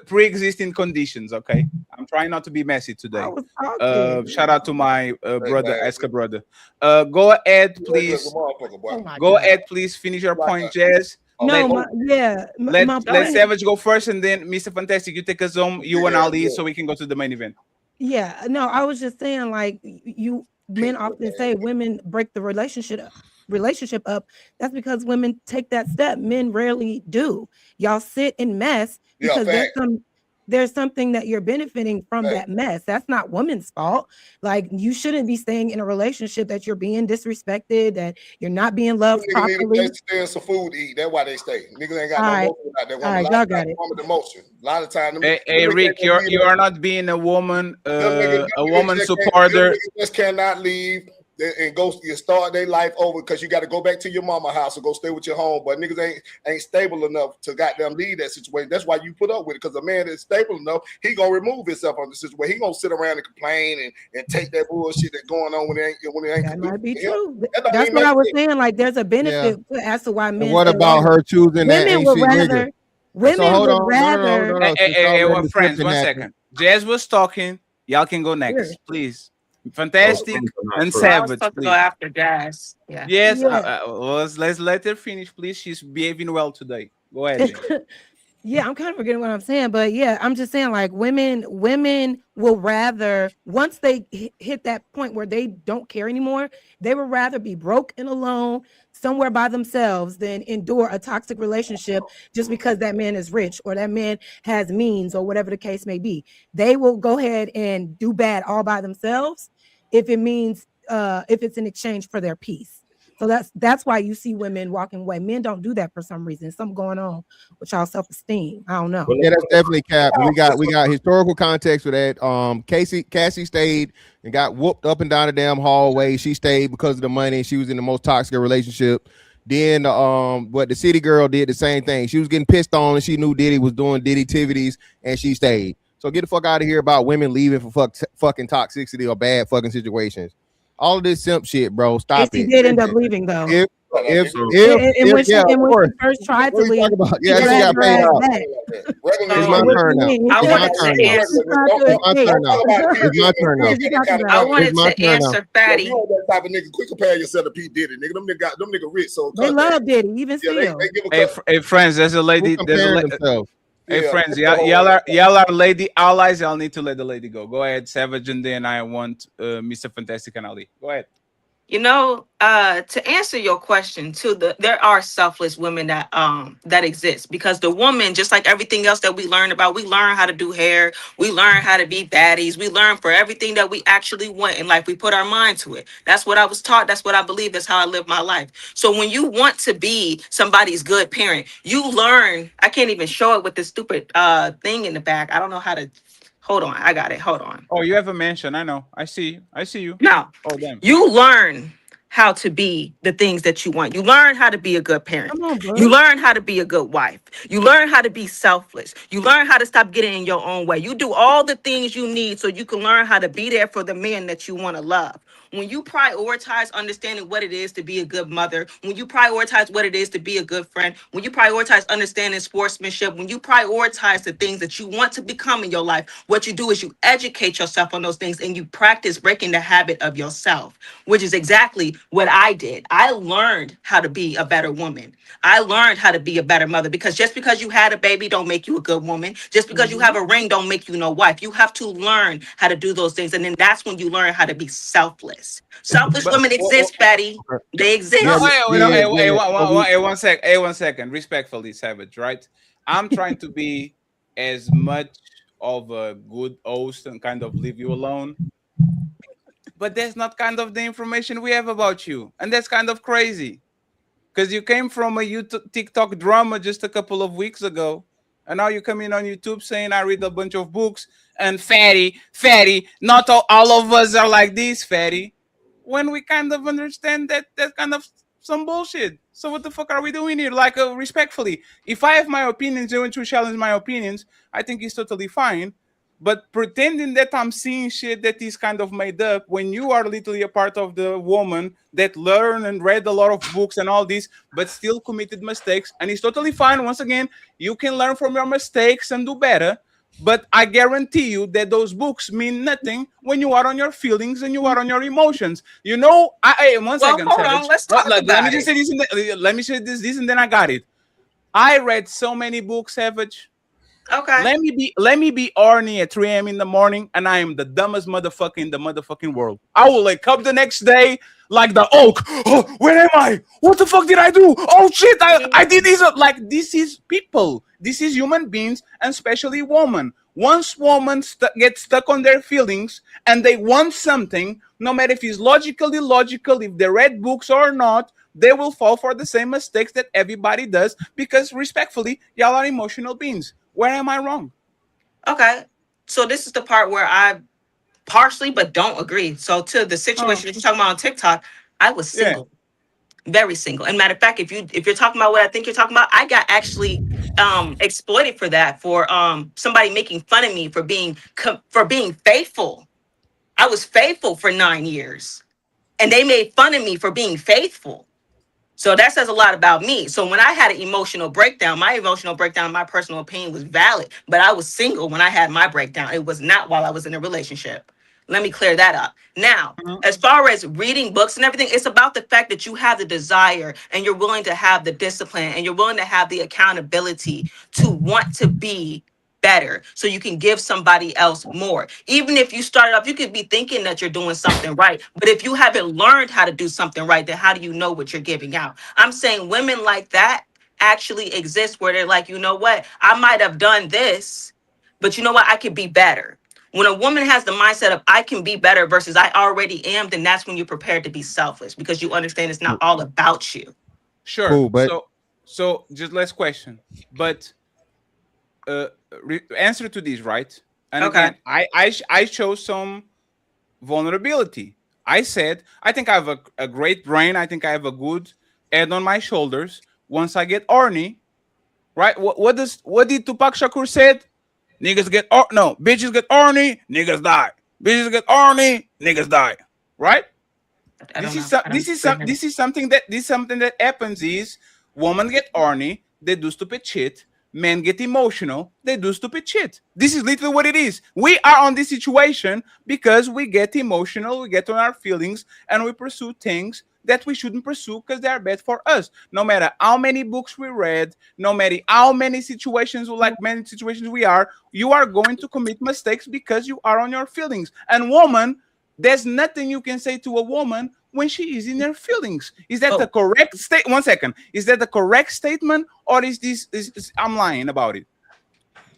Pre-existing conditions. Okay, I'm trying not to be messy today. Shout out to my brother, Eska brother. Go ahead, please. Go ahead, please. Finish your point, Jazz. Let Savage go first, and then Mr. Fantastic, you take us home. You and Ali, so we can go to the main event. Yeah, no, I was just saying, like men often say women break the relationship up. That's because women take that step. Men rarely do. Y'all sit in mess because there's something that you're benefiting from that mess. That's not women's fault. Like you shouldn't be staying in a relationship that you're being disrespected, that you're not being loved properly. Niggas stay in some food to eat. That's why they stay. Niggas ain't got no emotion out there. All right, y'all got it. Emotion. A lot of times. Hey Rick, you are not being a woman supporter. Niggas just cannot leave and go start their life over because you got to go back to your mama house or go stay with your home. But niggas ain't stable enough to goddamn leave that situation. That's why you put up with it, because a man that's stable enough, he gonna remove himself from the situation. He gonna sit around and complain and take that bullshit that's going on when it ain't. That might be true. That's what I was saying. Like there's a benefit as to why men. And what about her choosing that women would rather. Women would rather. Hey, friends, 1 second. Jazz was talking. Y'all can go next, Sure. please. Fantastic and Well, I was Savage, supposed to please. go after Jazz. Yeah. Yes, Yeah. let's let her finish, please. She's behaving well today. Go ahead, Jane. Yeah, I'm kind of forgetting what I'm saying, but yeah, I'm just saying like women will rather once they hit that point where they don't care anymore, they would rather be broke and alone somewhere by themselves than endure a toxic relationship just because that man is rich or that man has means or whatever the case may be. They will go ahead and do bad all by themselves if it means if it's in exchange for their peace. So that's why you see women walking away. Men don't do that for some reason. Something going on with y'all self-esteem. I don't know. Yeah, that's definitely cap. We got historical context for that. Cassie stayed and got whooped up and down the damn hallway. She stayed because of the money. She was in the most toxic relationship. Then the city girl did the same thing. She was getting pissed on and she knew Diddy was doing Diddy activities and she stayed. So get the fuck out of here about women leaving for fucking toxicity or bad fucking situations. All of this simp shit, bro. Stop Casey it. did end up leaving though. If when she yeah, of course. first tried to leave, Yeah, she got paid off. It's my turn now. I wanted to answer. It's my turn now. It's my turn now. I wanted It's my to turn now. answer Fatty. You know that type of nigga. Quit comparing yourself to P Diddy, nigga. Them nigga rich, so They love Diddy, even still. they give a Hey, friends, there's a lady. comparing themselves? Hey, Yeah, friends, that's the whole y'all are lady allies. Y'all need to let the lady go. Go ahead, Savage, and then I want Mr. Fantastic and Ali. Go ahead. You know, to answer your question, there are selfless women that exist, because the woman, just like everything else that we learn about, we learn how to do hair, we learn how to be baddies, we learn for everything that we actually want in life. We put our mind to it. That's what I was taught. That's what I believe. That's how I live my life. So when you want to be somebody's good parent, you learn. I can't even show it with this stupid thing in the back. I don't know how to. Hold on, I got it. Hold on. Oh, you have a mansion. I know. I see you. Now, Oh, damn. you learn how to be the things that you want. You learn how to be a good parent. Come on, bro. You learn how to be a good wife. You learn how to be selfless. You learn how to stop getting in your own way. You do all the things you need so you can learn how to be there for the man that you want to love. When you prioritize understanding what it is to be a good mother, when you prioritize what it is to be a good friend, when you prioritize understanding sportsmanship, when you prioritize the things that you want to become in your life, what you do is you educate yourself on those things and you practice breaking the habit of yourself, which is exactly what I did. I learned how to be a better woman. I learned how to be a better mother, because just because you had a baby don't make you a good woman. Just because you have a ring don't make you no wife. You have to learn how to do those things. And then that's when you learn how to be selfless. Selfish women exist, Fatty. They exist. No, one second. Respectfully, Savage, right? I'm trying to be as much of a good host and kind of leave you alone. But that's not kind of the information we have about you. And that's kind of crazy. Because you came from a YouTube TikTok drama just a couple of weeks ago. And now you come in on YouTube saying I read a bunch of books and fatty, not all of us are like this, fatty. When we kind of understand that that's kind of some bullshit. So what the fuck are we doing here? Like, respectfully, if I have my opinions, you want to challenge my opinions, I think it's totally fine. But pretending that I'm seeing shit that is kind of made up when you are literally a part of the woman that learned and read a lot of books and all this, but still committed mistakes. And it's totally fine. Once again, you can learn from your mistakes and do better. But I guarantee you that those books mean nothing when you are on your feelings and you are on your emotions. You know, one second. Hold on, let's talk about Let me just say this. Let me say this, and then I got it. I read so many books, Savage. Okay. Let me be horny at 3 a.m. in the morning, and I am the dumbest motherfucker in the motherfucking world. I will wake up the next day like the oak. Oh, where am I? What the fuck did I do? Oh shit! I did this. Like, this is people. This is human beings, and especially women. Once women get stuck on their feelings and they want something, no matter if it's logically illogical, if they read books or not, they will fall for the same mistakes that everybody does, because respectfully, y'all are emotional beings. Where am I wrong? Okay. So this is the part where I partially but don't agree. So to the situation that you're talking about on TikTok, I was single. Very single. And matter of fact, if you're talking about what I think you're talking about, I got actually exploited for that, for somebody making fun of me for being faithful. I was faithful for 9 years, and they made fun of me for being faithful. So that says a lot about me. So when I had an emotional breakdown, my emotional breakdown, in my personal opinion, was valid. But I was single when I had my breakdown. It was not while I was in a relationship. Let me clear that up. Now, as far as reading books and everything, it's about the fact that you have the desire and you're willing to have the discipline and you're willing to have the accountability to want to be better so you can give somebody else more. Even if you started off, you could be thinking that you're doing something right, but if you haven't learned how to do something right, then how do you know what you're giving out? I'm saying women like that actually exist where they're like, you know what, I might have done this, but you know what, I could be better. When a woman has the mindset of I can be better versus I already am, then that's when you're prepared to be selfish because you understand it's not all about you. Sure. Cool, but so just last question, but answer to this, right? And Okay. again, I chose some vulnerability. I said I think I have a great brain. I think I have a good head on my shoulders. Once I get horny, right? What did Tupac Shakur said? Niggas get bitches get horny, niggas die. Bitches get horny, niggas die. Right? This is something that happens is women get horny, they do stupid shit. Men get emotional, they do stupid shit. This is literally what it is. We are on this situation because we get emotional, we get on our feelings, and we pursue things that we shouldn't pursue because they are bad for us. No matter how many books we read, no matter how many situations we are, you are going to commit mistakes because you are on your feelings. And woman, there's nothing you can say to a woman when she is in her feelings. Is that the correct statement? 1 second. Is that the correct statement, or is this I'm lying about it?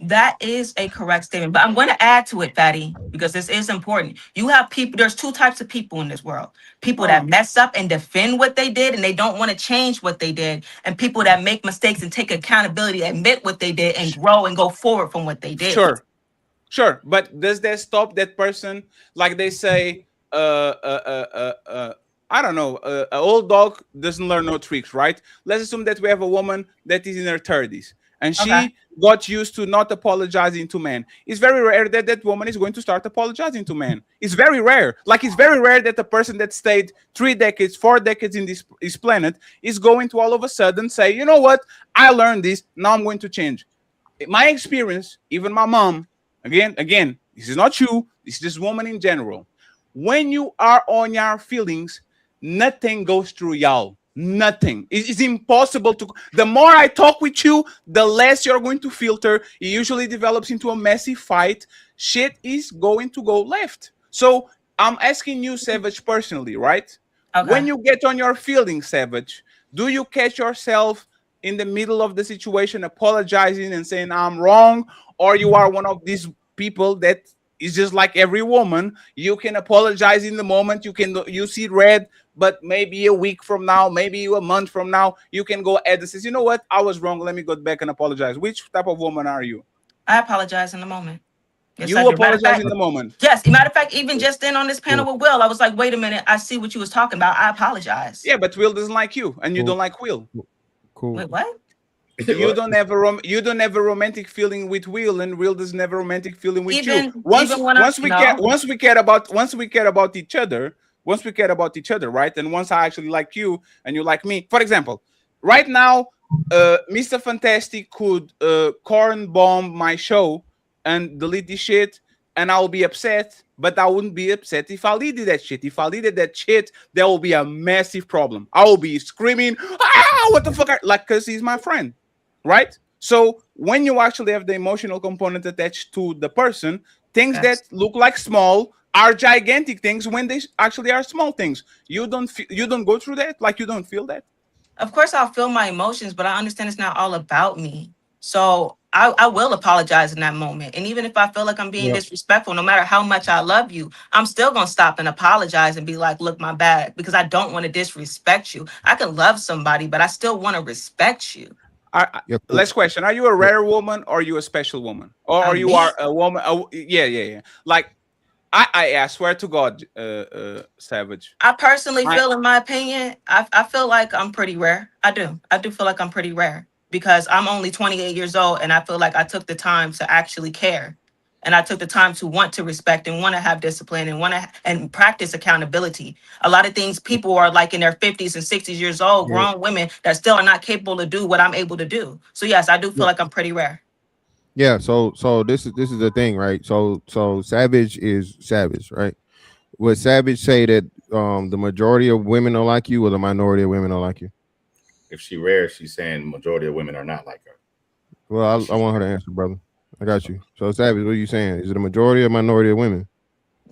That is a correct statement, but I'm going to add to it, Fatty, because this is important. You have people, there's two types of people in this world. People that mess up and defend what they did and they don't want to change what they did, and people that make mistakes and take accountability, admit what they did, and grow and go forward from what they did. Sure. But does that stop that person? Like they say, I don't know, an old dog doesn't learn no tricks, right? Let's assume that we have a woman that is in her 30s and she got used to not apologizing to men. It's very rare that that woman is going to start apologizing to men. It's very rare. Like, it's very rare that the person that stayed 3 decades, 4 decades in this planet is going to all of a sudden say, you know what, I learned this, now I'm going to change. In my experience, even my mom, again, this is not you, this is this woman in general. When you are on your feelings, nothing goes through y'all. Nothing. It's impossible to. The more I talk with you, the less you're going to filter. It usually develops into a messy fight. Shit is going to go left. So I'm asking you, Savage, personally, right? Okay. When you get on your feelings, Savage, do you catch yourself in the middle of the situation apologizing and saying I'm wrong, or you are one of these people that is just like every woman? You can apologize in the moment, you see red, but maybe a week from now, maybe a month from now, you can go ahead and say, you know what, I was wrong, let me go back and apologize. Which type of woman are you? I apologize in the moment. Yes, you apologize in the moment? Yes. Matter of fact, even just then on this panel with Will, I was like, wait a minute, I see what you was talking about. I apologize. Yeah, but Will doesn't like you, and you don't like Will. Cool. Wait, what? You don't have a romantic feeling with Will, and Will doesn't have a romantic feeling with you. Once we care about each other, right? And once I actually like you and you like me, for example, right now, Mr. Fantastic could corn bomb my show and delete this shit, and I'll be upset. But I wouldn't be upset if I deleted that shit. If I deleted that shit, there will be a massive problem. I will be screaming, what the fuck? Like, because he's my friend, right? So when you actually have the emotional component attached to the person, things that look like small are gigantic things when they actually are small things. You don't go through that? Like, you don't feel that? Of course I'll feel my emotions, but I understand it's not all about me. So I will apologize in that moment. And even if I feel like I'm being disrespectful, no matter how much I love you, I'm still going to stop and apologize and be like, look, my bad, because I don't want to disrespect you. I can love somebody, but I still want to respect you. Last question. Are you a rare woman, or are you a special woman? Or are you are a woman? Yeah. Like, I swear to God, Savage. I personally feel, in my opinion, I feel like I'm pretty rare. I do feel like I'm pretty rare. Because I'm only 28 years old and I feel like I took the time to actually care. And I took the time to want to respect and want to have discipline and want to and practice accountability. A lot of things people are like in their 50s and 60s years old, Yeah. grown women that still are not capable to do what I'm able to do. So yes, I do feel like I'm pretty rare. Yeah, so this is the thing, right? So Savage is Savage, right? Would Savage say that the majority of women are like you, or the minority of women are like you? If she rare, she's saying majority of women are not like her. Well, I want her to answer, brother. I got you. So Savage, what are you saying? Is it a majority or minority of women?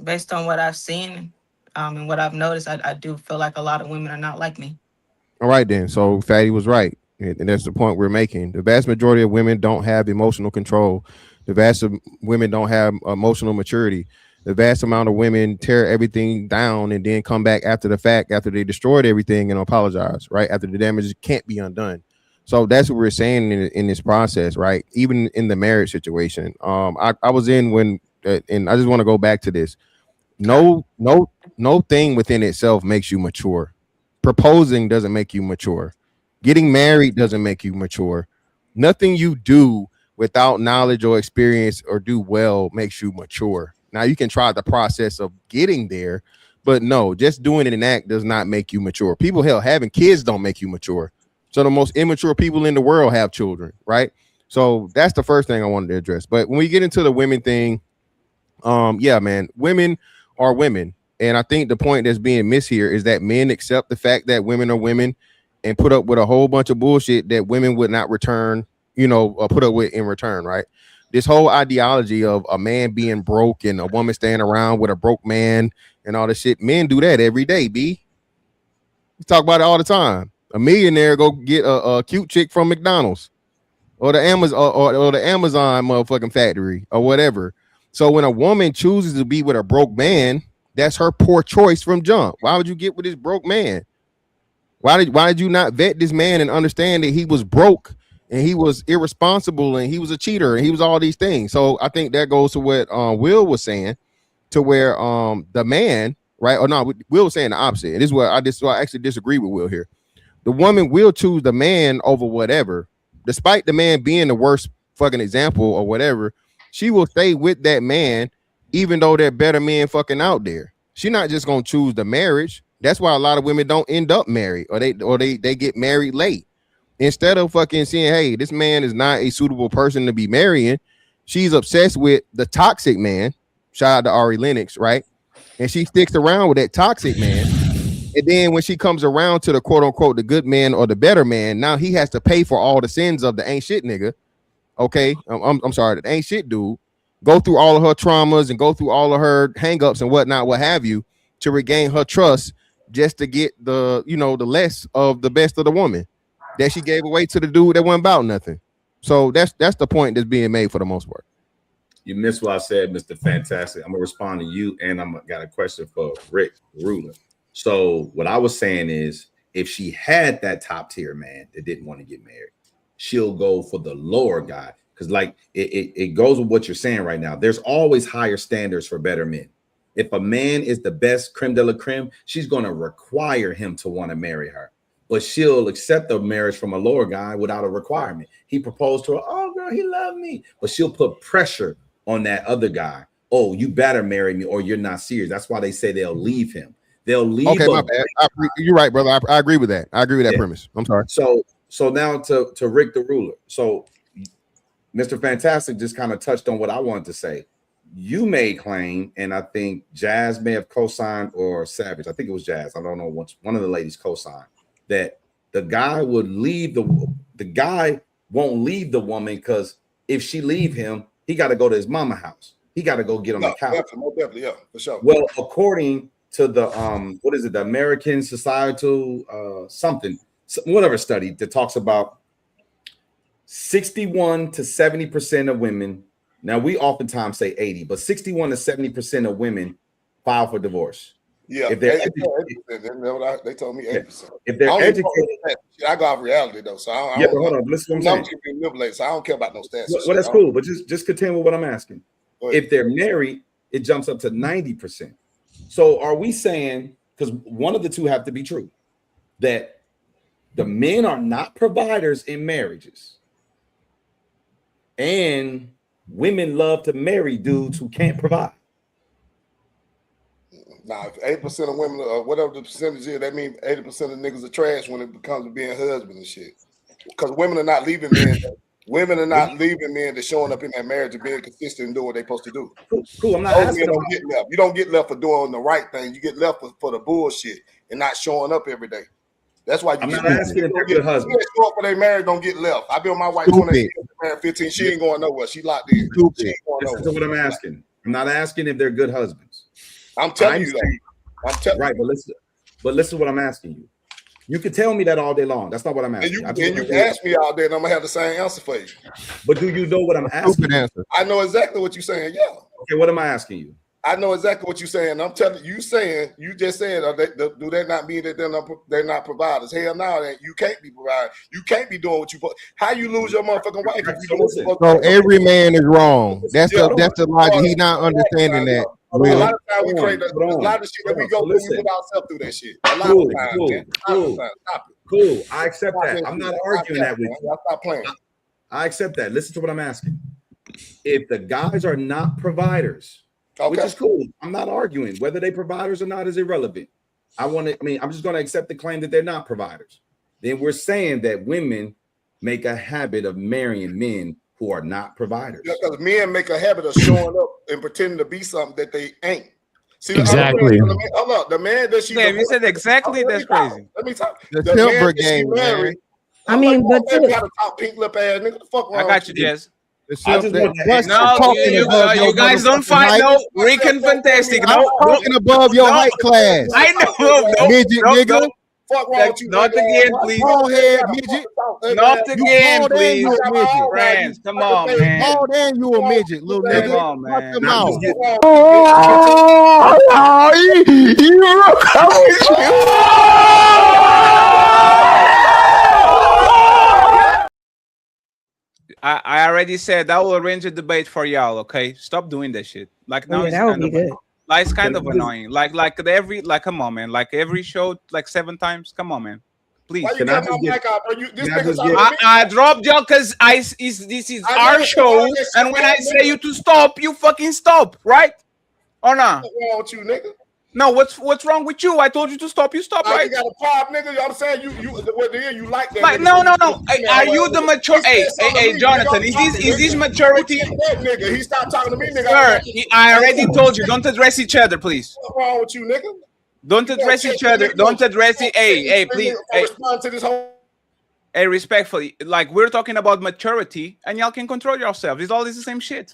Based on what I've seen and what I've noticed, I do feel like a lot of women are not like me. All right, then. So Fatty was right. And that's the point we're making. The vast majority of women don't have emotional control. The vast of women don't have emotional maturity. The vast amount of women tear everything down and then come back after the fact, after they destroyed everything, and apologize, right? After the damage can't be undone. So that's what we're saying in this process, right? Even in the marriage situation. I was in when, and I just want to go back to this. No thing within itself makes you mature. Proposing doesn't make you mature. Getting married doesn't make you mature. Nothing you do without knowledge or experience or do well makes you mature. Now you can try the process of getting there, but no, just doing it in act does not make you mature. People, hell, having kids don't make you mature. So the most immature people in the world have children, right? So that's the first thing I wanted to address. But when we get into the women thing, yeah, man, women are women. And I think the point that's being missed here is that men accept the fact that women are women and put up with a whole bunch of bullshit that women would not return, put up with in return, right? This whole ideology of a man being broke and a woman staying around with a broke man and all this shit. Men do that every day, B. We talk about it all the time. A millionaire go get a cute chick from McDonald's or the Amazon or the Amazon motherfucking factory or whatever. So when a woman chooses to be with a broke man, that's her poor choice from jump. Why would you get with this broke man? Why did you not vet this man and understand that he was broke and he was irresponsible and he was a cheater and he was all these things? So I think that goes to what Will was saying, to where the man, right? Or no, Will was saying the opposite. And this is what I actually disagree with Will here. The woman will choose the man over whatever, despite the man being the worst fucking example or whatever. She will stay with that man, even though there are better men fucking out there. She's not just gonna choose the marriage. That's why a lot of women don't end up married, or they get married late. Instead of fucking seeing, hey, this man is not a suitable person to be marrying, she's obsessed with the toxic man. Shout out to Ari Lennox, right? And she sticks around with that toxic man. And then when she comes around to the quote unquote the good man or the better man, now he has to pay for all the sins of the ain't shit nigga. Okay, I'm sorry, the ain't shit dude. Go through all of her traumas and go through all of her hangups and whatnot, what have you, to regain her trust, just to get the the less of the best of the woman that she gave away to the dude that wasn't about nothing. So that's the point that's being made for the most part. You missed what I said, Mr. Fantastic. I'm gonna respond to you, and I'm got a question for Rick Ruler. So what I was saying is, if she had that top tier man that didn't want to get married, she'll go for the lower guy. Because like it goes with what you're saying right now. There's always higher standards for better men. If a man is the best creme de la creme, she's going to require him to want to marry her. But she'll accept the marriage from a lower guy without a requirement. He proposed to her. Oh, girl, he loved me. But she'll put pressure on that other guy. Oh, you better marry me or you're not serious. That's why they say they'll leave him. They'll leave. Okay, my bad. You're right, brother. I agree with that. I agree with that premise. I'm sorry. So now to Rick the Ruler. So Mr. Fantastic just kind of touched on what I wanted to say. You made claim, and I think Jazz may have co-signed, or Savage. I think it was Jazz. I don't know which one of the ladies co-signed, that the guy would leave the guy won't leave the woman, because if she leave him, he got to go to his mama house. He got to go get on the couch. Definitely, yeah, for sure. Well, according to the what is it, the American Societal whatever study that talks about 61 to 70% of women. Now we oftentimes say 80, but 61 to 70% of women file for divorce. Yeah, if they're they told me 80%. If they're educated, I go off reality though, so I yeah. But hold on, listen what I'm saying. So I don't care about no stats. Well, that's cool, but just continue with what I'm asking. If they're married, it jumps up to 90%. So are we saying, because one of the two have to be true, that the men are not providers in marriages, and women love to marry dudes who can't provide. Nah, if 8% of women, or whatever the percentage is, that means 80% of niggas are trash when it comes to being husband and shit. Because women are not leaving men. Women are not leaving men that's showing up in that marriage and being consistent and doing what they're supposed to do. Cool. I'm not Those asking men don't get left. You don't get left for doing the right thing. You get left for the bullshit and not showing up every day. That's why I'm not asking if they're good husbands. Show up for their marriage, don't get left. I've been with my wife 20 years, married 15. She ain't going nowhere. She locked in. She ain't going Listen nowhere. to what I'm asking. I'm not asking if they're good husbands. I'm telling you that. I'm telling right, but listen what I'm asking you. You can tell me that all day long. That's not what I'm asking. And you can ask me all day, and I'm gonna have the same answer for you. But do you know what I'm asking? I know exactly what you're saying. Yeah. Okay, what am I asking you? I know exactly what you're saying. I'm telling you, you just said, do that not mean that they're not providers? Hell no, that you can't be providing. You can't be doing what you put. How you lose your motherfucking wife if you don't? So every man is wrong. That's the logic. He's not understanding that. A lot of times we create a lot of shit that we go through. We put ourselves through that shit. A lot of times, man. Cool. I accept that. I'm not arguing that with you. Stop playing. I accept that. Listen to what I'm asking. If the guys are not providers, which is cool, I'm not arguing whether they providers or not is irrelevant. I'm just going to accept the claim that they're not providers. Then we're saying that women make a habit of marrying men who are not providers. Because men make a habit of showing up and pretending to be something that they ain't. See, exactly. Hold up, the man that she. Damn, you said exactly. That's crazy. Let me talk. The silver game, man. I mean, but you got a top pink lip ass nigga. The fuck wrong? I got you, Jess. No, you guys don't fight. No, Rick and Fantastic. No, talking above your height class. I know. Midget, nigga. Fuck wrong with you? Not again, please. Bald head, midget. Not again, bald and please. you a midget. Friends, come on, man. Bald and you a midget, little nigga. Come on, man. Come on. I already said I will arrange a debate for y'all. Okay, stop doing that shit. Like now, that would be good. Like it's kind of annoying. Like come on, man. Like every show, like 7 times. Come on, man. Please. Why you got my mic out, bro? This nigga's I dropped y'all because this is our show, and when I say you to stop, you fucking stop, right? Or not? What's wrong with you, nigga? No, what's wrong with you? I told you to stop. You stop, right? You got a pop, nigga. I'm saying you like that. Like, no. Are you the mature? Hey, Jonathan, is this maturity? That nigga, he stopped talking to me, nigga. Sir, I already told you. Don't address each other, please. What's wrong with you, nigga? Don't address each other. Don't address it. Hey, please. Respond to this whole. Hey, respectfully, like we're talking about maturity, and y'all can control yourselves. It's all the same shit.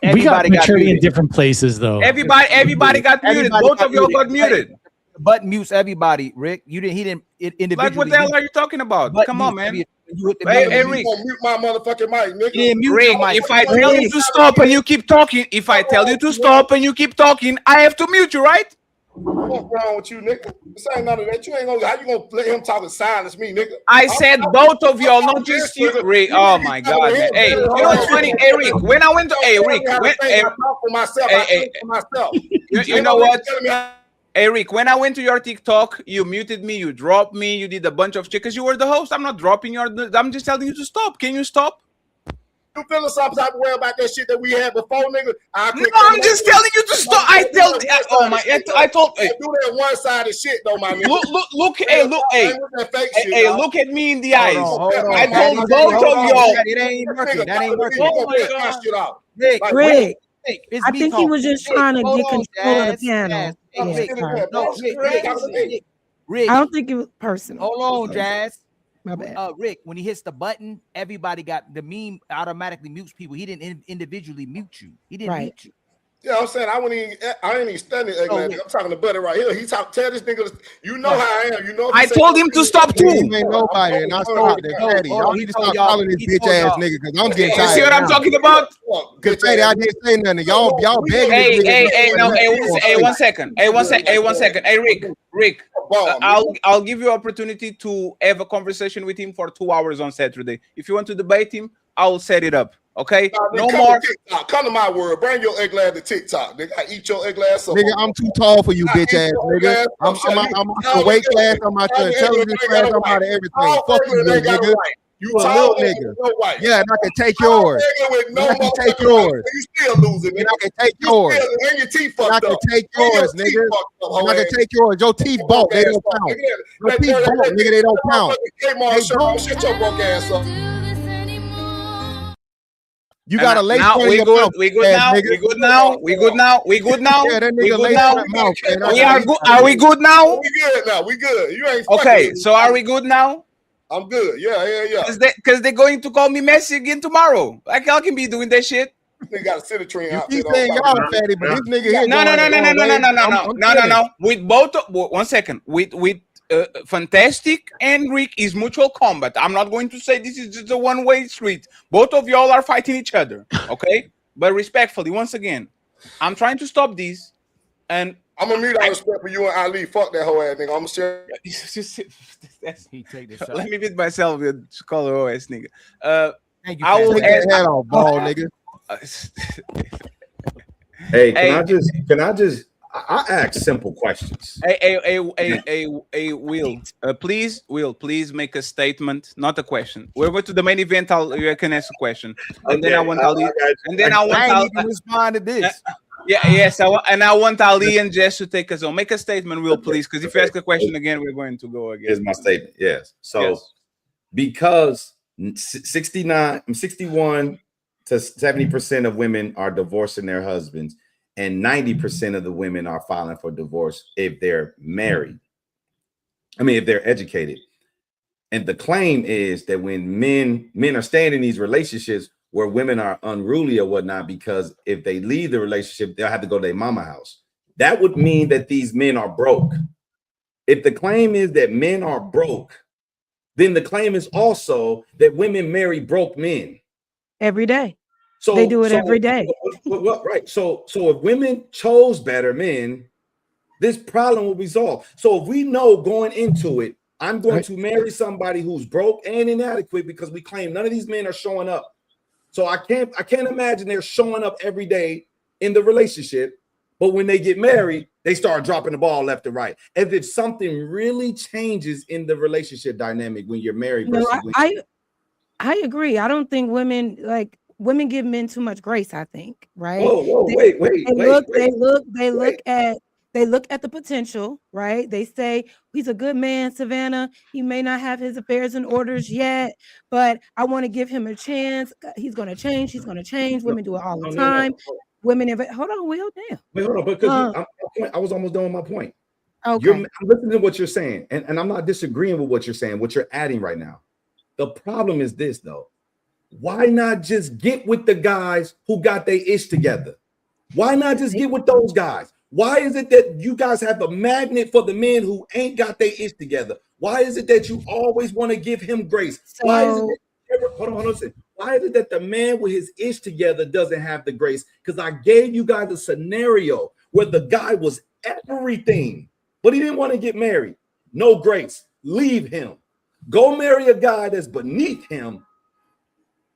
We got maturity in different places, though. Everybody got muted. Both of y'all got muted. But mutes everybody, Rick. He didn't individually. Like what the hell are you talking about? Come on, man. Hey, Rick. Mute my motherfucking mic, nigga. Rick, if I tell you to stop and you keep talking, I have to mute you, right? What's wrong with you, nigga? This ain't none of that. You ain't gonna. How you gonna let him talk and silence me, nigga? I said both of y'all, not just you, Rick. Oh my God, man. Hey, you know what's funny? Hey, Rick, when I went to, you know what? Hey, Rick, when I went to your TikTok, you muted me, you dropped me, you did a bunch of shit because you were the host. I'm not dropping I'm just telling you to stop. Can you stop? You feeling some type of way about that shit that we had before, nigga? No, I'm just telling you to stop. I told. Hey, do that one sided shit though, my nigga. Look at me in the eyes. I told both of y'all. It ain't working. That ain't working. Rick, I think he was just trying to get control of the panel. Rick, I don't think it was personal. Hold on, Jazz. My bad. Rick, when he hits the button, everybody got the meme automatically mutes people. He didn't individually mute you. He didn't mute you. Yeah, I'm saying I ain't even studying. I'm talking to Buddy right here. He tell this nigga, you know how I am. You know. I told him to stop too. He ain't nobody, and I stopped it. Teddy, y'all need to stop calling this bitch ass nigga because I'm getting tired. You see what I'm talking about? Because Teddy, I didn't say nothing. Y'all begging. Hey, one second. Hey, Rick. I'll give you opportunity to have a conversation with him for 2 hours on Saturday. If you want to debate him, I will set it up. Okay, no more. Come to my world. Bring your ugly ass to TikTok. Nigga, I eat your ugly ass. Nigga, I'm too tall for you, bitch ass nigga. I'm out the weight class. I'm out the intelligence class. I'm out of everything. Fuck you, nigga. You a little tall nigga. with no wife. Yeah, and I can take Tall yours. nigga with no And I can take motherfucking wife, yours. You still losing, And nigga. I can take You yours. still, and your teeth And fucked I up. can take And your yours, teeth nigga. fucked up, And I hoe can ass. take yours. Your teeth bought. They don't Broke ass count. fuck. Your teeth bought, nigga. They don't count. Kmart They shirt on. Shut your broke ass up. You got a lace now front in we your good. mouth. We good ass now. nigga. We good now. We good now. We good now. Yeah, that We nigga good lace now. front mouth, man. We are good. Are we good now? We good now. We good. You ain't fucking Okay, with me. so are we good now? I'm good. Yeah. Because they're going to call me Messi again tomorrow. Like I can be doing that shit. They got a Cititrine You outfit keep on. saying y'all fatty, but this nigga here No. going No. With both, 1 second. With Fantastic and Rick is mutual combat. I'm not going to say this is just a one-way street. Both of y'all are fighting each other, okay? But respectfully, once again, I'm trying to stop these, and I'm gonna mute all respect for you and Ali. Fuck that whole ass nigga. I'm gonna share. He take this shot. Let me beat myself with color OS nigga. Thank you, I will Take ask. that hat off, ball nigga. Hey, can I just I ask simple questions. Will, please make a statement, not a question. We're going to the main event. You can ask a question, and then I want Ali, and then I want Ali to respond to this. I want Ali and Jess to take us on. Make a statement, Will, please, because if you ask a question again, we're going to go again. Here's my statement. Yes. So because 61 to 70% of women are divorcing their husbands, and 90% of the women are filing for divorce if they're married. I mean, if they're educated. And the claim is that when men are staying in these relationships where women are unruly or whatnot, because if they leave the relationship, they'll have to go to their mama house. That would mean that these men are broke. If the claim is that men are broke, then the claim is also that women marry broke men. Every day. So they do it every day. Right. So if women chose better men, this problem will resolve. So if we know going into it, I'm going to marry somebody who's broke and inadequate because we claim none of these men are showing up. So I can't imagine they're showing up every day in the relationship, but when they get married, they start dropping the ball left and right. As if something really changes in the relationship dynamic when you're married. No, Versus I agree. I don't think women give men too much grace, I think, right? Whoa, They look at the potential, right? They say he's a good man, Savannah. He may not have his affairs in orders yet, but I want to give him a chance. He's going to change. He's going to change. Women do it all the time. Women, hold on, Will, damn. Wait, hold on, because I was almost done with my point. Okay. I'm listening to what you're saying, and I'm not disagreeing with what you're saying, what you're adding right now. The problem is this, though. Why not just get with the guys who got their ish together? Why not just get with those guys? Why is it that you guys have a magnet for the men who ain't got their ish together? Why is it that you always want to give him grace? Why is it that, hold on. Why is it that the man with his ish together doesn't have the grace? Because I gave you guys a scenario where the guy was everything, but he didn't want to get married. No grace. Leave him. Go marry a guy that's beneath him.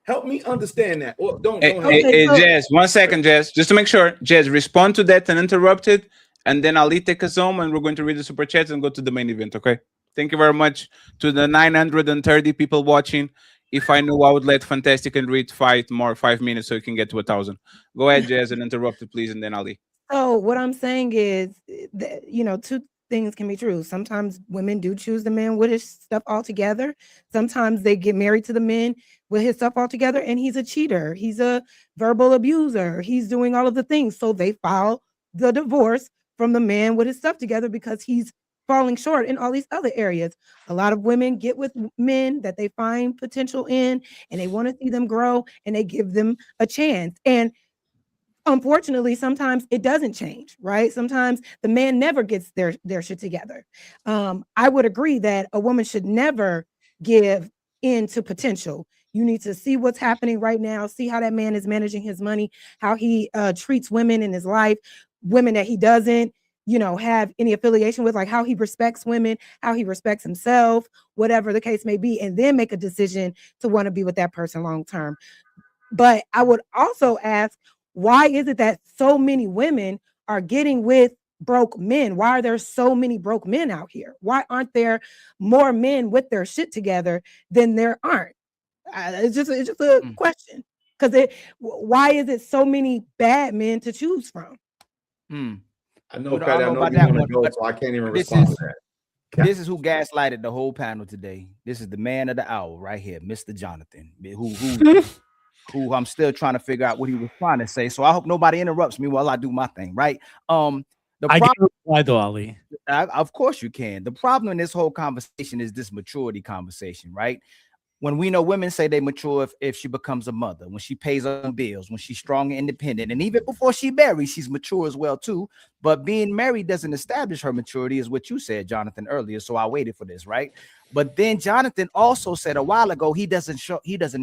Help me understand that. Well, don't help me. Jess, 1 second, Jess, just to make sure. Jess, respond to that and interrupt it, and then Ali take us home, and we're going to read the super chats and go to the main event. Okay. Thank you very much to the 930 people watching. If I knew, I would let Fantastic and Reed fight more 5 minutes so you can get to 1,000. Go ahead, Jess, and interrupt it, please, and then Ali. So what I'm saying is that, two things can be true. Sometimes women do choose the man with his stuff all together. Sometimes they get married to the men with his stuff all together, and he's a cheater. He's a verbal abuser. He's doing all of the things. So they file the divorce from the man with his stuff together because he's falling short in all these other areas. A lot of women get with men that they find potential in, and they want to see them grow, and they give them a chance. And unfortunately, sometimes it doesn't change, right? Sometimes the man never gets their shit together. I would agree that a woman should never give in to potential. You need to see what's happening right now, see how that man is managing his money, how he treats women in his life, women that he doesn't, have any affiliation with, like how he respects women, how he respects himself, whatever the case may be, and then make a decision to want to be with that person long term. But I would also ask, why is it that so many women are getting with broke men? Why are there so many broke men out here? Why aren't there more men with their shit together than there aren't? It's just a question. Because why is it so many bad men to choose from? I know, Well, Pat, I know about you that want to one, go, but so I can't even this respond is- to that. This is who gaslighted the whole panel today. This is the man of the hour right here, Mr. Jonathan, who I'm still trying to figure out what he was trying to say. So I hope nobody interrupts me while I do my thing, right? I can reply though, Ali. Of course you can. The problem in this whole conversation is this maturity conversation, right? When we know women say they mature if she becomes a mother, when she pays her own bills, when she's strong and independent, and even before she marries, she's mature as well too. But being married doesn't establish her maturity, is what you said, Jonathan, earlier. So I waited for this, right? But then Jonathan also said a while ago he doesn't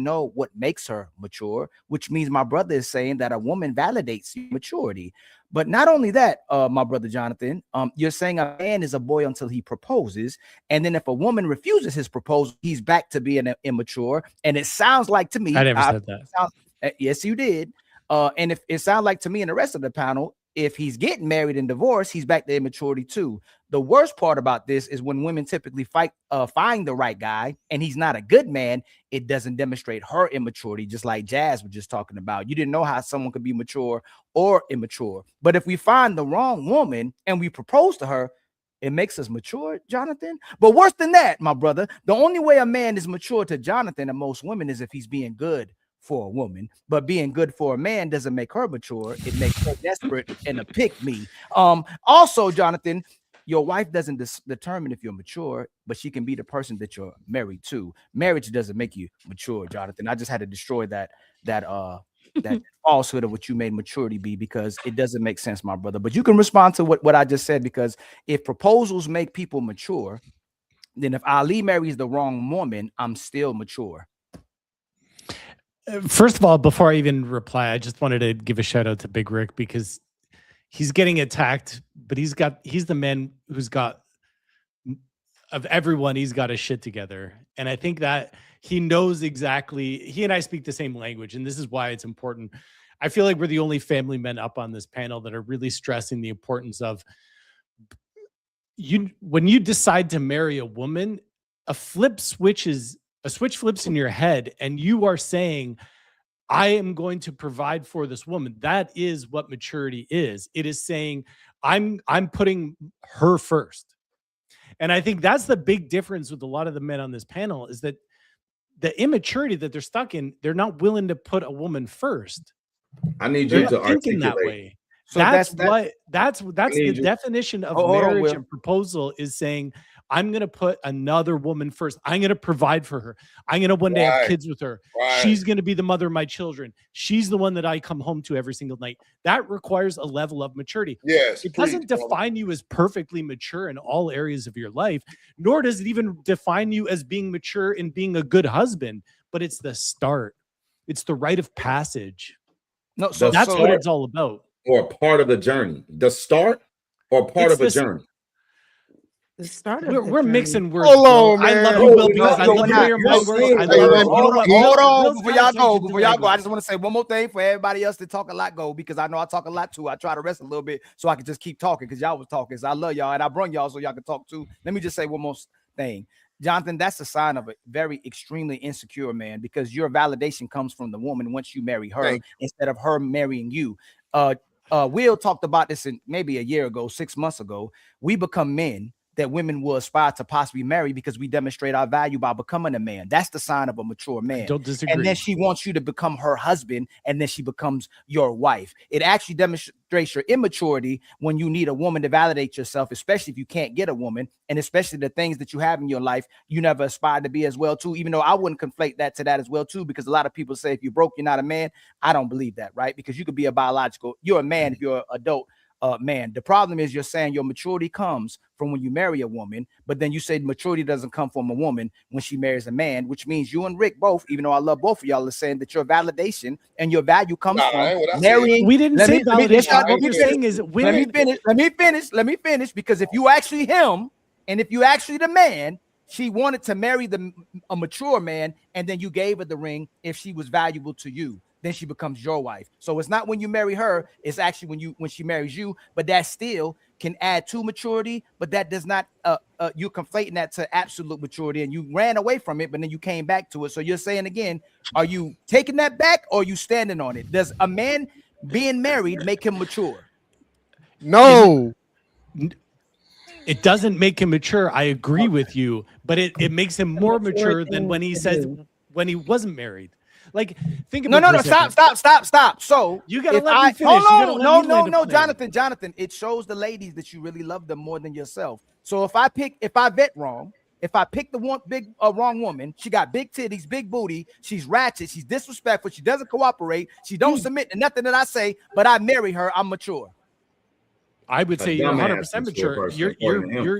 know what makes her mature, which means my brother is saying that a woman validates maturity. But not only that, my brother Jonathan, you're saying a man is a boy until he proposes, and then if a woman refuses his proposal, he's back to being immature. And it sounds like to me, I never said that. Yes, you did. And if it sounds like to me and the rest of the panel, if he's getting married and divorced, he's back to immaturity too. The worst part about this is when women typically find the right guy and he's not a good man, it doesn't demonstrate her immaturity, just like Jazz was just talking about. You didn't know how someone could be mature or immature. But if we find the wrong woman and we propose to her, it makes us mature, Jonathan. But worse than that, my brother, the only way a man is mature to Jonathan and most women is if he's being good for a woman. But being good for a man doesn't make her mature. It makes her desperate and a pick me. Also, Jonathan, your wife doesn't determine if you're mature, but she can be the person that you're married to. Marriage doesn't make you mature, Jonathan. I just had to destroy that falsehood of what you made maturity be, because it doesn't make sense, my brother. But you can respond to what I just said, because if proposals make people mature, then if Ali marries the wrong woman, I'm still mature. First of all, before I even reply, I just wanted to give a shout out to Big Rick, because he's getting attacked, but he's the man who's got, of everyone, he's got his shit together. And I think that he knows exactly, he and I speak the same language, and this is why it's important. I feel like we're the only family men up on this panel that are really stressing the importance of when you decide to marry a woman, a switch flips in your head, and you are saying, I am going to provide for this woman. That is what maturity is. It is saying, I'm putting her first. And I think that's the big difference with a lot of the men on this panel, is that the immaturity that they're stuck in, they're not willing to put a woman first. I need you to articulate that way. So that's the you- definition of Hold on, marriage Will. and proposal, is saying, I'm going to put another woman first. I'm going to provide for her. I'm going to one day have Right. kids with her. Right. She's going to be the mother of my children. She's the one that I come home to every single night. That requires a level of maturity. Yes, It doesn't preach, brother. define you as perfectly mature in all areas of your life, nor does it even define you as being mature in being a good husband, but it's the start. It's the rite of passage. No, so that's what start- it's all about. Or part of the journey, the start or part It's of a this- journey. The start of We're the mixing journey. words. Hold on, bro. I man. love you, Will, No, because I no, love we're the not. way you're You're playing saying- words. I Hey, love wait, it. hold on, Will's before got y'all attention go. to Before y'all go, I language. just want to say one more thing for everybody else to talk a lot go, because I know I talk a lot too. I try to rest a little bit so I can just keep talking, because y'all was talking. So I love y'all, and I brung y'all so y'all can talk too. Let me just say one more thing. Jonathan, that's a sign of a very extremely insecure man, because your validation comes from the woman once you marry her instead of her marrying you. Will talked about this in maybe a year ago, 6 months ago. We become men that women will aspire to possibly marry because we demonstrate our value by becoming a man. That's the sign of a mature man. Don't disagree. And then she wants you to become her husband, and then she becomes your wife. It actually demonstrates your immaturity when you need a woman to validate yourself, especially if you can't get a woman, and especially the things that you have in your life you never aspired to be as well too, even though I wouldn't conflate that to that as well too, because a lot of people say if you're broke, you're not a man. I don't believe that, right? Because you could be you're a man if you're an adult man. The problem is you're saying your maturity comes from when you marry a woman, but then you say maturity doesn't come from a woman when she marries a man, which means you and Rick both, even though I love both of y'all, are saying that your validation and your value comes Nah, that ain't what I from said. marrying. We didn't Let say me- let me- validation. let What me we're finish. saying is Let me women. finish, because if you actually him, and if you actually the man, she wanted to marry a mature man, and then you gave her the ring if she was valuable to you. then she becomes your wife. So it's not when you marry her, it's actually when she marries you, but that still can add to maturity, but that does not you're conflating that to absolute maturity, and you ran away from it, but then you came back to it. So you're saying again, are you taking that back or are you standing on it? Does a man being married make him mature? No. It doesn't make him mature. I agree with you, but it makes him more mature than when he says when he wasn't married. Like, think about stop. So you gotta let me finish. No, Jonathan. It shows the ladies that you really love them more than yourself. So if I vet wrong, if I pick the wrong woman, she got big titties, big booty, she's ratchet, she's disrespectful, she doesn't cooperate, she don't submit to nothing that I say, but I marry her, I'm mature. I would say you're 100% mature.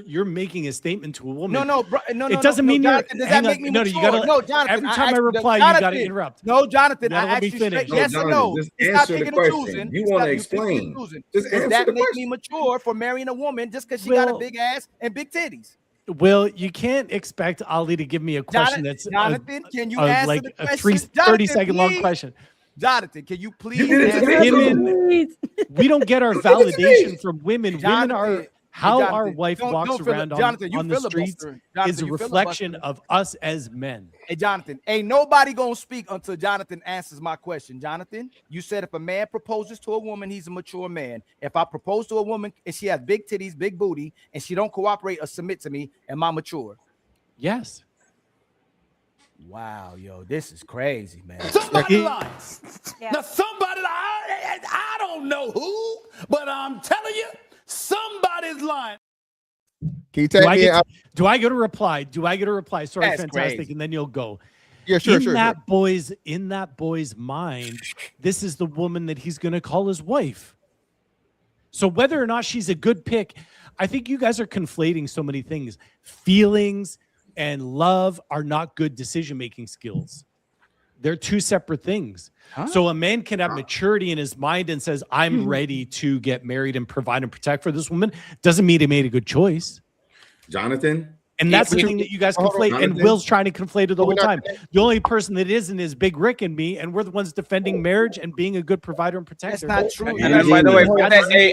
You're making a statement to a woman. No. It doesn't mean you're. Does that make me mature? You gotta, no, Jonathan. Every time I reply, you got to interrupt. No, Jonathan. I asked you finish. Yes or no? Just It's not answer the picking and question. choosing. You want to explain. Just Does answer that the make question. me mature for marrying a woman just because she got a big ass and big titties? Well, you can't expect Ali to give me a question that's Jonathan, can you answer like the a question? 30-second long question. Jonathan, can you please Women, we don't get our validation from women. Women are how our wife walks around on the streets is a reflection of us as men. Hey, Jonathan, ain't nobody gonna speak until Jonathan answers my question. Jonathan, you said if a man proposes to a woman, he's a mature man. If I propose to a woman and she has big titties, big booty, and she don't cooperate or submit to me, am I mature? Yes. Wow, yo, this is crazy, man. Somebody lying. Now, somebody I don't know who, but I'm telling you, somebody's lying. Can you take me out? Do I get a reply? Sorry, That's fantastic, crazy. and then you'll go. Yeah, sure, in that boy's mind, this is the woman that he's going to call his wife. So whether or not she's a good pick, I think you guys are conflating so many things. Feelings and love are not good decision-making skills. They're two separate things. So a man can have maturity in his mind and says, I'm ready to get married and provide and protect for this woman. Doesn't mean he made a good choice. Jonathan? And that's the thing that you guys conflate. And Will's trying to conflate it the whole time. The only person that isn't is Big Rick and me, and we're the ones defending marriage and being a good provider and protector. That's not true. And by the way,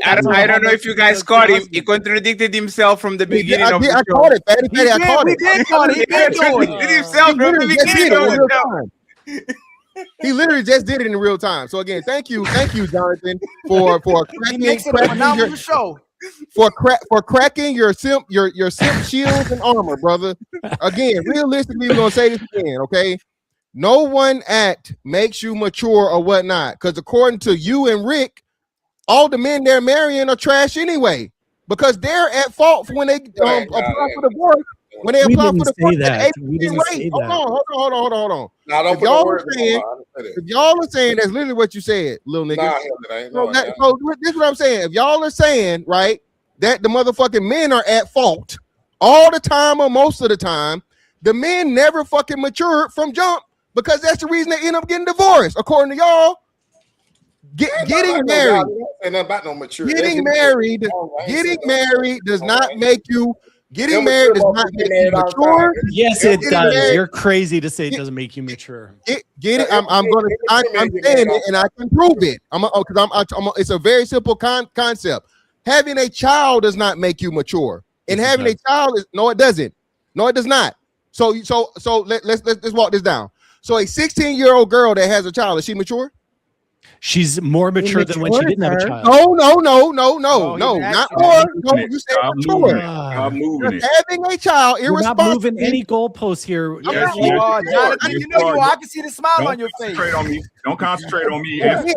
I don't know if you guys caught him. He contradicted himself from the beginning of the show. I caught it, Fatty. I caught it. We did caught it. He did do it. He did himself from the beginning of the show. He literally just did it in real time. So again, thank you, Jonathan, for cracking your simp shields and armor, brother. Again, realistically, we're gonna say this again, okay? No one act makes you mature or whatnot, because according to you and Rick, all the men they're marrying are trash anyway, because they're at fault for when they apply for divorce. When they apply for the rate. Hold on. Now, don't if y'all are saying that's literally what you said, little nigga. So this is what I'm saying. If y'all are saying, right, that the motherfucking men are at fault all the time or most of the time, the men never fucking matured from jump, because that's the reason they end up getting divorced, according to y'all. Getting married. Getting married does not make you. Getting married does not make you mature. Yes, it does. You're crazy to say it doesn't make you mature. I'm saying it, and I can prove it. It's a very simple concept. Having a child does not make you mature, and having a child it doesn't. No, it does not. So let's walk this down. So a 16-year-old girl that has a child, is she mature? She's more mature than when she didn't have a child. No, not more. No, you said mature. I'm moving it. Having a child, We're not moving any goalposts here. Jonathan, you know I can see the smile on your face. Don't concentrate on me. Again,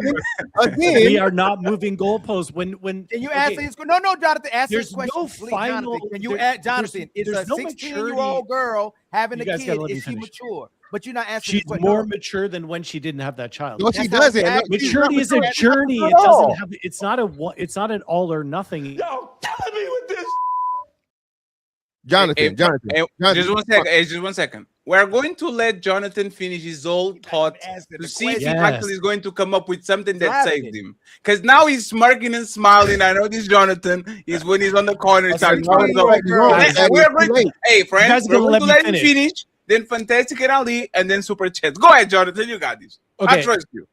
we are not moving goalposts. When can you answer his question? No, Jonathan, answer there's his question. No final. Can you add Jonathan? Is a 16-year-old girl having a kid? Is she mature? But you're not answering. She's more mature than when she didn't have that child. No, she doesn't. Maturity is a journey. It doesn't have. It's not an all or nothing. Yo, telling me with this. Jonathan. Just one second. We're going to let Jonathan finish his whole thought to see if he actually is going to come up with something that saved him. Because now he's smirking and smiling. I know this Jonathan is when he's on the corner. Hey, friends, we're going to let him finish. Then Fantastic and Ali, and then Super Chats. Go ahead, Jonathan. You got this. Okay. I trust you.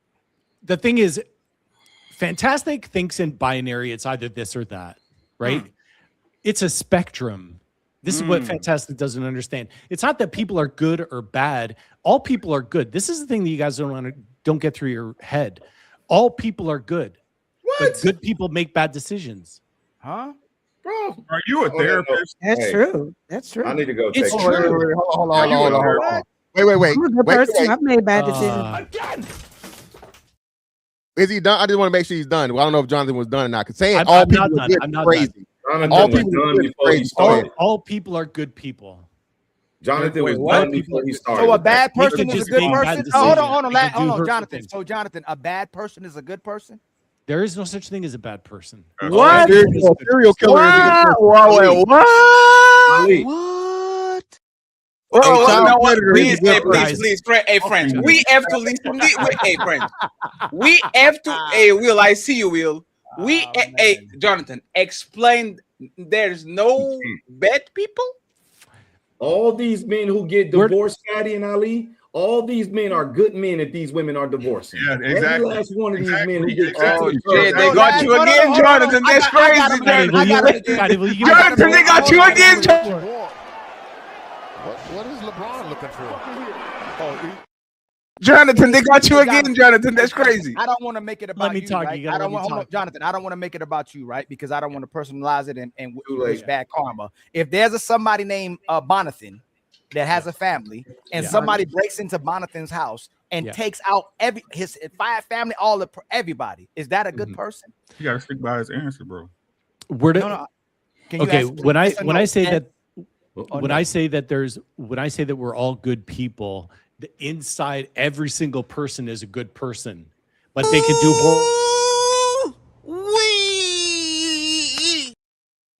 the thing is, Fantastic thinks in binary. It's either this or that, right? It's a spectrum. This is what Fantastic doesn't understand. It's not that people are good or bad. All people are good. This is the thing that you guys don't get through your head. All people are good. But good people make bad decisions. Huh? Bro, are you a therapist? That's true. That's true. I need to go. It's take true. Hold on. Wait. I'm a good person. I've made bad decisions. Again. Is he done? I just want to make sure he's done. Well, I don't know if Jonathan was done or not. Because saying I'm all not people done. are good I'm is not crazy. Jonathan All was people done are good is before he crazy. started. All people are good people. Jonathan was what? done before he started. So a with that. bad They person could is a just good make bad person? Oh, hold on, decisions. They could do hurtful Jonathan. things. So Jonathan, a bad person is a good person? There is no such thing as a bad person. What? Serial killer is a good person. Whoa, what? Ali, Well, Hey, you child know what? predator is a good Please, hey, friends, we have to listen. Hey, friends, we have to. Hey, Will, I see you, Will. Hey, Jonathan, explain. There's no bad people. All these men who get divorced, Fatty and Ali, all these men are good men if these women are divorcing. Yeah, Every exactly. last one of these men who get Exactly. Shit, they got you again, Jonathan. That's crazy, Jonathan. They got you again, Jonathan. What is LeBron looking for? Jonathan, they got you again, Jonathan. That's crazy. I don't want to make it about me you, talk. right? You gotta I don't let me want, talk. Jonathan. I don't want to make it about you, right? Because I don't want to personalize it and Too wish late. bad karma. If there's somebody named Bonathan that has a family, and somebody breaks into Bonathan's house and takes out his 5 family, everybody, is that a good person? You gotta stick by his answer, bro. Where do, No. Can you okay, ask when I yes or when no? I say And- that when I say that we're all good people, the inside every single person is a good person, but they can do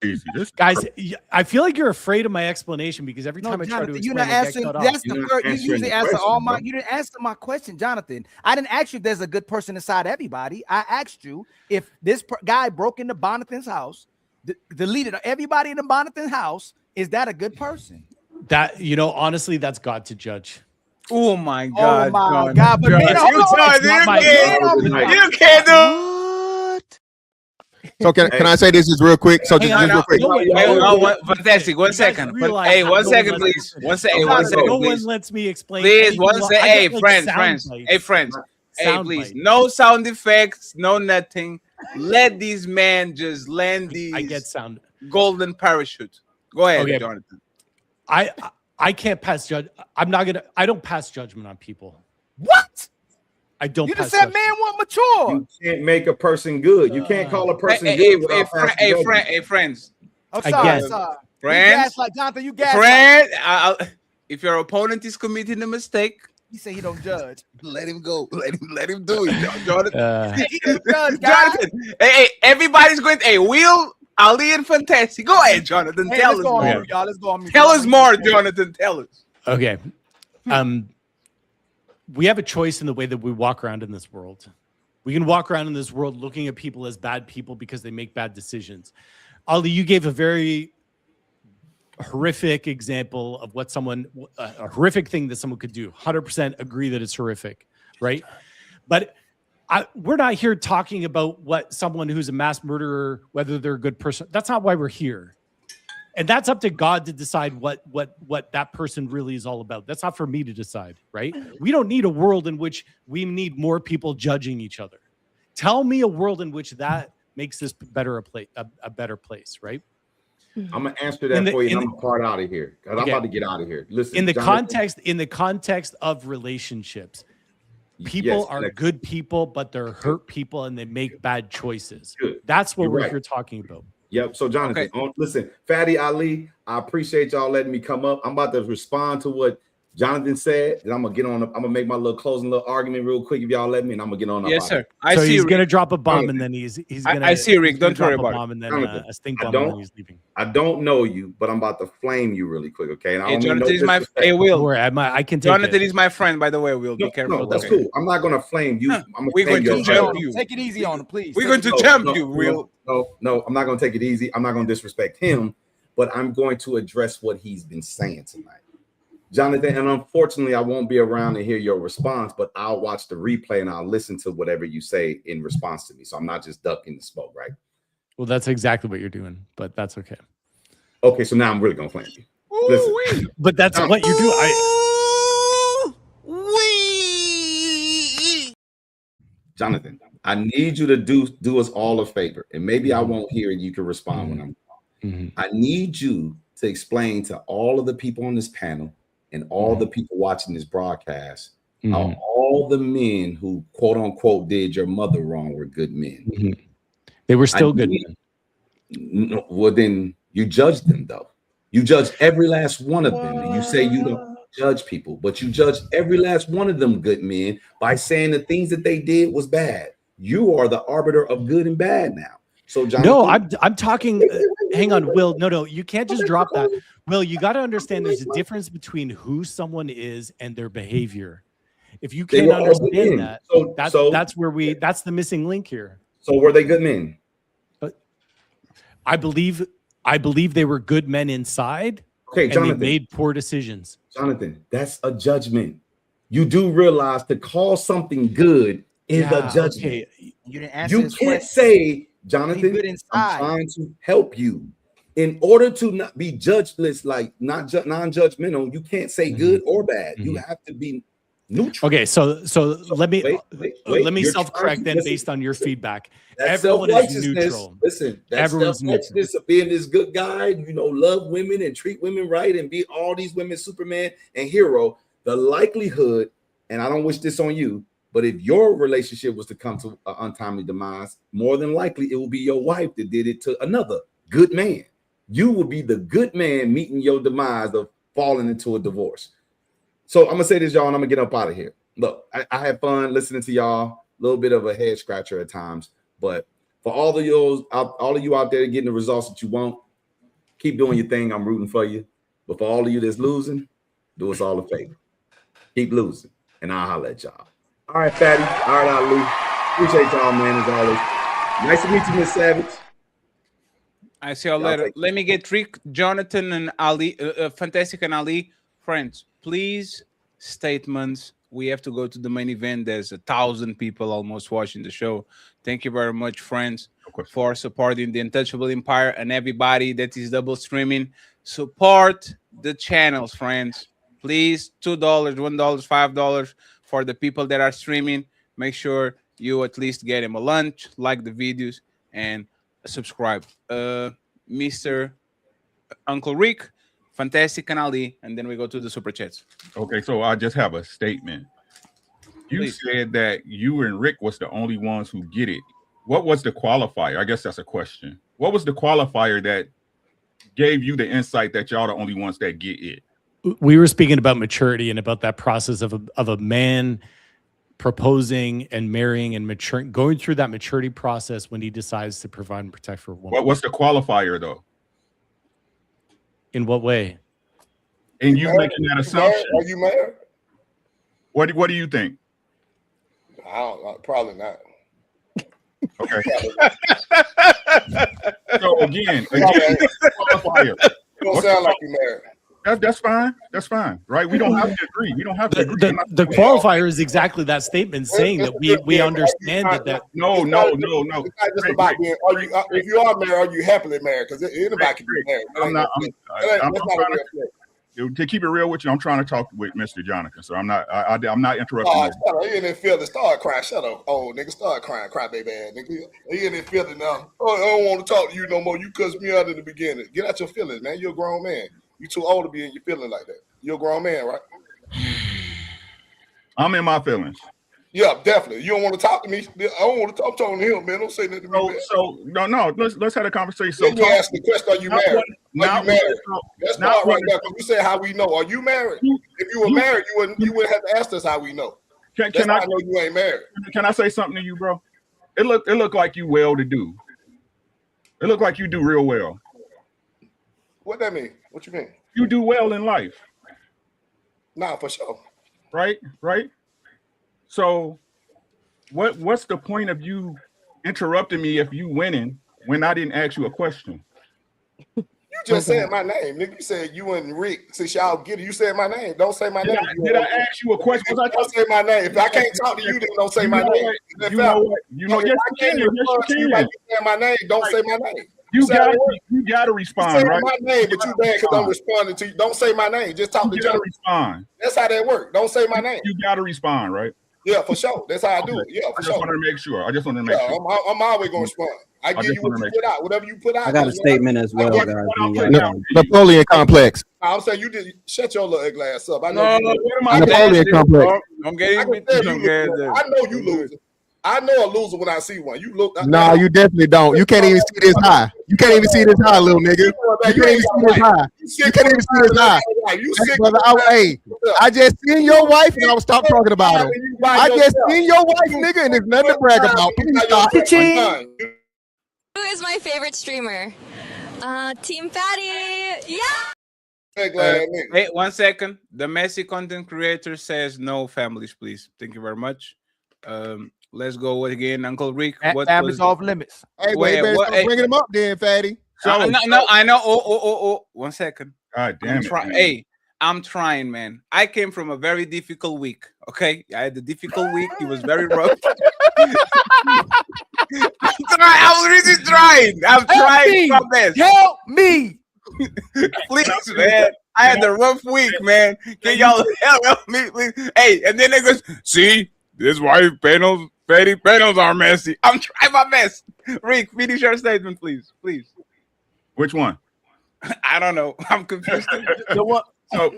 Easy. Guys, I feel like you're afraid of my explanation because every time I try to Jonathan, explain you're not it, I get answering. cut off. That's You're the not first. You answering usually the answer question, all my. bro. You didn't answer my question, Jonathan. I didn't ask you if there's a good person inside everybody. I asked you if this guy broke into Bonathan's house, deleted everybody in the Bonathan house. Is that a good person? That honestly, that's God to judge. Oh my God! Oh my John, God! But John, man, you can't do. So can I say this is real quick? So just real quick. Fantastic. 1 second. Hey, 1 second, please. 1 second. 1 second, No please. one lets me explain. Please, anything. 1 second. I Hey, get, like, friends. sound Hey, bites. friends. Hey, Sound please. bites. No sound effects. No nothing. Let these men just land these. I get sound. Golden parachute. Go ahead, Okay. Jonathan. I can't pass judge. I don't pass judgment on people. What? I don't. You pass just said judgment. man want mature. You can't make a person good. You can't call a person Hey, good without passing judgment. hey, friends. I'm Again. sorry, sorry. You Friends. gaslight, Jonathan. You gaslight. Friend, if your opponent is committing a mistake, He said he don't judge. let him go. Let him do it, Jonathan. He don't judge, guys. Jonathan, hey, everybody's going. Hey, Will, Ali, and Fantastic. Go ahead, Jonathan. Hey, Tell let's us go on more. mute, y'all. Let's go on mute. Tell us more, Jonathan. Tell us. Okay. We have a choice in the way that we walk around in this world. We can walk around in this world looking at people as bad people because they make bad decisions. Ali, you gave a very horrific example of what a horrific thing that someone could do. 100% agree that it's horrific, right? But we're not here talking about what someone who's a mass murderer, whether they're a good person. That's not why we're here. And that's up to God to decide what that person really is all about. That's not for me to decide, right? We don't need a world in which we need more people judging each other. Tell me a world in which that makes this a better place, right? I'm gonna answer that for you. And I'm gonna part out of here because I'm about to get out of here. Listen, in the Jonathan, context of relationships, people are good people, but they're hurt people and they make bad choices. Good. That's what You're we're right. here talking about. Yep. So Jonathan, listen, Fatty Ali, I appreciate y'all letting me come up. I'm about to respond to what Jonathan said. Then I'm gonna get on. I'm gonna make my little closing little argument real quick if y'all let me, and I'm gonna get on. Yes, sir. So he's gonna drop a bomb and then he's gonna. I see, Rick. he's gonna Don't worry drop a about bomb it. and then Jonathan, a stink I bomb and don't- then he's leaving. I don't know you, but I'm about to flame you really quick, okay? And I Hey, don't mean Jonathan is my. disrespect. Hey, Will. Don't worry, I can take Jonathan it. is my friend, by the way. Will be careful. No, that's Okay. cool. I'm not gonna flame you. I'm gonna We're flame going to your jump brother. you. Take it easy on him, please. We're going to No, jump no, you, Will. No, I'm not gonna take it easy. I'm not gonna disrespect him, but I'm going to address what he's been saying tonight. Jonathan, and unfortunately, I won't be around to hear your response, but I'll watch the replay and I'll listen to whatever you say in response to me. So I'm not just ducking the smoke, right? Well, that's exactly what you're doing, but that's okay. Okay, so now I'm really gonna flame you. Listen, but that's what you do. Jonathan, I need you to do us all a favor, and maybe I won't hear and you can respond when I'm wrong. I need you to explain to all of the people on this panel and all the people watching this broadcast how all the men who quote unquote did your mother wrong were good men. They were still good men. No, well, then you judge them though. You judge every last one of them, and you say you don't judge people, but you judge every last one of them good men by saying the things that they did was bad. You are the arbiter of good and bad now. So, Jonathan, no, I'm talking. Hang on, Will. No, you can't just drop that. Will, you got to understand there's a difference between who someone is and their behavior. If you can't understand that, that's the missing link here. So were they good men? I believe they were good men inside. Okay, and Jonathan, they made poor decisions. Jonathan, that's a judgment. You do realize to call something good is a judgment. Okay. You didn't answer You his can't question. say, Jonathan, good inside. I'm trying to help you. In order to not be judgeless, like non-judgmental, you can't say good or bad. You have to be neutral. Okay, so let me You're self-correct then based on your feedback. That's Everyone is self-righteousness. neutral. Listen, that's Everyone's neutral. self-righteousness of being this good guy, love women and treat women right and be all these women Superman and hero. The likelihood, and I don't wish this on you, but if your relationship was to come to an untimely demise, more than likely it will be your wife that did it to another good man. You will be the good man meeting your demise of falling into a divorce. So I'm gonna say this, y'all, and I'm gonna get up out of here. Look, I had fun listening to y'all. A little bit of a head scratcher at times, but for all of you out there getting the results that you want, keep doing your thing. I'm rooting for you. But for all of you that's losing, do us all a favor. Keep losing, and I'll holler at y'all. All right, Fatty. All right, Ali. Appreciate y'all, man, as always. Nice to meet you, Miss Savage. I see y'all later. Let me get Rick, Jonathan, and Ali, Fantastic and Ali. Friends, please, statements. We have to go to the main event. There's 1,000 people almost watching the show. Thank you very much, friends, for supporting the Untouchable Empire and everybody that is double streaming. Support the channels, friends. Please, $2, $1, $5 for the people that are streaming. Make sure you at least get him a lunch, like the videos, and subscribe. Mr. Uncle Rick, Fantastic and Ali, and then we go to the super chats. Okay, so I just have a statement. You Please. said that you and Rick was the only ones who get it. What was the qualifier? I guess that's a question. What was the qualifier that gave you the insight that y'all the only ones that get it? We were speaking about maturity and about that process of a man proposing and marrying and maturing, going through that maturity process when he decides to provide and protect for a woman. What's the qualifier though? In what way? And you making that assumption? Are you married? What do you think? I don't. Probably not. Okay. So again, qualifier. You don't sound like you married. That's fine. That's fine, right? We don't have to agree. We don't have to agree. The qualifier is exactly that statement saying that we understand that. No. It's not just about being. If you are married, are you happily married? Because anybody can be married. I'm not to keep it real with you. I'm trying to talk with Mr. Jonathan, so I'm not interrupting. Oh, shut up. He in there feeling. Start crying. Shut up. Oh, nigga, start crying. Cry baby ass nigga. He in there feeling now. Oh, I don't want to talk to you no more. You cussed me out in the beginning. Get out your feelings, man. You're a grown man. You too old to be in your feelings like that. You're a grown man, right? I'm in my feelings. Yeah, definitely. You don't want to talk to me. I don't want to talk. I'm talking to him, man. Don't say nothing to me. No. Let's have a conversation. Let me ask the question: are you married? Are you married? That's not right now. Because you say how we know. Are you married? If you were married, you wouldn't have to ask us how we know. Can I know you ain't married? Can I say something to you, bro? It look like you well to do. It look like you do real well. What that mean? What you mean? You do well in life. Nah, for sure. Right. So, what's the point of you interrupting me if you winning when I didn't ask you a question? You just said my name, nigga. You said you and Rick. Since y'all get it, you said my name. Don't say my name. Did I ask you a question? Don't say my name. If I can't talk to you, then don't say my name. You know what? Yes, you can. Yes, you can. Say my name. Don't say my name. You got to respond, say right? my name, but you bad because I'm responding to you. Don't say my name. Just talk to you. Got to John. respond. That's how that works. Don't say my name. You got to respond, right? Yeah, for sure. That's how I do it. Yeah, for sure. I just wanted to make sure. I just wanted to make sure. I'm always going to respond. I give you what you put out. Whatever you put out. I got a statement as well, guys. Napoleon complex. I'm saying you did shut your little ugly ass up. I know. Napoleon complex. I'm getting. I know you losing. I know a loser when I see one. You look. Nah, you definitely don't. You can't even see this high. You can't even see this high, little nigga. You can't even see this high. You can't even see this high. Hey, brother, I just seen your wife and I was stop talking about her. I just seen your wife, nigga, and there's nothing to brag about. Please stop. Who is my favorite streamer? Team Fatty. Yeah. Wait 1 second. The messy content creator says no families, please. Thank you very much. Let's go again, Uncle Rick. What families off limits? Hey, wait, bring him up then, Fatty. So, no, I know. Oh, 1 second. God damn it. Hey, I'm trying, man. I came from a very difficult week. Okay, I had a difficult week. It was very rough. I'm really trying. I'm trying my best. Help me. Please, man. I had a rough week, man. Can y'all help me, please? Hey, and then they go, see, this wife panels, Fatty panels are messy. I'm trying my best. Rick, finish your statement, please. Please. Which one? I don't know. I'm confused. The one, so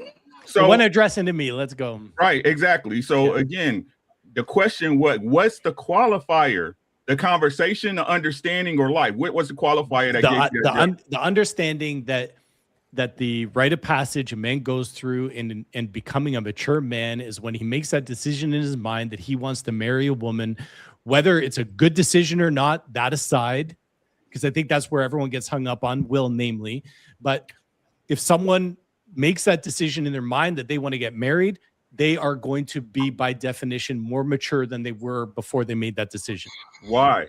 the one addressing to me. Let's go. Right, exactly. So again, the question: what's the qualifier? The conversation, the understanding, or life? What's the qualifier that the understanding that the rite of passage a man goes through in becoming a mature man is when he makes that decision in his mind that he wants to marry a woman, whether it's a good decision or not, that aside, because I think that's where everyone gets hung up on, will namely. But if someone makes that decision in their mind that they want to get married, they are going to be, by definition, more mature than they were before they made that decision. Why?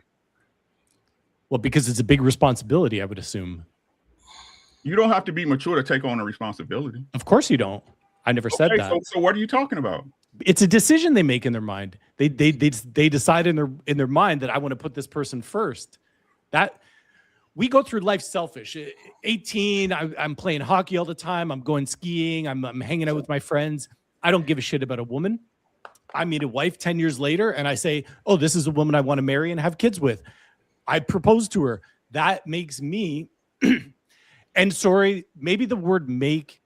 Well, because it's a big responsibility, I would assume. You don't have to be mature to take on a responsibility. Of course you don't. I never said that. So what are you talking about? It's a decision they make in their mind. They decide in their mind that I want to put this person first. That we go through life selfish. 18, I'm playing hockey all the time. I'm going skiing. I'm hanging out with my friends. I don't give a shit about a woman. I meet a wife 10 years later and I say, oh, this is a woman I want to marry and have kids with. I propose to her. That makes me, and sorry, maybe the word make,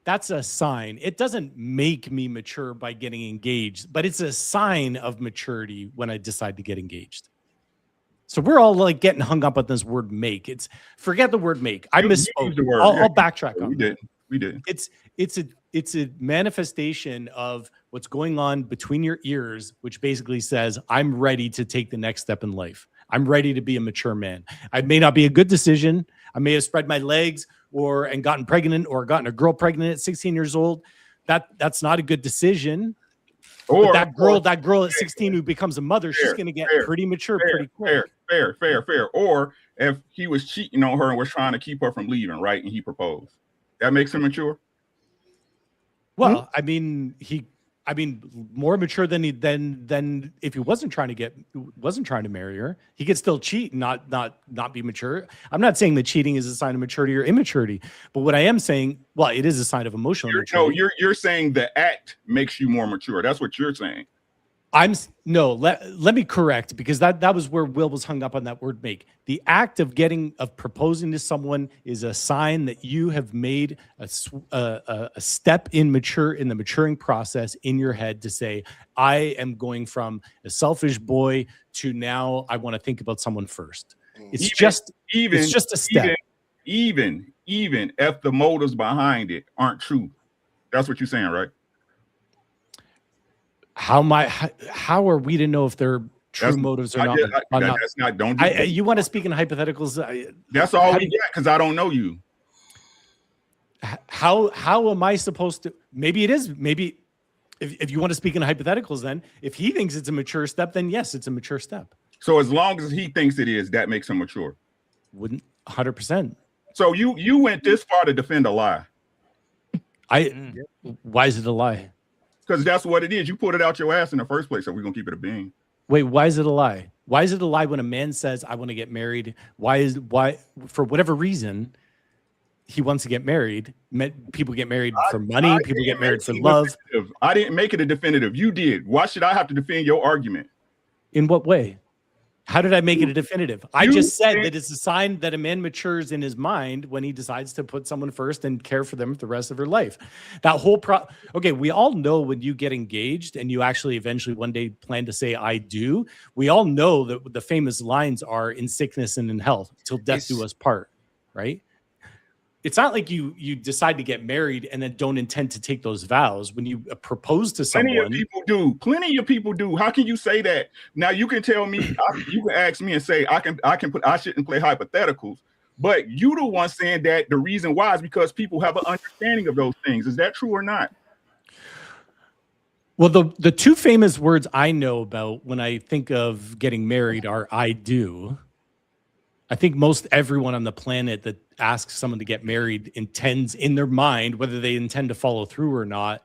that's a sign. It doesn't make me mature by getting engaged, but it's a sign of maturity when I decide to get engaged. So we're all like getting hung up on this word make. Forget the word make. I misspoke. I'll backtrack on that. We did. It's a manifestation of what's going on between your ears, which basically says, I'm ready to take the next step in life. I'm ready to be a mature man. I may not be a good decision. I may have spread my legs and gotten pregnant or gotten a girl pregnant at 16 years old. That's not a good decision. Or that girl at 16 who becomes a mother, she's going to get pretty mature pretty quick. Fair. Or if he was cheating on her and was trying to keep her from leaving, right? And he proposed. That makes him mature. Well, I mean, more mature than if he wasn't trying to marry her. He could still cheat and not be mature. I'm not saying that cheating is a sign of maturity or immaturity, but what I am saying, well, it is a sign of emotional maturity. No, you're saying the act makes you more mature. That's what you're saying. Let me correct, because that was where Will was hung up on that word make. The act of proposing to someone is a sign that you have made a step in the maturing process in your head to say, I am going from a selfish boy to now I want to think about someone first. It's just a step. Even if the motives behind it aren't true. That's what you're saying, right? How are we to know if they're true motives or not? You want to speak in hypotheticals? That's all we get, because I don't know you. How am I supposed to? Maybe it is. Maybe if you want to speak in hypotheticals, then if he thinks it's a mature step, then yes, it's a mature step. So as long as he thinks it is, that makes him mature. Wouldn't 100%. So you went this far to defend a lie. Why is it a lie? Because that's what it is. You put it out your ass in the first place, so we're gonna keep it a bean. Wait, why is it a lie? Why is it a lie when a man says, I want to get married? Why, for whatever reason, he wants to get married? People get married for money. People get married for love. I didn't make it a definitive. You did. Why should I have to defend your argument? In what way? How did I make it a definitive? I just said that it's a sign that a man matures in his mind when he decides to put someone first and care for them the rest of their life. That whole okay, we all know when you get engaged and you actually eventually one day plan to say I do, we all know that the famous lines are in sickness and in health till death do us part, right? It's not like you decide to get married and then don't intend to take those vows when you propose to someone. Plenty of people do. Plenty of people do. How can you say that? Now you can tell me, you can ask me and say I shouldn't play hypotheticals, but you the one saying that the reason why is because people have an understanding of those things. Is that true or not? Well, the two famous words I know about when I think of getting married are I do. I think most everyone on the planet that asks someone to get married intends in their mind, whether they intend to follow through or not,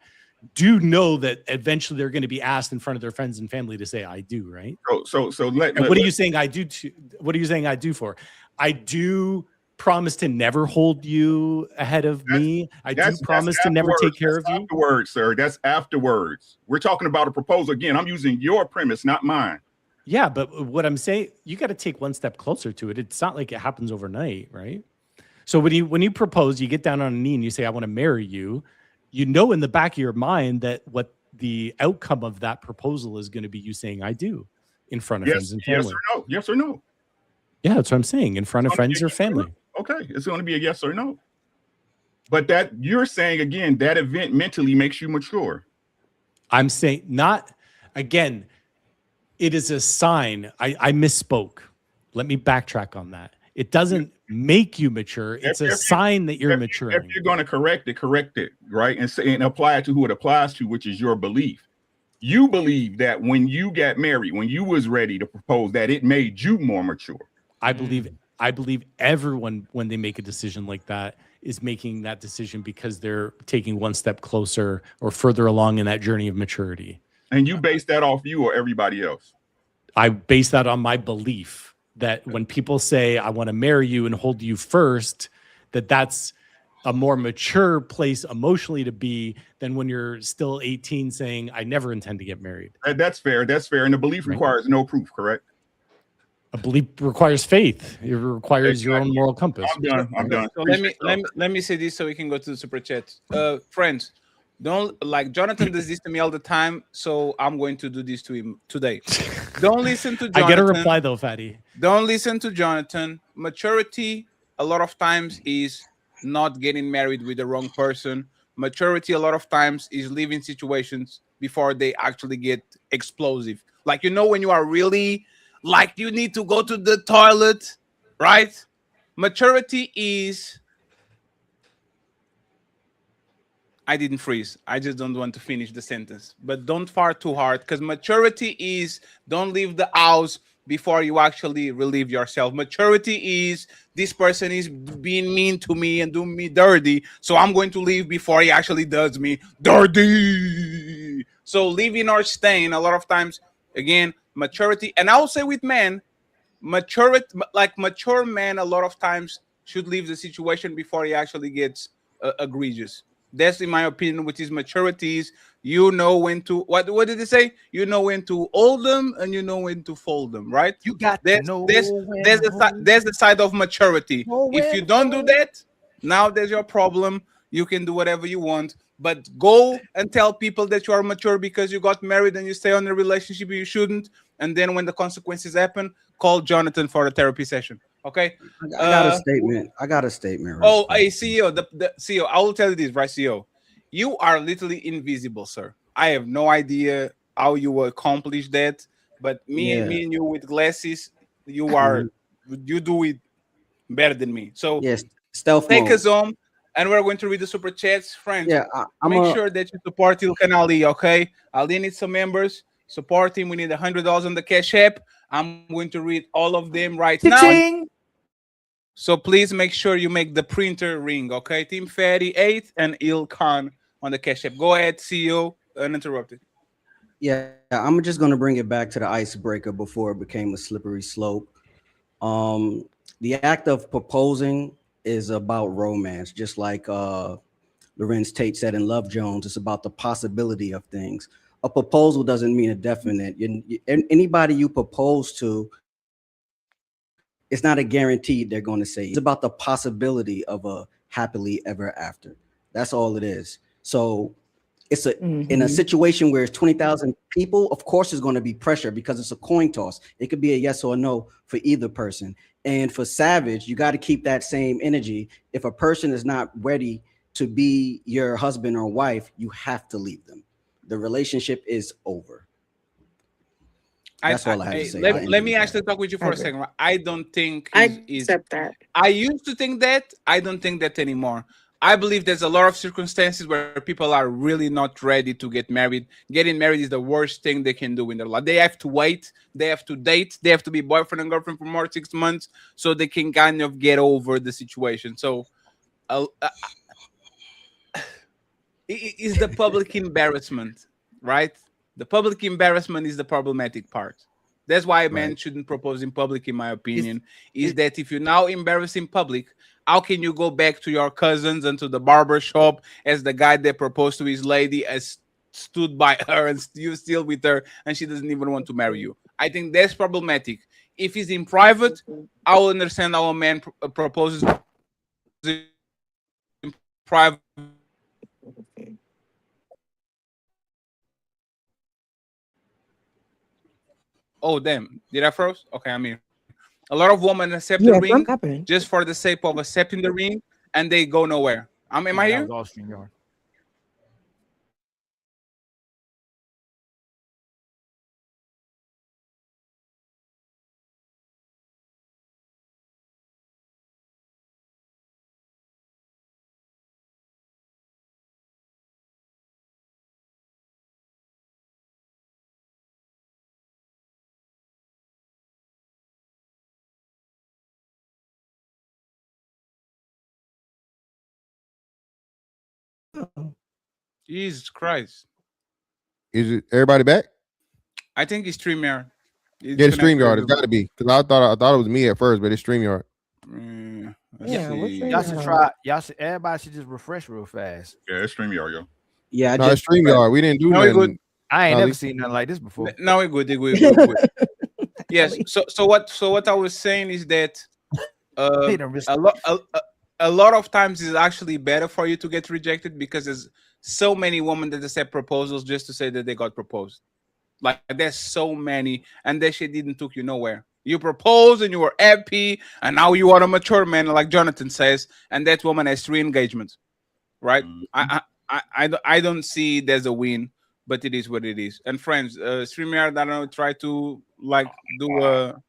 do know that eventually they're going to be asked in front of their friends and family to say, I do, right? So what are you saying I do to? What are you saying I do for? I do promise to never hold you ahead of me. I do promise to never take care of you. Afterwards, sir. That's afterwards. We're talking about a proposal. Again, I'm using your premise, not mine. Yeah, but what I'm saying, you got to take one step closer to it. It's not like it happens overnight, right? So when you propose, you get down on a knee and you say, I want to marry you. You know in the back of your mind that what the outcome of that proposal is going to be you saying, I do, in front of friends and family. Yes or no? Yes or no? Yeah, that's what I'm saying, in front of friends or family. Okay, it's going to be a yes or no. But that you're saying, again, that event mentally makes you mature. I'm saying not, again, it is a sign. I misspoke. Let me backtrack on that. It doesn't make you mature. It's a sign that you're maturing. If you're going to correct it, right? And apply it to who it applies to, which is your belief. You believe that when you got married, when you was ready to propose, that it made you more mature. I believe everyone, when they make a decision like that, is making that decision because they're taking one step closer or further along in that journey of maturity. And you base that off you or everybody else? I base that on my belief that when people say, I want to marry you and hold you first, that's a more mature place emotionally to be than when you're still 18 saying, I never intend to get married. That's fair. That's fair. And the belief requires no proof, correct? A belief requires faith. It requires your own moral compass. I'm done. So let me say this so we can go to the super chat. Friends, don't, like Jonathan does this to me all the time, so I'm going to do this to him today. Don't listen to Jonathan. I get a reply though, Fatty. Don't listen to Jonathan. Maturity a lot of times is not getting married with the wrong person. Maturity a lot of times is leaving situations before they actually get explosive. Like, you know, when you are really like you need to go to the toilet, right? Maturity is, I didn't freeze. I just don't want to finish the sentence. But don't fart too hard, because maturity is don't leave the house before you actually relieve yourself. Maturity is this person is being mean to me and doing me dirty, so I'm going to leave before he actually does me dirty. So leaving or staying a lot of times, again, maturity. And I will say with men, mature men a lot of times should leave the situation before he actually gets egregious. That's in my opinion, which is maturity is you know when to what did they say? You know when to hold them and you know when to fold them, right? You got there's the side of maturity. If you don't do that, now there's your problem. You can do whatever you want, but go and tell people that you are mature because you got married and you stay on a relationship you shouldn't. And then when the consequences happen, call Jonathan for a therapy session. Okay. I got a statement. I got a statement. Right. Oh, hey, CEO, the CEO, I will tell you this, right, CEO? You are literally invisible, sir. I have no idea how you will accomplish that, but me and you with glasses, you do it better than me. So yes, stealth take mode. us home, and we're going to read the super chats, friends. Yeah, make sure that you support Ilkan Ali. Okay, Ali needs some members. Support him. We need $100 on the Cash App. I'm going to read all of them right now. So please make sure you make the printer ring, okay? Team Fatty 8 and Ilkan on the Cash App. Go ahead, CEO, uninterrupted. Yeah, I'm just gonna bring it back to the icebreaker before it became a slippery slope. The act of proposing is about romance, just like Lorenz Tate said in Love Jones. It's about the possibility of things. A proposal doesn't mean a definite. Anybody you propose to, it's not a guarantee they're going to say. It's about the possibility of a happily ever after. That's all it is. So it's in a situation where it's 20,000 people, of course there's going to be pressure because it's a coin toss. It could be a yes or a no for either person. And for Savage, you got to keep that same energy. If a person is not ready to be your husband or wife, you have to leave them. The relationship is over. That's all I have to say. Let me actually talk with you for a second. I don't think I accept that. I used to think that. I don't think that anymore. I believe there's a lot of circumstances where people are really not ready to get married. Getting married is the worst thing they can do in their life. They have to wait. They have to date. They have to be boyfriend and girlfriend for more 6 months so they can kind of get over the situation. So it's the public embarrassment, right? The public embarrassment is the problematic part. That's why men shouldn't propose in public, in my opinion, is that if you're now embarrassed in public, how can you go back to your cousins and to the barber shop as the guy that proposed to his lady has stood by her and you still with her and she doesn't even want to marry you? I think that's problematic. If it's in private, I will understand how a man proposes in private. Oh, damn. Did I froze? Okay, I'm here. A lot of women accept the ring just for the sake of accepting the ring, and they go nowhere. Am I here? Jesus Christ. Is it everybody back? I think it's StreamYard. Yeah, it's StreamYard. It's got to be because I thought it was me at first, but it's StreamYard. Y'all should try. Everybody should just refresh real fast. Yeah, it's StreamYard, yo. Yeah, no, it's StreamYard. We didn't do nothing. I ain't never seen nothing like this before. No, we're good. Yes. So what I was saying is that a lot of times it's actually better for you to get rejected because there's so many women that accept proposals just to say that they got proposed. Like there's so many, and that shit didn't took you nowhere. You proposed and you were happy, and now you are a mature man, like Jonathan says, and that woman has 3 engagements, right? I don't see there's a win, but it is what it is. And friends, StreamYard, I don't know, try to like do a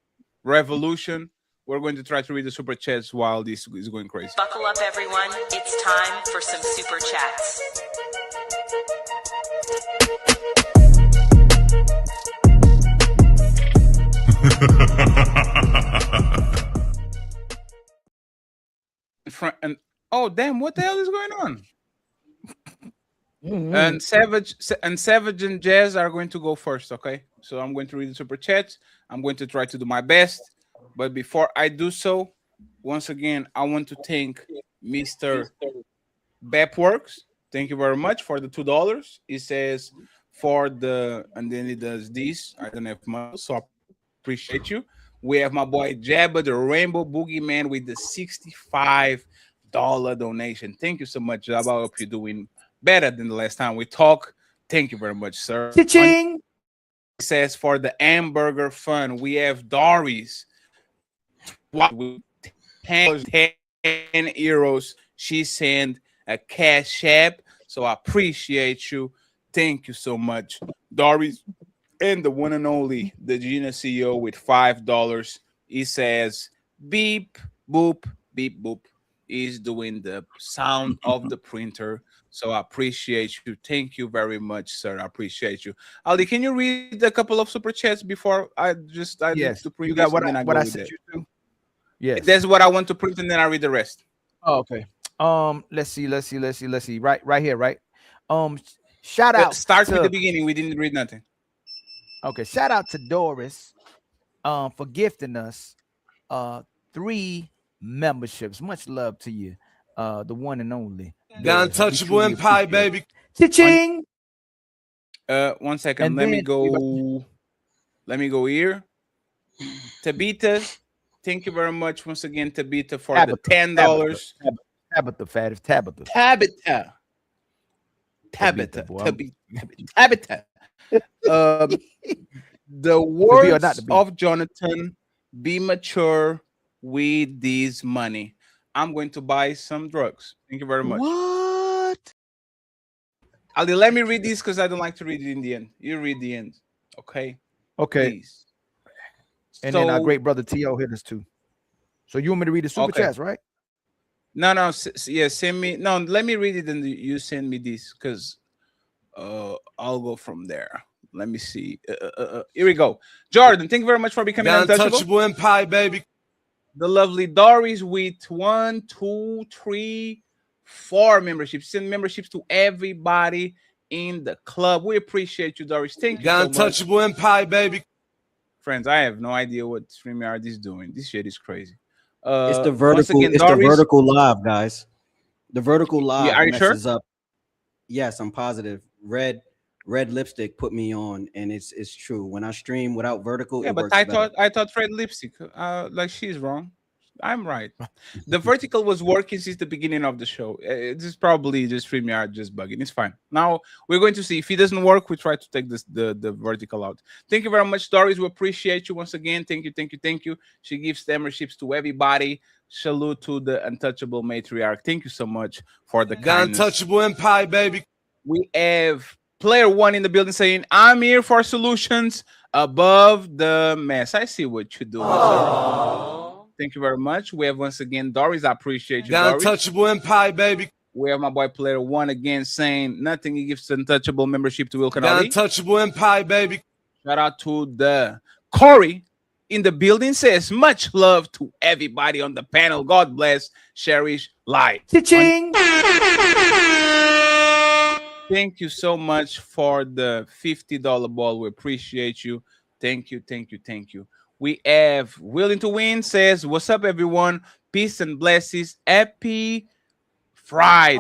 revolution. We're going to try to read the super chats while this is going crazy. Buckle up, everyone. It's time for some super chats. And oh damn, what the hell is going on? And Savage and Jazz are going to go first, okay? So I'm going to read the super chats. I'm going to try to do my best. But before I do so, once again, I want to thank Mr. Bepworks. Thank you very much for the $2. He says for the, and then he does this. I don't have money, so I appreciate you. We have my boy Jabba, the Rainbow Boogeyman, with the $65 donation. Thank you so much, Jabba. I hope you're doing better than the last time we talked. Thank you very much, sir. Cha-ching! It says for the hamburger fun, we have Doris. With 10 euros, she sent a cash app, so I appreciate you. Thank you so much, Doris. And the one and only, the Gina CEO with $5. He says beep boop beep boop. He's doing the sound of the printer, so I appreciate you. Thank you very much, sir. I appreciate you. Ali, can you read a couple of super chats before I yes. do the print? You got what I sent you to. Yes. That's what I want to print, and then I read the rest. Oh, okay. Let's see. Right here, right? Shout out. Starts to, with the beginning. We didn't read nothing. Okay. Shout out to Doris, for gifting us 3 memberships. Much love to you, the one and only. The Untouchable Empire, baby. Cha-ching. 1 second. And Let me then- go. Let me go here. Tabitha, thank you very much once again, Tabitha, for the $10. Tabitha, fat is Tabitha. Tabitha. The words of Jonathan: be mature with this money. I'm going to buy some drugs. Thank you very much. What? Ali, let me read this because I don't like to read it in the end. You read the end. Okay. Okay. Please. And then our So- great brother T.O. hit us too. So you want me to read the super Okay. chats, right? No, yeah, send me. No, let me read it and you send me this because I'll go from there. Let me see. Here we go. Jordan, thank you very much for becoming The untouchable. Untouchable Empire, baby. The lovely Doris with 1, 2, 3, 4 memberships. Send memberships to everybody in the club. We appreciate you, Doris. Thank you The so much. Untouchable Empire, baby. Friends, I have no idea what StreamYard is doing. This shit is crazy. It's the Once vertical. again, It's Doris, the vertical live, guys. The vertical live are you sure? messes up. Yes, I'm positive. Red lipstick put me on, and it's true. When I stream without vertical, Yeah, it but works I better. thought Red Lipstick. Like she's wrong. I'm right. The vertical was working since the beginning of the show. This is probably just StreamYard just bugging. It's fine. Now we're going to see if it doesn't work. We try to take the vertical out. Thank you very much, Doris. We appreciate you once again. Thank you. She gives memberships to everybody. Salute to the untouchable matriarch. Thank you so much for the The kindness. Untouchable Empire, baby. We have player 1 in the building saying, I'm here for solutions above the mess. I see what you're doing. Sir. Thank you very much. We have once again Doris. I appreciate you, The Doris. Untouchable Empire, baby. We have my boy player 1 again saying nothing. He gives untouchable membership to Will The Canali. Untouchable Empire, baby. Shout out to the Corey in the building says much love to everybody on the panel. God bless, cherish, life. Cha-ching. Thank you so much for the $50 ball. We appreciate you. Thank you. We have Willing to Win says, what's up, everyone? Peace and blessings. Happy Friday.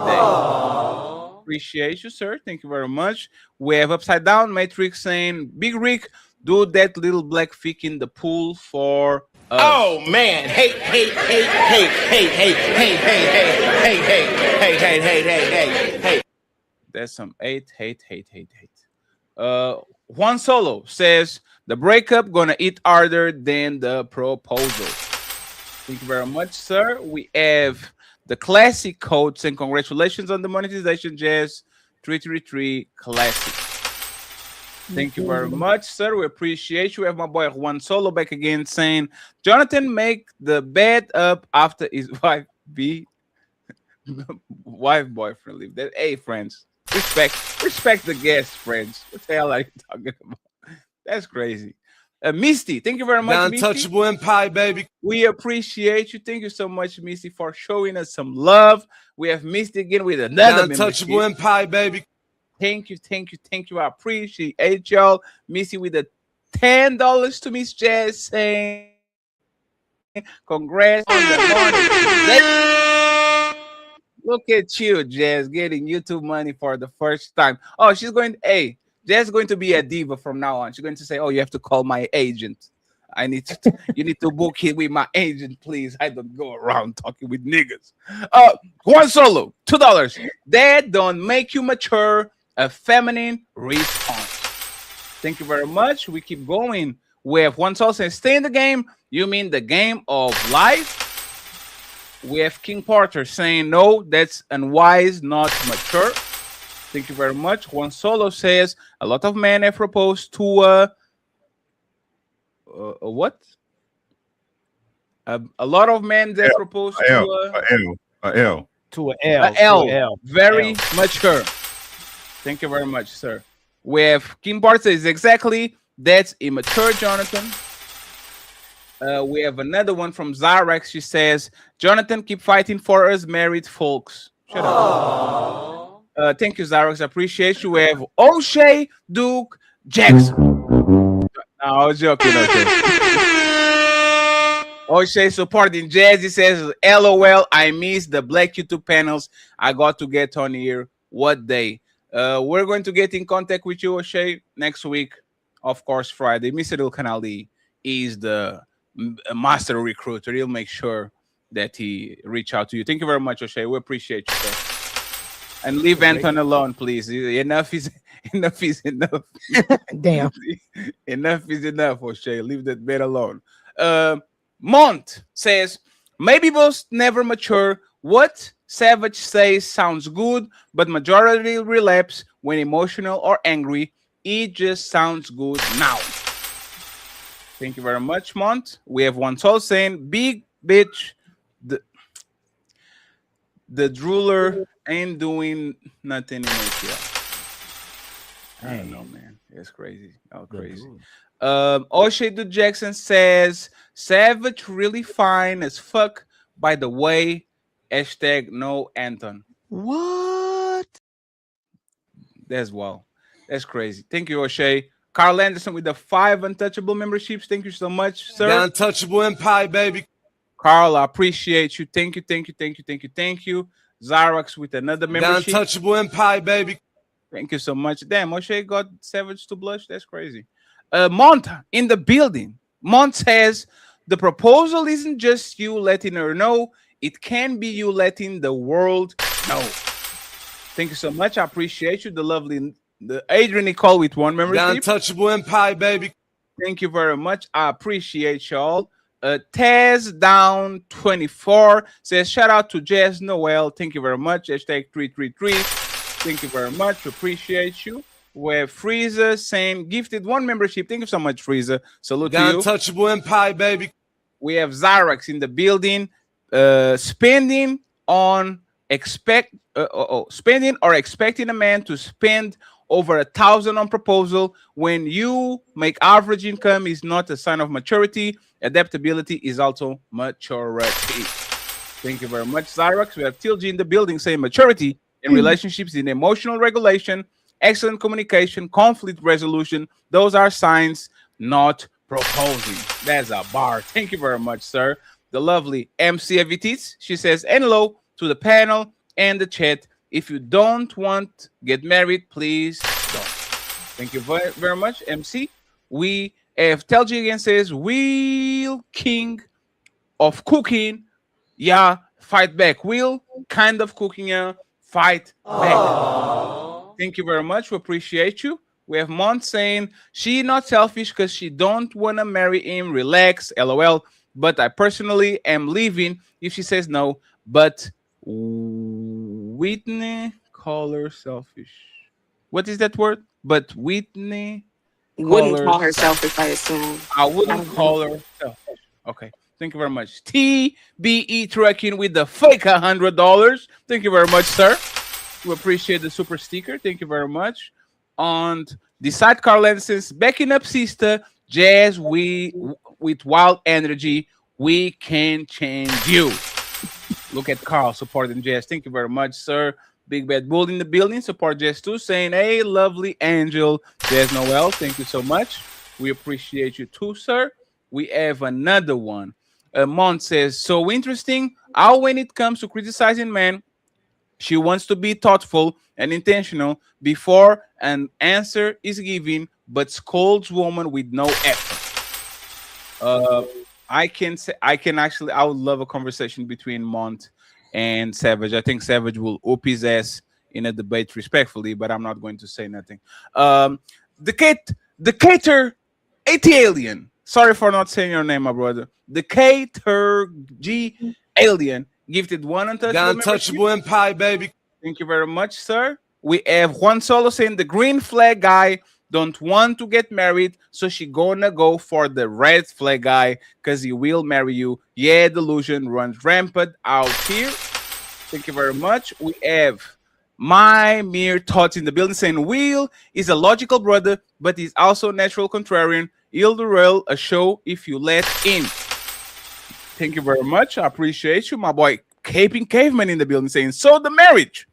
Appreciate you, sir. Thank you very much. We have Upside Down Matrix saying, Big Rick, do that little black fic in the pool for us. Oh man, hey. That's some hate. Juan Solo says the breakup gonna eat harder than the proposal. Thank you very much, sir. We have the classic code saying congratulations on the monetization, Jazz 333 classic. Thank you very much, sir. We appreciate you. We have my boy Juan Solo back again saying Jonathan make the bed up after his wife boyfriend leave. That hey friends. Respect the guests, friends. What the hell are you talking about? That's crazy. Misty, thank you very much. The Untouchable Misty. Empire, baby. We appreciate you. Thank you so much, Misty, for showing us some love. We have Misty again with another The Untouchable membership. Empire, baby. Thank you. I appreciate y'all. Missy with the $10 to Miss Jazz saying congrats on the monetization. Look at you, Jazz, getting YouTube money for the first time. Oh, Jazz is going to be a diva from now on. She's going to say, oh, you have to call my agent. You need to book it with my agent, please. I don't go around talking with niggas. Juan Solo, $2. That don't make you mature. A feminine response. Thank you very much. We keep going. We have Juan Solo saying, stay in the game. You mean the game of life? We have King Porter saying, no, that's unwise, not mature. Thank you very much. Juan Solo says, a lot of men have proposed to what? A lot of men that proposed to L. To an L. L. To an L. Very mature. Thank you very much, sir. We have Kim Bart says exactly that's immature, Jonathan. We have another one from Zarex. She says, Jonathan, keep fighting for us married folks. Shut up. Thank you, Zarex. I appreciate you. We have O'Shea Duke Jackson. No, I was joking. O'Shea supporting Jazz. He says, LOL, I miss the Black YouTube panels. I got to get on here. What day? We're going to get in contact with you, O'Shea, next week. Of course, Friday. Mr. Il Canali is the master recruiter. He'll make sure that he reach out to you. Thank you very much, O'Shea. We appreciate you, sir. And leave Anton alone, please. Enough is enough. Damn. Enough is enough, O'Shea. Leave that man alone. Mont says, maybe both never mature. What Savage says sounds good, but majority relapse when emotional or angry. It just sounds good now. Thank you very much, Mont. We have one soul saying, big bitch, the drooler ain't doing nothing in ATL. I don't know, man. It's crazy. Oh, crazy. O'Shea Du Jackson says, Savage really fine as fuck, by the way. Hashtag no Anton. What? That's wow. That's crazy. Thank you, O'Shea. Carl Anderson with the 5 untouchable memberships. Thank you so much, sir. The untouchable empire, baby. Carl, I appreciate you. Thank you. Zarex with another membership. The untouchable empire, baby. Thank you so much. Damn, O'Shea got Savage to blush. That's crazy. Mont in the building. Mont says the proposal isn't just you letting her know. It can be you letting the world know. Thank you so much. I appreciate you. The Adrian Nicole with 1 membership. The untouchable empire, baby. Thank you very much. I appreciate y'all. Taz Down 24 says, shout out to Jazz Noel. Thank you very much. Hashtag 333. Thank you very much. Appreciate you. We have Freezer saying, gifted 1 membership. Thank you so much, Freezer. Salute to you. The untouchable empire, baby. We have Zarex in the building. Spending or expecting a man to spend over 1,000 on proposal when you make average income is not a sign of maturity. Adaptability is also maturity. Thank you very much, Zarex. We have TLG in the building saying maturity in relationships, in emotional regulation, excellent communication, conflict resolution. Those are signs, not proposing. That's a bar. Thank you very much, sir. The lovely MC Evitis, she says, and hello to the panel and the chat. If you don't want to get married, please don't. Thank you very, very much, MC. We have Telgi again says, Will King of Cooking. Yeah, fight back. Will, kind of cooking, yeah, fight back. Thank you very much. We appreciate you. We have Mont saying, she not selfish because she don't want to marry him. Relax, LOL. But I personally am leaving if she says no. But Whitney call her selfish. What is that word? But Whitney Wouldn't call her selfish, I assume. I wouldn't call her selfish. Okay. Thank you very much. TBE Trucking with the fake $100. Thank you very much, sir. We appreciate the super sticker. Thank you very much. And the side Carl Anderson's backing up sister, Jazz, with wild energy, we can change you. Look at Carl supporting Jazz. Thank you very much, sir. Big Bad Bull in the building. Support Jazz too, saying, hey, lovely angel. Jazz Noel, thank you so much. We appreciate you too, sir. We have another one. Mont says, so interesting how when it comes to criticizing men, she wants to be thoughtful and intentional before an answer is given, but scolds woman with no effort. I would love a conversation between Mont and Savage. I think Savage will whoop his ass in a debate respectfully, but I'm not going to say nothing. The Cater Alien. Sorry for not saying your name, my brother. The Cater G Alien gifted 1 untouchable empire, baby. Thank you very much, sir. We have Juan Solo saying the green flag guy don't want to get married, so she gonna go for the red flag guy because he will marry you. Yeah, delusion runs rampant out here. Thank you very much. We have my mere thoughts in the building saying Will is a logical brother, but he's also a natural contrarian. He'll derail a show if you let him. Thank you very much. I appreciate you. My boy Caping Caveman in the building saying, so the marriage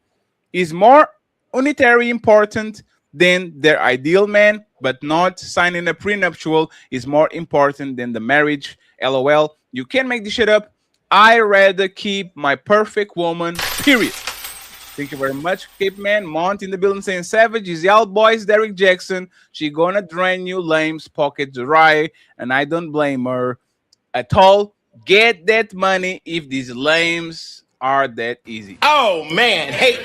is more unitary important than their ideal man, but not signing a prenuptial is more important than the marriage. LOL. You can't make this shit up. I rather keep my perfect woman, period. Thank you very much, Cape Man. Mont in the building saying, Savage is y'all boys, Derek Jackson. She gonna drain you lame's pocket dry, and I don't blame her at all. Get that money if these lames are that easy. Oh man, hey.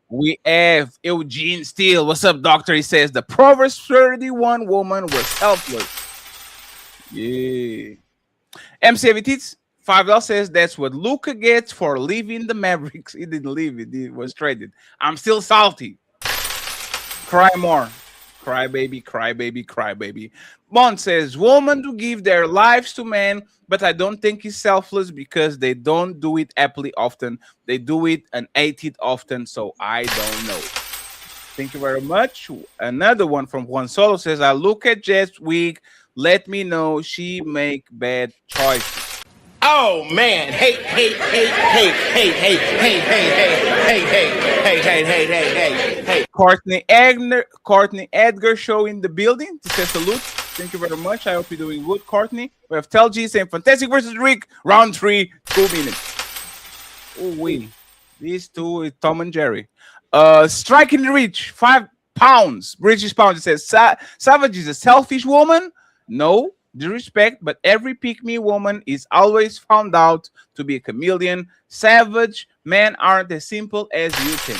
We have Eugene Steele. What's up, doctor? He says the Proverbs 31 woman was selfless. Yeah. MC Evitits, $5 says that's what Luka gets for leaving the Mavericks. He didn't leave it, he was traded. I'm still salty. Cry more. Cry baby, cry baby, cry baby. Bond says women do give their lives to men, but I don't think he's selfless because they don't do it happily often. They do it and hate it often, so I don't know. Thank you very much. Another one from Juan Solo says, I look at Jess week. Let me know she make bad choices. Oh man, hey. Courtney Edgar show in the building. He says salute. Thank you very much. I hope you're doing good, Courtney. We have Tel G saying Fantastic versus Rick, round 3, 2 minutes. Oh wait, these two is Tom and Jerry. Striking the reach, 5 pounds, British pounds. It says Savage is a selfish woman. No disrespect, but every pick-me woman is always found out to be a chameleon. Savage men aren't as simple as you think.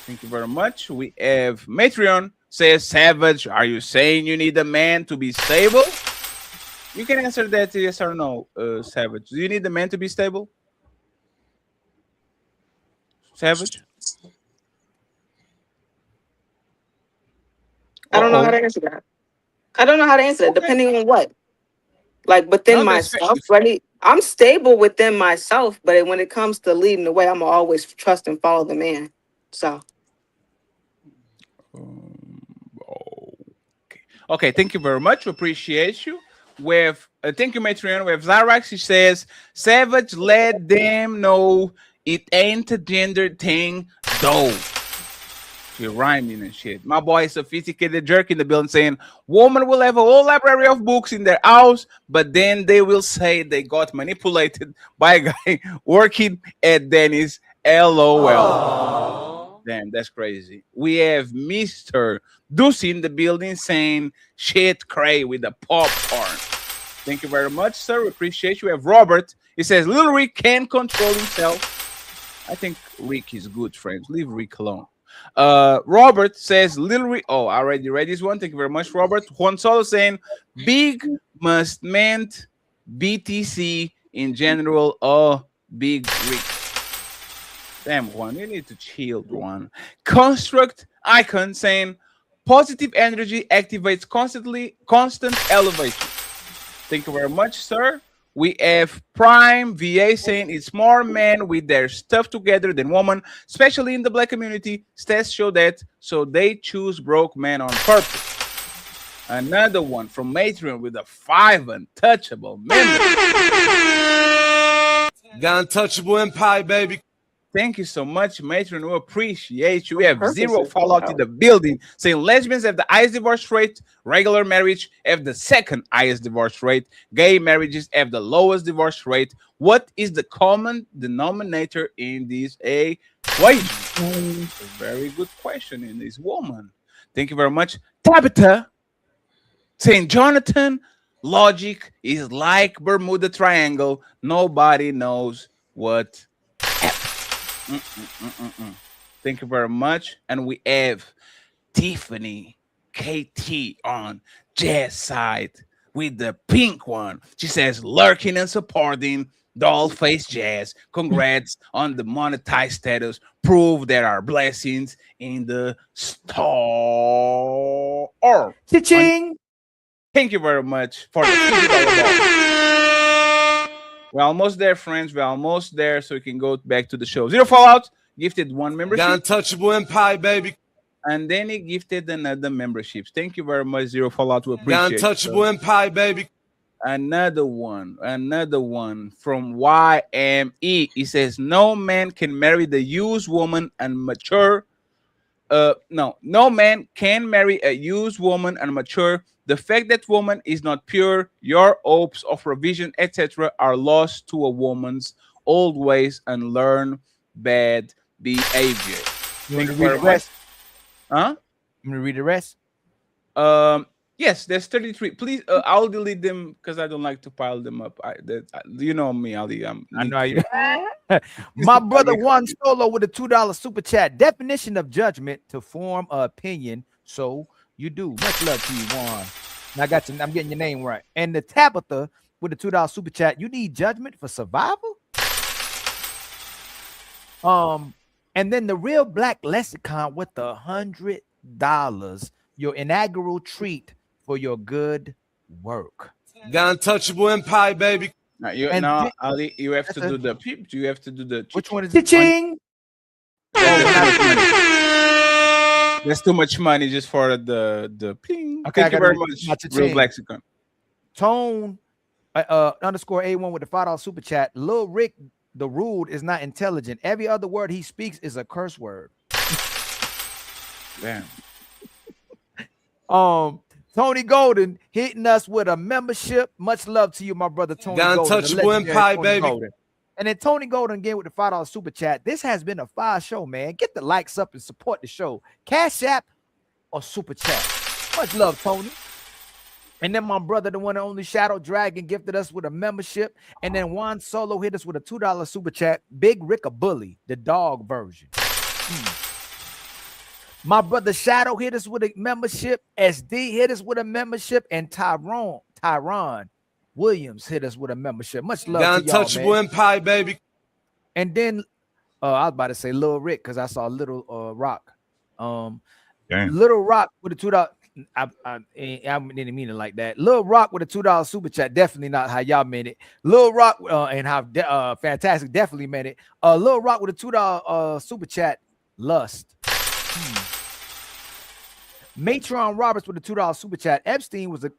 Thank you very much. We have Matreon says, Savage, are you saying you need a man to be stable? You can answer that yes or no, Savage. Do you need a man to be stable? Savage? I don't know how to answer that. I don't know how to answer it, depending on what. Like within myself, right? I'm stable within myself, but when it comes to leading the way, I'm always trust and follow the man. So. Okay, thank you very much. We appreciate you. With thank you, Matreon. We have Zyrax. He says, Savage, let them know it ain't a gender thing, though. She rhyming and shit. My boy, Sophisticated Jerk in the building saying, woman will have a whole library of books in their house, but then they will say they got manipulated by a guy working at Denny's. LOL. Aww. Damn, that's crazy. We have Mr. Ducey in the building saying shit cray with the popcorn. Thank you very much, sir. We appreciate you. We have Robert. He says, Little Rick can control himself. I think Rick is good, friends. Leave Rick alone. Robert says, Little Rick. Oh, I already read this one. Thank you very much, Robert. Juan Solo saying, big must meant BTC in general. Oh, big Rick. Damn, Juan, you need to chill, Juan. Construct Icon saying, positive energy activates constant elevation. Thank you very much, sir. We have Prime VA saying it's more men with their stuff together than women, especially in the black community. Stats show that, so they choose broke men on purpose. Another one from Matreon with a 5 untouchable member. Got untouchable empire, baby. Thank you so much, Matreon. We appreciate you. We have Zero Fallout in the building saying lesbians have the highest divorce rate, regular marriage have the second highest divorce rate, gay marriages have the lowest divorce rate. What is the common denominator in this equation? A very good question in this woman. Thank you very much. Tabitha saying, Jonathan, logic is like Bermuda Triangle. Nobody knows what happened. Thank you very much. And we have Tiffany KT on Jazz side with the pink one. She says, lurking and supporting Dollface Jazz. Congrats on the monetized status. Prove there are blessings in the store. Cha-ching! Thank you very much for the $50. We're almost there, friends. We're almost there, so we can go back to the show. Zero Fallout gifted 1 membership. Got untouchable empire, baby. And then he gifted another memberships. Thank you very much, Zero Fallout. We appreciate The Untouchable Empire, baby. Another one from YME. He says, no man can marry the used woman and mature. No man can marry a used woman and mature. The fact that woman is not pure, your hopes of revision, etc., are lost to a woman's old ways and learn bad behavior. You want to read the rest? Huh? You want to read the rest? Yes, there's 33. Please, I'll delete them because I don't like to pile them up. You know me, Ali. I know you. My brother Juan Solo with a $2 super chat. Definition of judgment: to form an opinion. So you do. Much love to you, Juan. And I'm getting your name right. And the Tabitha with a $2 super chat. You need judgment for survival. And then the Real Black Lexicon with the $100. Your inaugural treat for your good work. The Untouchable Empire, baby. Ali, you have to do the peep. You have to do the. Which one is it? Ching. There's too much money just for the ping. Okay, Thank you very much, Real Lexicon. Tone underscore A1 with the $5 super chat. Lil Rick, the rude, is not intelligent. Every other word he speaks is a curse word. Damn. Tony Golden hitting us with a membership. Much love to you, my brother Tony The Golden. Untouchable Empire, baby. Golden. And then Tony Golden again with the $5 super chat. This has been a fire show, man. Get the likes up and support the show. Cash App or super chat. Much love, Tony. And then my brother, the one and only Shadow Dragon, gifted us with a membership. And then Juan Solo hit us with a $2 super chat. Big Rick a Bully, the dog version. My brother Shadow hit us with a membership. SD hit us with a membership. And Tyron Williams hit us with a membership. Much love The to y'all, Untouchable man. Empire, baby. And then I was about to say Lil Rick because I saw Little Rock. Little Rock with a $2. I didn't mean it like that. Lil Rock with a $2 super chat. Definitely not how y'all meant it. Lil Rock and how fantastic definitely meant it. Lil Rock with a $2 super chat. Lust. Matron Roberts with a $2 super chat. Epstein was a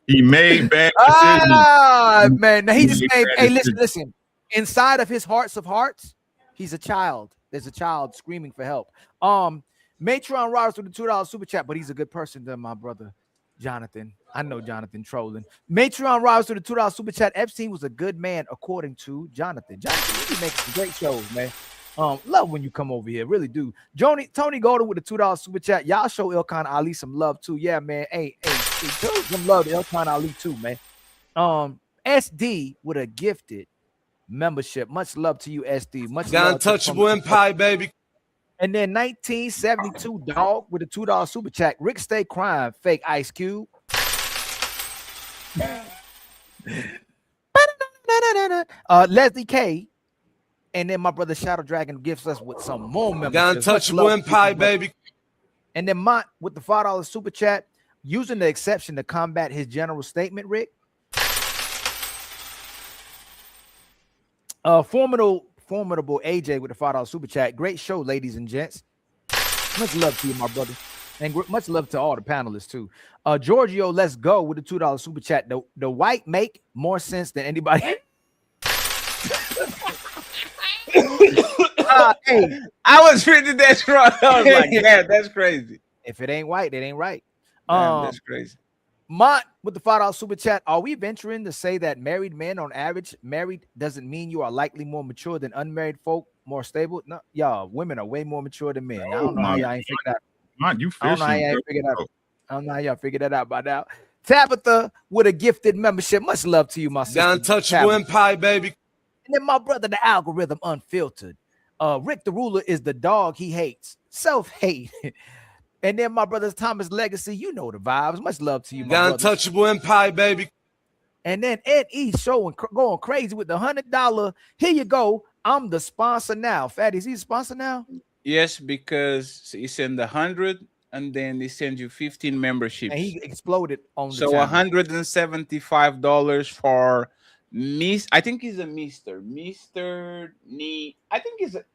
he made bad decisions. Man. Now he just made. Hey, listen. Inside of his hearts of hearts, he's a child. There's a child screaming for help. Matron Roberts with a $2 super chat, but he's a good person to my brother Jonathan. I know Jonathan trolling. Matron Roberts with a $2 super chat. Epstein was a good man according to Jonathan. Jonathan, you make some great shows, man. Love when you come over here, really do. Tony Golden with a $2 super chat. Y'all show Ilkan Ali some love too. Yeah, man. Hey, show some love to Ilkan Ali too, man. SD with a gifted membership. Much love to you, SD. Much The love. Untouchable Empire, baby. And then 1972 Dog with a $2 super chat. Rick stay crying. Fake Ice Cube. Leslie K. And then my brother Shadow Dragon gifts us with some more members. The Untouchable Empire, baby. And then Mont with the $5 super chat, using the exception to combat his general statement, Rick. Formidable AJ with the $5 super chat. Great show, ladies and gents. Much love to you, my brother. And much love to all the panelists, too. Giorgio, let's go with the $2 super chat. The white make more sense than anybody. Hey, I was reading that wrong. I was like, yeah, that's crazy. If it ain't white, it ain't right. Damn, that's crazy. Mont with the $5 super chat. Are we venturing to say that married men, on average, married doesn't mean you are likely more mature than unmarried folk, more stable? No, y'all, women are way more mature than men. I don't know how y'all ain't figured that out. Mont, you fishing, I don't know how y'all ain't figured that out. I don't know how y'all figured that out by now. Tabitha with a gifted membership. Much love to you, my sister. The Untouchable Empire, baby. And then my brother, the algorithm unfiltered. Rick the Ruler is the dog he hates. Self-hate. And then my brother's Thomas Legacy. You know the vibes. Much love to you, my The Untouchable Empire, baby. And then Ed E showing going crazy with the $100. Here you go. I'm the sponsor now. Fatty, is he a sponsor now? Yes, because he sent 100 and then they send you 15 memberships. And he exploded on the so channel. $175 for I think he's a Mr. Nee. I think he's a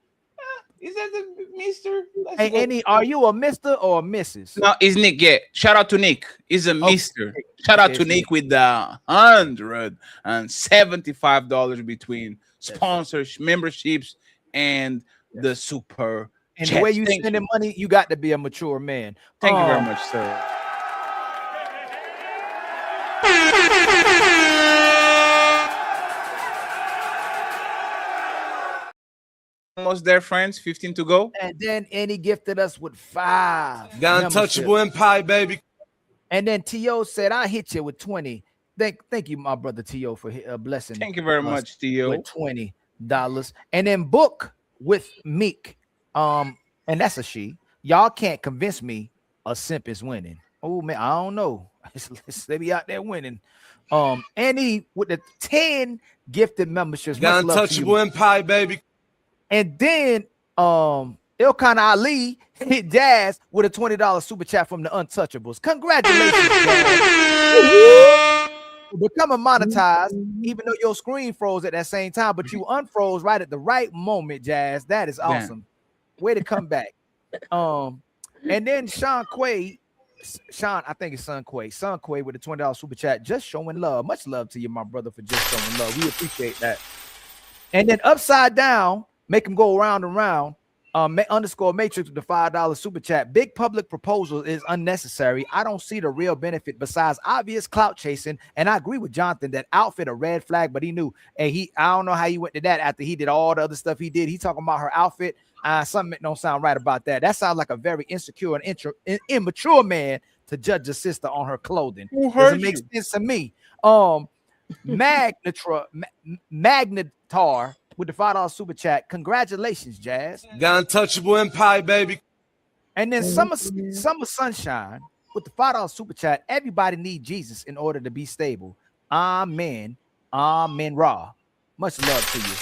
Is that the Mister? Hey, Annie, are you a Mister or a Mrs.? No, it's Nick. Yeah, shout out to Nick. He's a Mister. Shout out to Nick with the $175 between sponsors, memberships, and the super. And chat. the way you Thank spending money, you got to be a mature man. Thank you very much, sir. Almost there, friends. 15 to go. And then Annie gifted us with 5. Got Untouchable Empire, baby. And then T.O. said, I hit you with 20. Thank you, my brother T.O., for blessing. Thank you very much, T.O. With $20. And then Book with Meek. And that's a she. Y'all can't convince me a simp is winning. Oh, man, I don't know. They be out there winning. Annie with the 10 gifted memberships. Got Untouchable Empire, baby. And then Ilkan Ali hit Jazz with a $20 super chat from the Untouchables. Congratulations, Jazz. Becoming monetized, even though your screen froze at that same time, but you unfroze right at the right moment, Jazz. That is awesome. Way to come back. And then Sean, I think it's Son Quay with a $20 super chat, just showing love. Much love to you, my brother, for just showing love. We appreciate that. And then Upside Down, make them go around and round. Underscore Matrix with the $5 super chat. Big public proposal is unnecessary. I don't see the real benefit besides obvious clout chasing. And I agree with Jonathan that outfit a red flag, but he knew. And I don't know how he went to that after he did all the other stuff he did. He talking about her outfit. Something don't sound right about that. That sounds like a very insecure and immature man to judge a sister on her clothing. Doesn't make sense to me. Magnetar with the $5 super chat. Congratulations, Jazz. Got Untouchable Empire, baby. And then Summer Sunshine with the $5 super chat. Everybody need Jesus in order to be stable. Amen. Amen. Ra. Much love to you.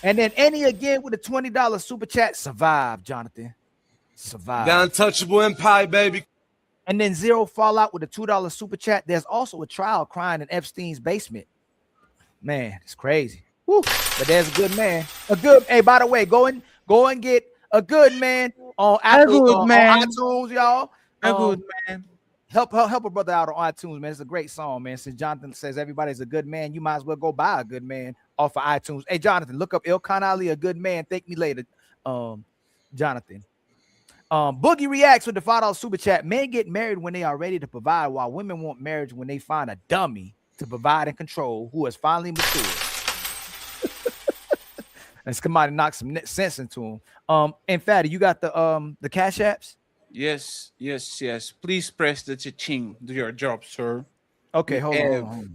And then Annie again with a $20 super chat. Survive, Jonathan. Survive. Got Untouchable Empire, baby. And then Zero Fallout with a $2 super chat. There's also a trial crying in Epstein's basement. Man, it's crazy. Woo. But there's a good man. Hey, by the way, go and get a good man on Apple, on iTunes, y'all. A good man. Help a brother out on iTunes, man. It's a great song, man. Since Jonathan says everybody's a good man, you might as well go buy a good man off of iTunes. Hey, Jonathan, look up Ilkan Ali, a good man. Thank me later, Jonathan. Boogie reacts with the $5 super chat. Men get married when they are ready to provide, while women want marriage when they find a dummy to provide and control who has finally matured. And somebody knock some sense into him. And Fatty, you got the cash apps? Yes. Please press the cha-ching. Do your job, sir. Okay, hold on.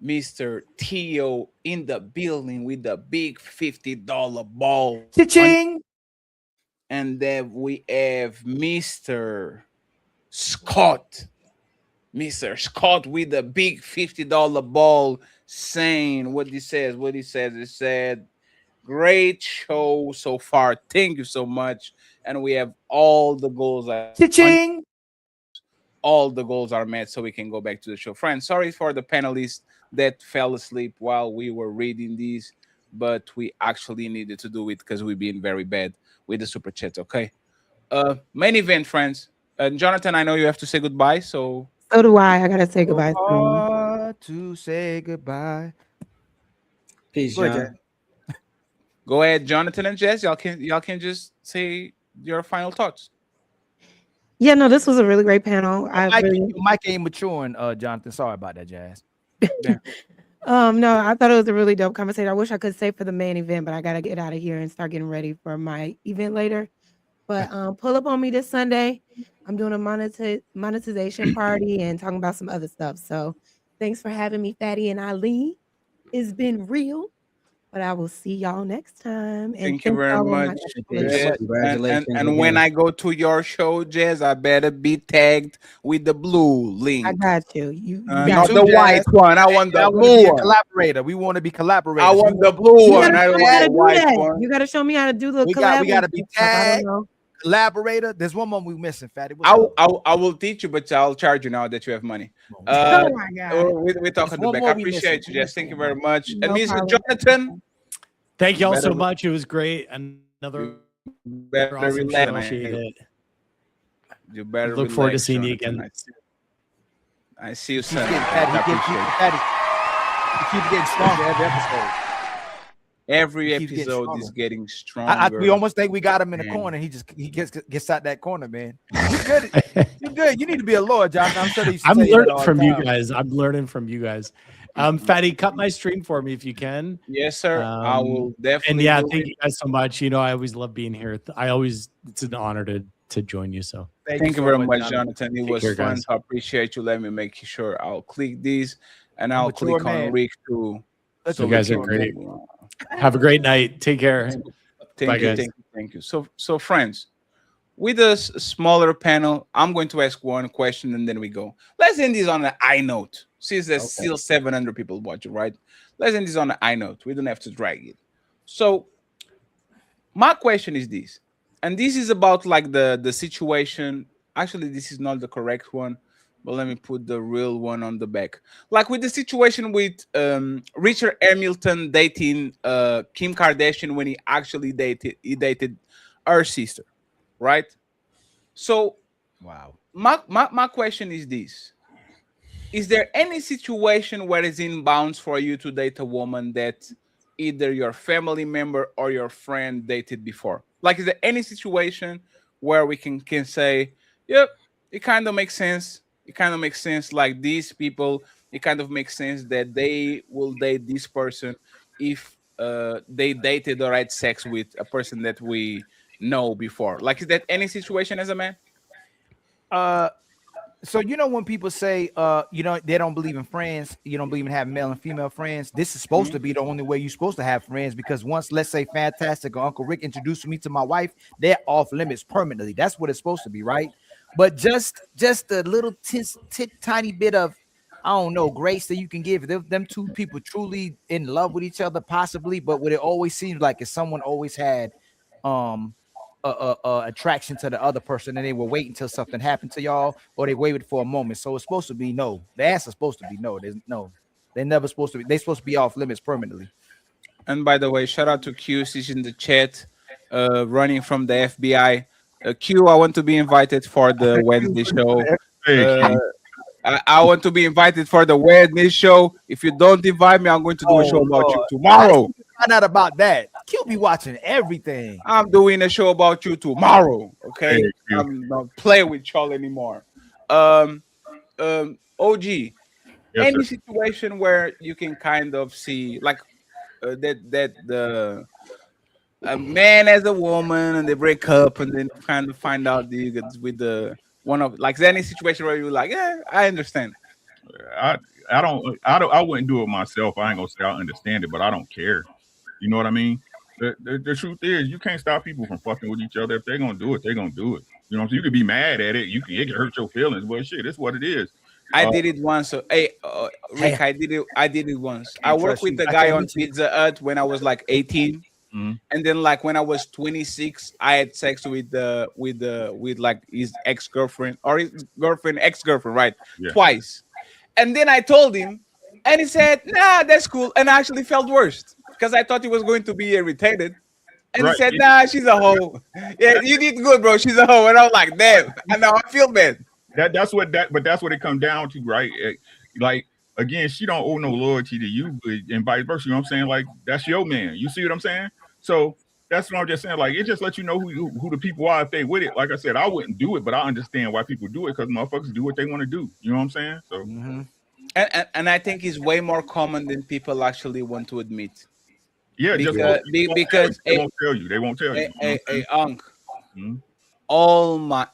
Mr. T.O. in the building with the big $50 ball. Cha-ching! And then we have Mr. Scott. Mr. Scott with the big $50 ball saying what he says. He said, great show so far. Thank you so much. And we have all the goals. Cha-ching! All the goals are met so we can go back to the show. Friends, sorry for the panelists that fell asleep while we were reading these, but we actually needed to do it because we've been very bad with the super chat, okay? Main event, friends. Jonathan, I know you have to say goodbye, so... So do I. I gotta say goodbye. To say goodbye. Peace, Go ahead, John. Go ahead, Jonathan and Jess. Y'all can just say your final thoughts. Yeah, no, this was a really great panel. Mike ain't maturing, Jonathan. Sorry about that, Jazz. No, I thought it was a really dope conversation. I wish I could stay for the main event, but I gotta get out of here and start getting ready for my event later. But pull up on me this Sunday. I'm doing a monetization party and talking about some other stuff. So thanks for having me, Fatty and Ali. It's been real. But I will see y'all next time. Thank you very much. And when I go to your show, Jazz, I better be tagged with the blue link. I got you. Not the white one. I want the blue one. Collaborator. We want to be collaborators. I want the blue one. I don't want the white one. You got to show me how to do the collab. We got to be tagged. Collaborator. There's one more we missing, Fatty. I will teach you, but I'll charge you now that you have money. Oh my God. We're talking to back. I appreciate you, Jess. Thank you very much. And Mr. Jonathan. Thank you all so much. It was great. Another better awesome relax, show. man. Appreciate it. You better Look forward to relax, seeing you Jonathan. again. I see you He's Sunday. getting fatty. I appreciate it. He keeps getting stronger every episode. Every He keeps getting episode stronger. is getting stronger. We almost think we got him in the Man. corner. He gets out that corner, man. You good? You good? You need to be a lawyer, Jonathan. I'm sure they used to I'm tell you that learning all the from you time. guys. I'm learning from you guys. Fatty, cut my stream for me if you can. Yes, sir. I will definitely. And yeah, do thank it. you guys so much. You know, I always love being here. It's an honor to join you. So Thank you so very much, much, Jonathan. Jonathan. It Take was care, fun. guys. I appreciate you. Let me make sure I'll click these and I'll mature click on man. Rick too. You guys are great. Have a great night. Take care. Thank Bye, you, guys. thank you. So friends, with a smaller panel, I'm going to ask one question and then we go. Let's end this on an I note. Since there's still 700 people watching, right? Let's end this on an I note. We don't have to drag it. So my question is this, and this is about like the situation. Actually, this is not the correct one, but let me put the real one on the back. Like with the situation with Richard Hamilton dating Kim Kardashian when he actually dated her sister, right? So wow. My question is this. Is there any situation where it's in bounds for you to date a woman that either your family member or your friend dated before? Like, is there any situation where we can say, yep, it kind of makes sense. It kind of makes sense. Like these people, it kind of makes sense that they will date this person if they dated or had sex with a person that we know before. Like, is that any situation as a man? So you know when people say they don't believe in friends, you don't believe in having male and female friends. This is supposed to be the only way you're supposed to have friends, because once, let's say, Fantastic or Uncle Rick introduced me to my wife, they're off limits permanently. That's what it's supposed to be, right? But just a little tiny bit of, I don't know, grace that you can give them two people truly in love with each other, possibly. But what it always seems like is someone always had attraction to the other person, and they will wait until something happened to y'all, or they waited for a moment. So it's supposed to be no. The answer's supposed to be no. There's no. They're never supposed to be. They're supposed to be off limits permanently. And by the way, shout out to Q. She's in the chat, running from the FBI. Q, I want to be invited for the Wednesday show. I want to be invited for the Wednesday show. If you don't invite me, I'm going to do a show about you tomorrow. Find out about that. Q be watching everything. I'm doing a show about you tomorrow. Okay, I'm not playing with y'all anymore. OG, any situation where you can kind of see like that the a man as a woman and they break up and then kind of find out with the one of, like, is there any situation where you're like, yeah, I understand? I wouldn't do it myself. I ain't gonna say I understand it, but I don't care. You know what I mean? The truth is, you can't stop people from fucking with each other. If they're gonna do it, they're gonna do it. You know what I'm saying? You could be mad at it. It can hurt your feelings, but shit, it's what it is. I did it once. So, Rick, I did it once. I worked with the guy on Pizza Hut when I was like 18. Mm-hmm. And then, like, when I was 26, I had sex with like his ex-girlfriend or his girlfriend, ex-girlfriend, right? Yeah. Twice. And then I told him, and he said, "Nah, that's cool." And I actually felt worse because I thought he was going to be irritated. And Right. he said, "Nah, she's a hoe." Yeah, you did good, bro. She's a hoe. And I was like, "Damn." And now I feel bad. That's what it comes down to, right? Like, again, she don't owe no loyalty to you, and vice versa. You know what I'm saying? Like, that's your man. You see what I'm saying? So that's what I'm just saying. Like, it just lets you know who the people are if they with it. Like I said, I wouldn't do it, but I understand why people do it, because motherfuckers do what they want to do. You know what I'm saying? So, And I think it's way more common than people actually want to admit. yeah, Because they won't tell you. They won't tell you. Unc, Mhm.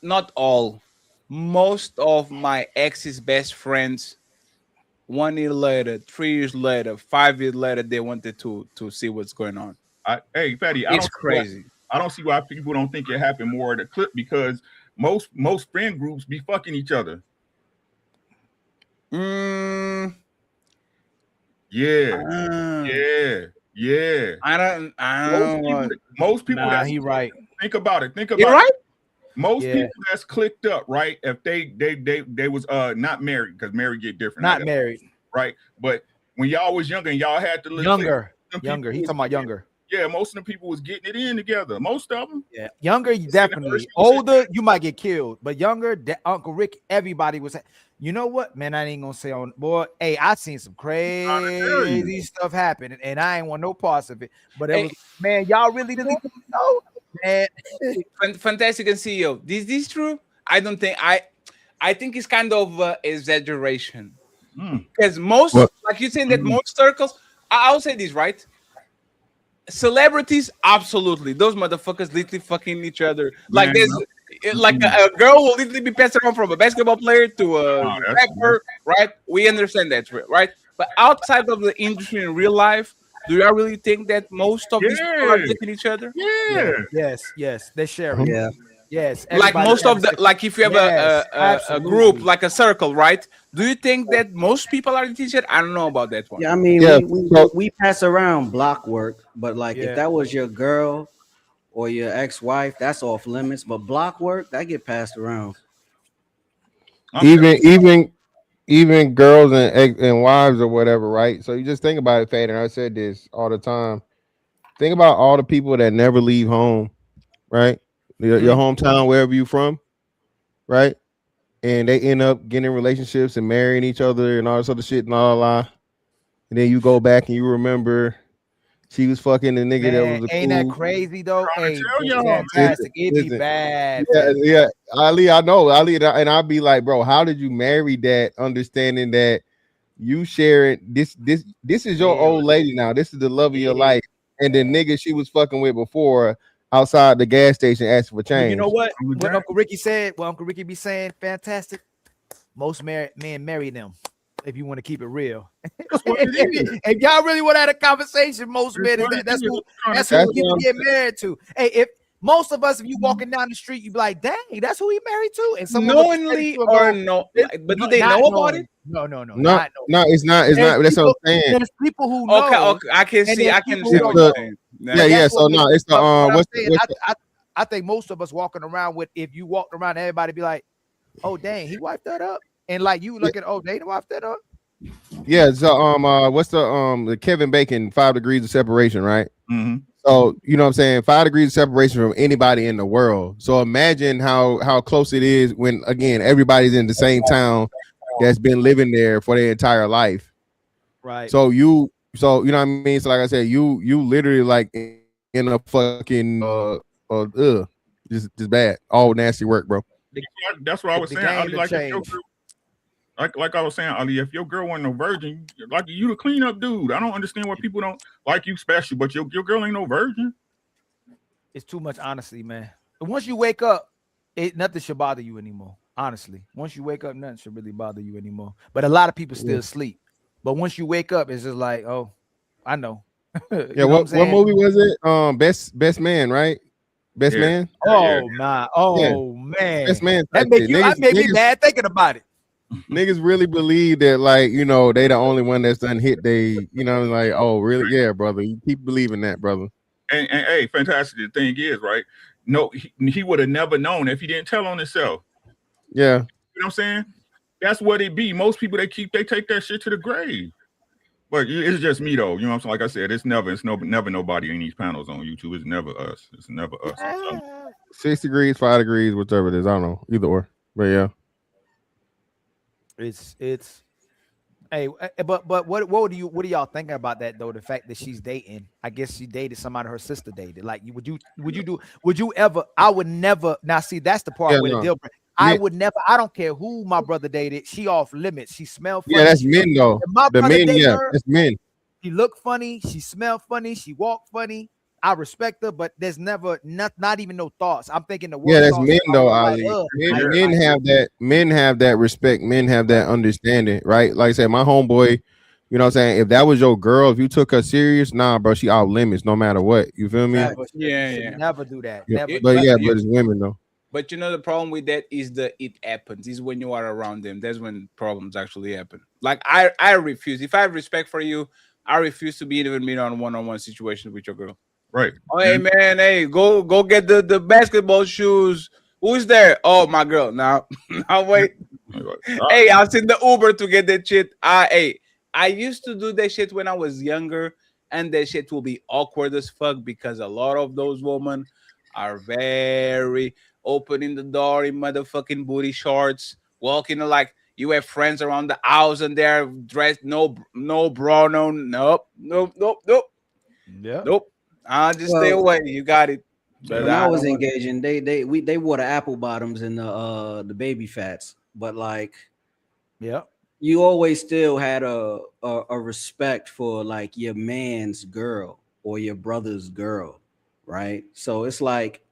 not all, most of my ex's best friends, 1 year later, 3 years later, 5 years later, they wanted to see what's going on. Hey, Fatty, It's crazy. I don't see why people don't think it happened more at a clip, because most friend groups be fucking each other. Mm, Yeah. I don't want. Most people Nah, that's he right. Think about it. Think You about right? it. Most Yeah. people that's clicked up, right? If they was not married, because married get different. Not married. Right? But when y'all was younger and y'all had to Younger. He talking about younger. Yeah, most of the people was getting it in together. Most of them. Yeah, younger, definitely. Older, you might get killed, but younger, Uncle Rick, everybody was. You know what, man? I ain't gonna say on boy. Hey, I seen some crazy stuff happen, and I ain't want no parts of it. But it was, man, y'all really didn't know, man. Fantastic and CEO. Is this true? I don't think I think it's kind of exaggeration because most, like you saying that most circles. I'll say this, right? Celebrities, absolutely. Those motherfuckers literally fucking each other. Like there's like a girl will literally be passed around from a basketball player to a rapper, right? We understand that, right? But outside of the industry in real life, do you really think that most of these people are dating each other? Yeah. Yes, they share. Yeah. Yes, like most of the, like if you have a group, like a circle, right? Do you think that most people are dating each other? I don't know about that one. Yeah, I mean, we pass around block work, but like if that was your girl or your ex-wife, that's off limits. But block work, that get passed around. Even girls and wives or whatever, right? So you just think about it, Fade, and I said this all the time. Think about all the people that never leave home, right? Your hometown, wherever you from, right? And they end up getting in relationships and marrying each other and all this other shit and all that. And then you go back and you remember she was fucking the nigga that was ain't that crazy though? Hey, fantastic. It'd be bad. Yeah, Ali, I know. Ali, and I'll be like, bro, how did you marry that? Understanding that you sharing this is your old lady now. This is the love of your life. And the nigga she was fucking with before outside the gas station asking for change. You know what? What Uncle Ricky said, what Uncle Ricky be saying, fantastic. Most men marry them. If you want to keep it real, if y'all really want to have a conversation, most men that's who people get married to. Hey, if most of us, if you walking down the street, you be like, dang, that's who he married to, and someone knowingly or no, but do they know about it? No, it's not. That's what I'm saying. There's people who know. Okay, I can see. I can see. So no, it's the I think most of us walking around with, if you walked around, everybody be like, oh dang, he wiped that up. And like you look at, oh, they wiped that up. Yeah. So what's the Kevin Bacon 5 degrees of separation, right? Mm-hmm. So you know what I'm saying, 5 degrees of separation from anybody in the world. So imagine how close it is when again everybody's in the same town that's been living there for their entire life. Right. So you know what I mean? So like I said, you literally like in a fucking just bad, all nasty work, bro. That's what I was saying. Ali, like, like I was saying, Ali, if your girl wasn't no virgin, like you the cleanup dude. I don't understand why people don't like you special, but your girl ain't no virgin. It's too much honesty, man. And once you wake up, nothing should bother you anymore. Honestly, once you wake up, nothing should really bother you anymore. But a lot of people still sleep. But once you wake up, it's just like, oh, I know. Yeah, what movie was it? Best Man, right? Best Man. Oh man. Best Man. That make me mad thinking about it. Niggas really believe that, like, you know, they the only one that's done hit. They, you know, like, oh, really? Yeah, brother. You keep believing that, brother. And hey, fantastic. The thing is, right? No, he would have never known if he didn't tell on himself. Yeah. You know what I'm saying? That's what it be. Most people they take that shit to the grave. But it's just me though. You know what I'm saying? Like I said, it's never nobody in these panels on YouTube. It's never us. It's never us. 6 degrees, 5 degrees, whatever it is. I don't know. Either or. But yeah. It's hey, but what do y'all think about that though? The fact that she's dating, I guess she dated somebody her sister dated. Like, would you ever? I would never. Now see, that's the part where the deal breaker. I would never. I don't care who my brother dated. She off limits. She smell funny. Yeah, that's men though. The men, that's men. She look funny. She smell funny. She walk funny. I respect her, but there's never not even no thoughts. I'm thinking the word. Yeah, that's men though, Ali. Men have that. Men have that respect. Men have that understanding, right? Like I said, my homeboy. You know what I'm saying? If that was your girl, if you took her serious, nah, bro, she out limits no matter what. You feel me? Yeah. Never do that. Yeah. Never. But it's women though. But you know the problem with that is it happens. Is when you are around them. That's when problems actually happen. Like I refuse. If I have respect for you, I refuse to be even meet on one-on-one situation with your girl. Right. Oh, hey man, hey, go get the basketball shoes. Who's there? Oh, my girl. Now wait. Hey, I was in the Uber to get that shit. I used to do that shit when I was younger, and that shit will be awkward as fuck because a lot of those women are very opening the door in motherfucking booty shorts, walking like you have friends around the house and they're dressed no bra, nope. Yeah. Nope. I'll just stay away. You got it. But When I was engaging, they wore the apple bottoms and the baby fats, but like, yeah, you always still had a respect for like your man's girl or your brother's girl, right? So it's like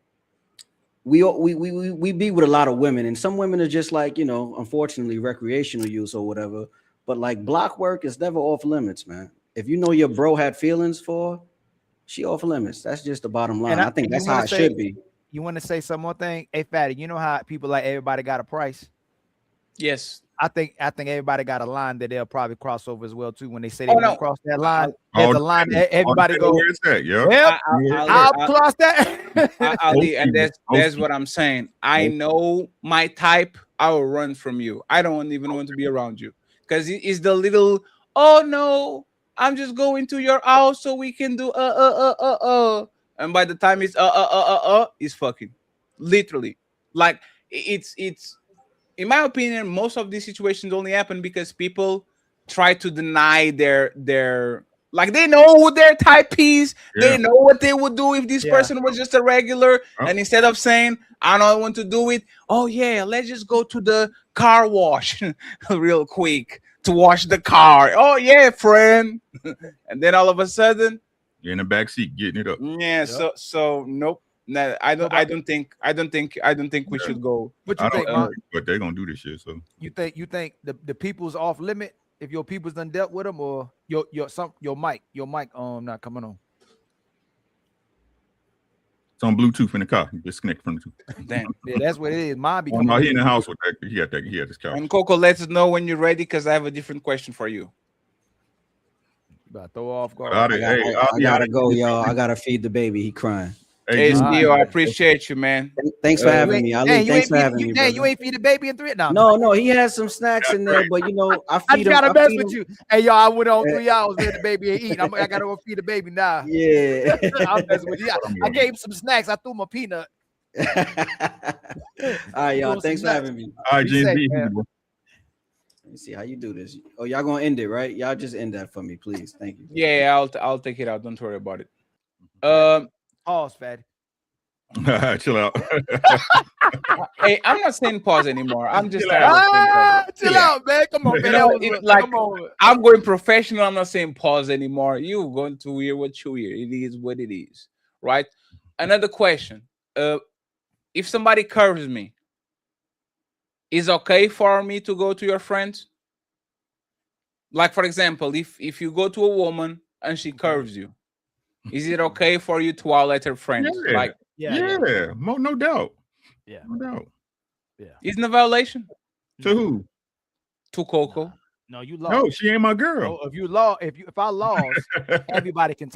we be with a lot of women, and some women are just like, you know, unfortunately recreational use or whatever. But like block work is never off limits, man. If you know your bro had feelings for, she off limits. That's just the bottom line. I think that's how it should be. You want to say some more thing? Hey, Fatty, you know how people like everybody got a price? Yes. I think everybody got a line that they'll probably cross over as well too. When they say they won't cross that line, there's a line that everybody go. Where is that? Yep, I'll cross that. Ali, and that's what I'm saying. I know my type. I will run from you. I don't even want to be around you because it's the little. Oh no, I'm just going to your house so we can do and by the time it's it's fucking literally like it's. In my opinion, most of these situations only happen because people try to deny their like they know who their type is. Yeah. They know what they would do if this person was just a regular. Oh. And instead of saying, I don't want to do it, oh yeah, let's just go to the car wash real quick to wash the car. Oh yeah, friend. And then all of a sudden, you're in the back seat getting it up. Yeah, so nope. No, I don't think we should go. What you think, Mark? But they're gonna do this shit. So you think the people's off limit if your people's done dealt with them, or your mic not coming on? It's on Bluetooth in the car. Disconnect from the Bluetooth. Damn. Yeah, that's what it is. Mine be no, he in the house with that. He had this couch. And Coco, let us know when you're ready because I have a different question for you. About to throw off guard. I gotta go, y'all. I gotta feed the baby. He crying. Hey, Steve, I appreciate you, man. Thanks for having me. Ali, thanks for having me. You ain't feed the baby in 3 now. No, he has some snacks in there, but you know, I feed him. I gotta mess with you. Hey, y'all, I went on 3 hours let the baby eat. I gotta go feed the baby now. Yeah, I'm messing with you. I gave him some snacks. I threw him a peanut. All right, y'all. Thanks for having me. All right, James. Let me see how you do this. Oh, y'all gonna end it, right? Y'all just end that for me, please. Thank you. Yeah, I'll take it out. Don't worry about it. Pause, Fatty. Chill out. Hey, I'm not saying pause anymore. I'm just chill out, man. Come on, man. It's like I'm going professional. I'm not saying pause anymore. You're going to hear what you hear. It is what it is, right? Another question: if somebody curves me, is it okay for me to go to your friends? Like, for example, if you go to a woman and she curves you, is it okay for you to outlet her friends? Yeah. Like, no doubt. Yeah, no doubt. Yeah, isn't a violation to who? To Coco. No, you lost. No, she ain't my girl. So if I lost, everybody can talk.